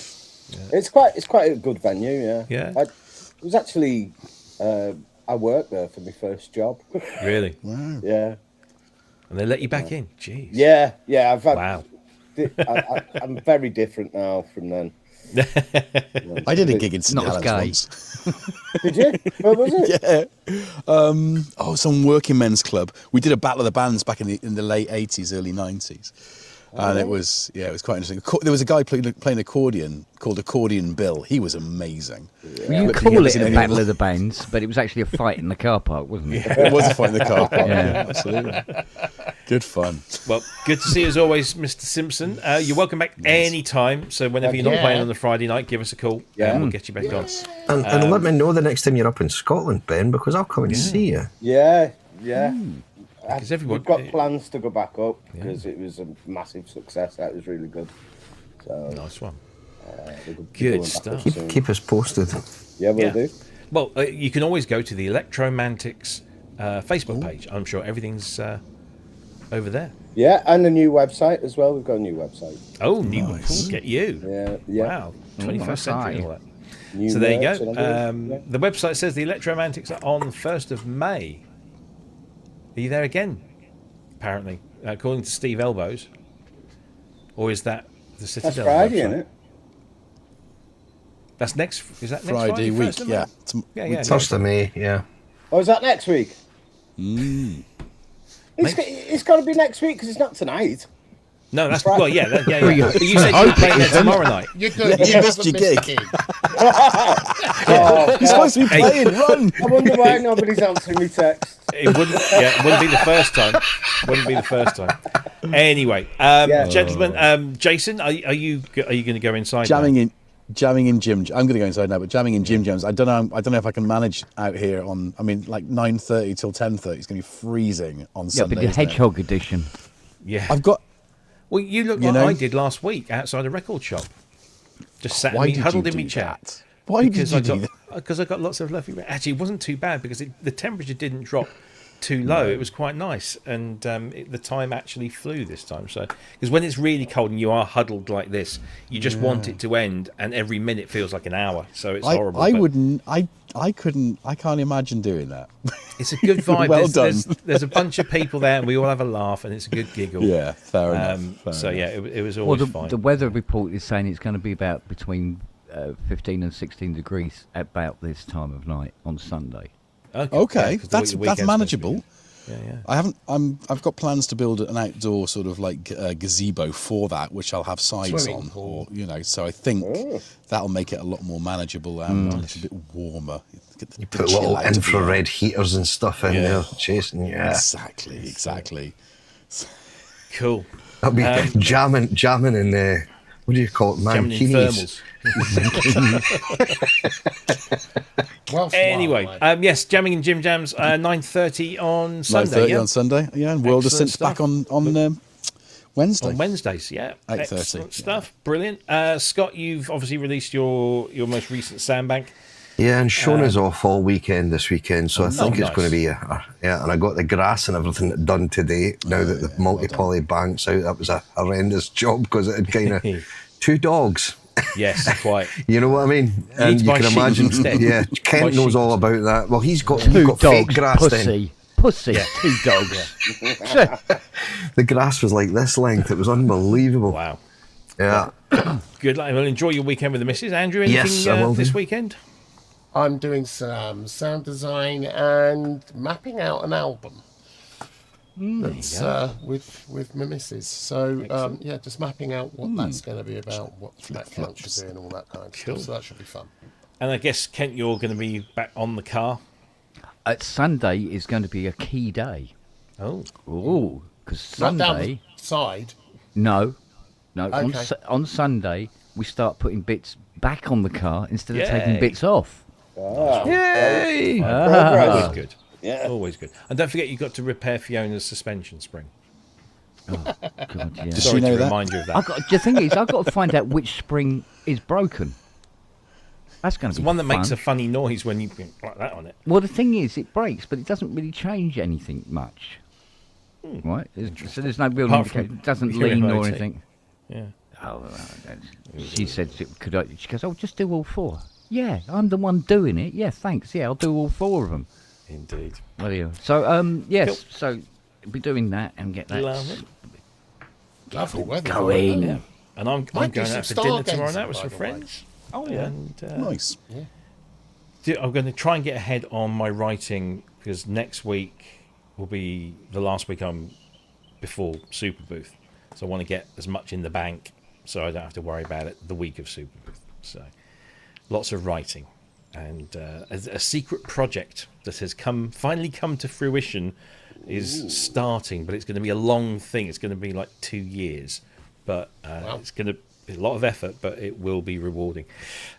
Speaker 6: It's quite a good venue.
Speaker 1: Yeah.
Speaker 6: It was actually. I worked there for my first job.
Speaker 1: Really?
Speaker 4: Wow.
Speaker 6: Yeah.
Speaker 1: And they let you back in? Jeez.
Speaker 6: Yeah. I've had.
Speaker 1: Wow.
Speaker 6: I'm very different now from then.
Speaker 4: I did a gig in St.
Speaker 2: Not
Speaker 4: Helens
Speaker 2: gay.
Speaker 4: once.
Speaker 6: Did you? Where was it?
Speaker 4: Yeah. Some working men's club. We did a battle of the bands back in the late 80s, early 90s. And it was quite interesting. There was a guy playing accordion called Accordion Bill. He was amazing.
Speaker 2: Well, you call it a battle of the bands, but it was actually a fight in the car park, wasn't it?
Speaker 4: It was a fight in the car park. Yeah, absolutely. Good fun.
Speaker 1: Well, good to see you as always, Mr. Simpson. You're welcome back any time. So whenever you're not playing on the Friday night, give us a call and we'll get you back on.
Speaker 5: And let me know the next time you're up in Scotland, Ben, because I'll come and see you.
Speaker 6: Yeah.
Speaker 1: Because
Speaker 6: We've got plans to go back up because it was a massive success. That was really good. So
Speaker 1: nice one.
Speaker 6: Good
Speaker 1: stuff.
Speaker 5: Keep us posted.
Speaker 6: Yeah, we'll do.
Speaker 1: Well, you can always go to the Electromantics Facebook page. I'm sure everything's over there.
Speaker 6: Yeah, and a new website as well. We've got a new website.
Speaker 1: Oh, new one. Get you.
Speaker 6: Yeah.
Speaker 1: Wow. 21st century and all that.
Speaker 6: New
Speaker 1: so there you
Speaker 6: merch
Speaker 1: go. The website says the Electromantics are on the 1st of May. Are you there again? Apparently, according to Steve Elbows. Or is that the Citadel?
Speaker 6: That's Friday,
Speaker 1: website?
Speaker 6: isn't it?
Speaker 1: That's next. Is that next
Speaker 4: Friday week?
Speaker 1: 1st of
Speaker 4: Yeah.
Speaker 1: May? Yeah.
Speaker 5: 1st of May, yeah.
Speaker 6: Oh, is that next week? It's got to be next week because it's not tonight.
Speaker 1: No, that's well, yeah. But you said you were playing there tomorrow night.
Speaker 3: You're good.
Speaker 4: You missed your gig. You're supposed to be playing. Run.
Speaker 6: I wonder why nobody's answering me text.
Speaker 1: It wouldn't be the first time. Anyway, gentlemen, Jason, are you going to go inside?
Speaker 4: Jamming in gym. I'm going to go inside now, but jamming in gym jams. I don't know if I can manage out here on. I mean, like 9:30 till 10:30. It's going to be freezing on Sunday.
Speaker 2: Yeah, but the Hedgehog edition.
Speaker 1: Yeah,
Speaker 4: I've got.
Speaker 1: Well, you look like I did last week outside a record shop. Just sat huddled in my chat.
Speaker 4: Why did you do that?
Speaker 1: Because I got lots of lovely. Actually, it wasn't too bad because the temperature didn't drop too low. It was quite nice, and the time actually flew this time. So, because when it's really cold and you are huddled like this, you just want it to end, and every minute feels like an hour. So it's horrible.
Speaker 4: I can't imagine doing that.
Speaker 1: It's a good vibe.
Speaker 4: Well done.
Speaker 1: There's a bunch of people there, and we all have a laugh, and it's a good giggle.
Speaker 4: Yeah, fair enough.
Speaker 1: It was always fine.
Speaker 2: The weather report is saying it's going to be about between 15 and 16 degrees about this time of night on Sunday.
Speaker 4: Okay, that's manageable.
Speaker 1: Yeah.
Speaker 4: I've got plans to build an outdoor sort of like gazebo for that, which I'll have sides on, or so I think that'll make it a lot more manageable and a little bit warmer.
Speaker 5: You put little infrared heaters and stuff in there, chasing. Yeah,
Speaker 4: exactly.
Speaker 1: Cool.
Speaker 5: That'll be jamming in what do you call it, mankinis?
Speaker 1: Anyway, yes, jamming in Gym Jams, 9:30 on Sunday.
Speaker 4: 9:30 on Sunday, yeah, and World of Synth back on Wednesday.
Speaker 1: On Wednesdays, yeah.
Speaker 4: 8:30.
Speaker 1: Excellent stuff, brilliant. Scott, you've obviously released your most recent Sandbank.
Speaker 5: Yeah, and Shona's off all weekend this weekend, so I think it's going to be and I got the grass and everything done today. Now that the multi-poly bank's out, that was a horrendous job because it had kind of 2 dogs.
Speaker 1: Yes, quite.
Speaker 5: You know what I mean? And you can imagine. Yeah, Kent knows all about that. Well, he's got fake grass then.
Speaker 2: Pussy, 2 dogs.
Speaker 5: The grass was like this length. It was unbelievable.
Speaker 1: Wow.
Speaker 5: Yeah.
Speaker 1: Good luck. Well, enjoy your weekend with the missus. Andrew, anything this weekend?
Speaker 3: I'm doing some sound design and mapping out an album. That's with my missus. So just mapping out what that's going to be about, what that count should be, and all that kind of stuff. So that should be fun.
Speaker 1: And I guess Kent, you're going to be back on the car.
Speaker 2: Sunday is going to be a key day.
Speaker 1: Oh,
Speaker 2: because Sunday.
Speaker 3: Not down the side.
Speaker 2: No.
Speaker 3: Okay.
Speaker 2: On Sunday we start putting bits back on the car instead of taking bits off.
Speaker 1: Yay! Always good. Yeah, always good. And don't forget, you got to repair Fiona's suspension spring.
Speaker 2: Oh God! Yeah.
Speaker 4: Does she know that?
Speaker 1: Remind you of that.
Speaker 2: The thing is, I've got to find out which spring is broken. That's going to be
Speaker 1: the one that
Speaker 2: fun.
Speaker 1: makes a funny noise when you like that on it.
Speaker 2: Well, the thing is, it breaks, but it doesn't really change anything much. Right? So there's no real indication. It doesn't lean or anything.
Speaker 1: Yeah.
Speaker 2: Oh, she said, she goes, just do all 4. Yeah, I'm the one doing it. Yeah, thanks. Yeah, I'll do all 4 of them.
Speaker 1: Indeed.
Speaker 2: Well, yeah. So, yes. Cool. So, be doing that and get that.
Speaker 3: Lovely weather.
Speaker 2: Going.
Speaker 1: Yeah. And I'm going out for dinner tomorrow night with some friends.
Speaker 2: Oh, yeah.
Speaker 1: And,
Speaker 4: nice.
Speaker 1: Yeah. I'm going to try and get ahead on my writing because next week will be the last week I'm before Super Booth. So I want to get as much in the bank so I don't have to worry about it the week of Superbooth. So lots of writing. And a secret project that has finally come to fruition is starting, but it's going to be a long thing. It's going to be like 2 years, but it's going to be a lot of effort, but it will be rewarding.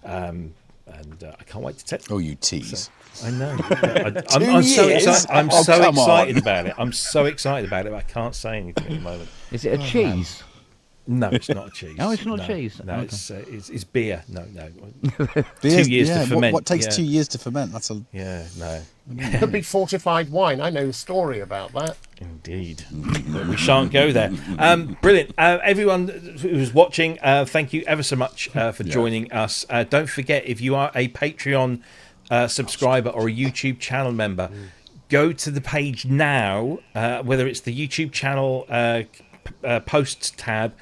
Speaker 1: And I can't wait to test.
Speaker 4: Oh, you tease!
Speaker 1: So, I know. I'm so excited. I'm so excited about it. I'm so excited about it. But I can't say anything at the moment.
Speaker 2: Is it a cheese?
Speaker 1: No, it's not a cheese.
Speaker 2: Oh, it's not cheese.
Speaker 1: No,
Speaker 2: okay.
Speaker 1: it's beer. No.
Speaker 4: Beer's,
Speaker 1: 2 years to ferment.
Speaker 4: What takes 2 years to ferment? That's a
Speaker 1: no.
Speaker 3: Could be fortified wine. I know a story about that.
Speaker 1: Indeed. But we shan't go there. Brilliant. Everyone who's watching, thank you ever so much for joining us. Don't forget, if you are a Patreon subscriber or a YouTube channel member, go to the page now, whether it's the YouTube channel posts tab,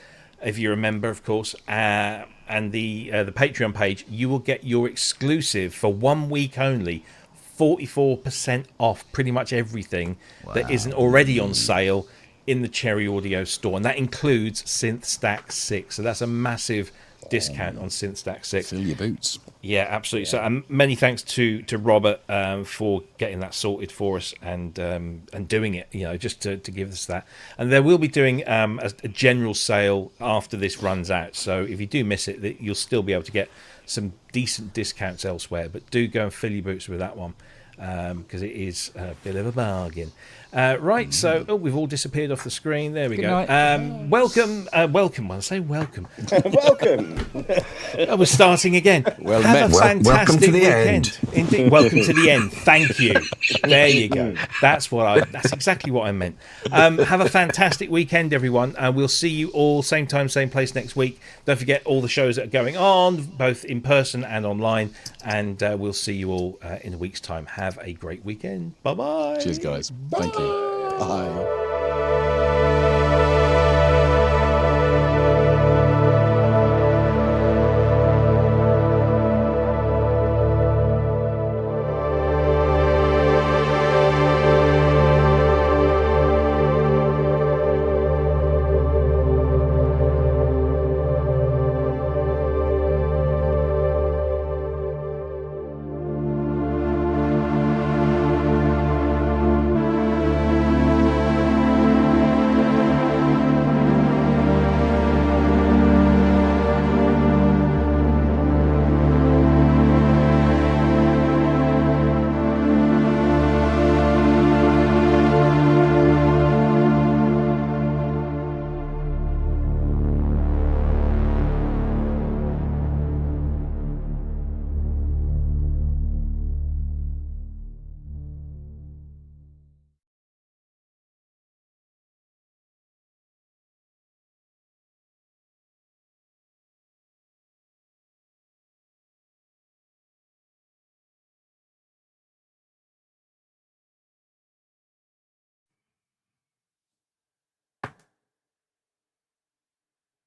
Speaker 1: if you're a member, of course, and the Patreon page, you will get your exclusive for 1 week only, 44% off pretty much everything that isn't already on sale in the Cherry Audio store, and that includes Synth Stack 6. So that's a massive discount on Synth Stack 6.
Speaker 4: Fill your boots.
Speaker 1: Yeah, absolutely. So many thanks to Robert for getting that sorted for us and doing it, just to give us that. And there will be doing a general sale after this runs out. So if you do miss it, you'll still be able to get some decent discounts elsewhere. But do go and fill your boots with that one, because it is a bit of a bargain. Right, so we've all disappeared off the screen. There we go. Welcome. When I say welcome,
Speaker 6: Welcome.
Speaker 1: we're starting again.
Speaker 4: Well
Speaker 1: Have
Speaker 4: met.
Speaker 1: a fantastic
Speaker 5: Welcome to the
Speaker 1: weekend. Indeed. Welcome to the end. Thank you. There you go. That's exactly what I meant. Have a fantastic weekend, everyone. We'll see you all same time, same place next week. Don't forget all the shows that are going on, both in person and online. And we'll see you all in a week's time. Have a great weekend. Bye-bye.
Speaker 4: Cheers, guys. Thank you. Bye.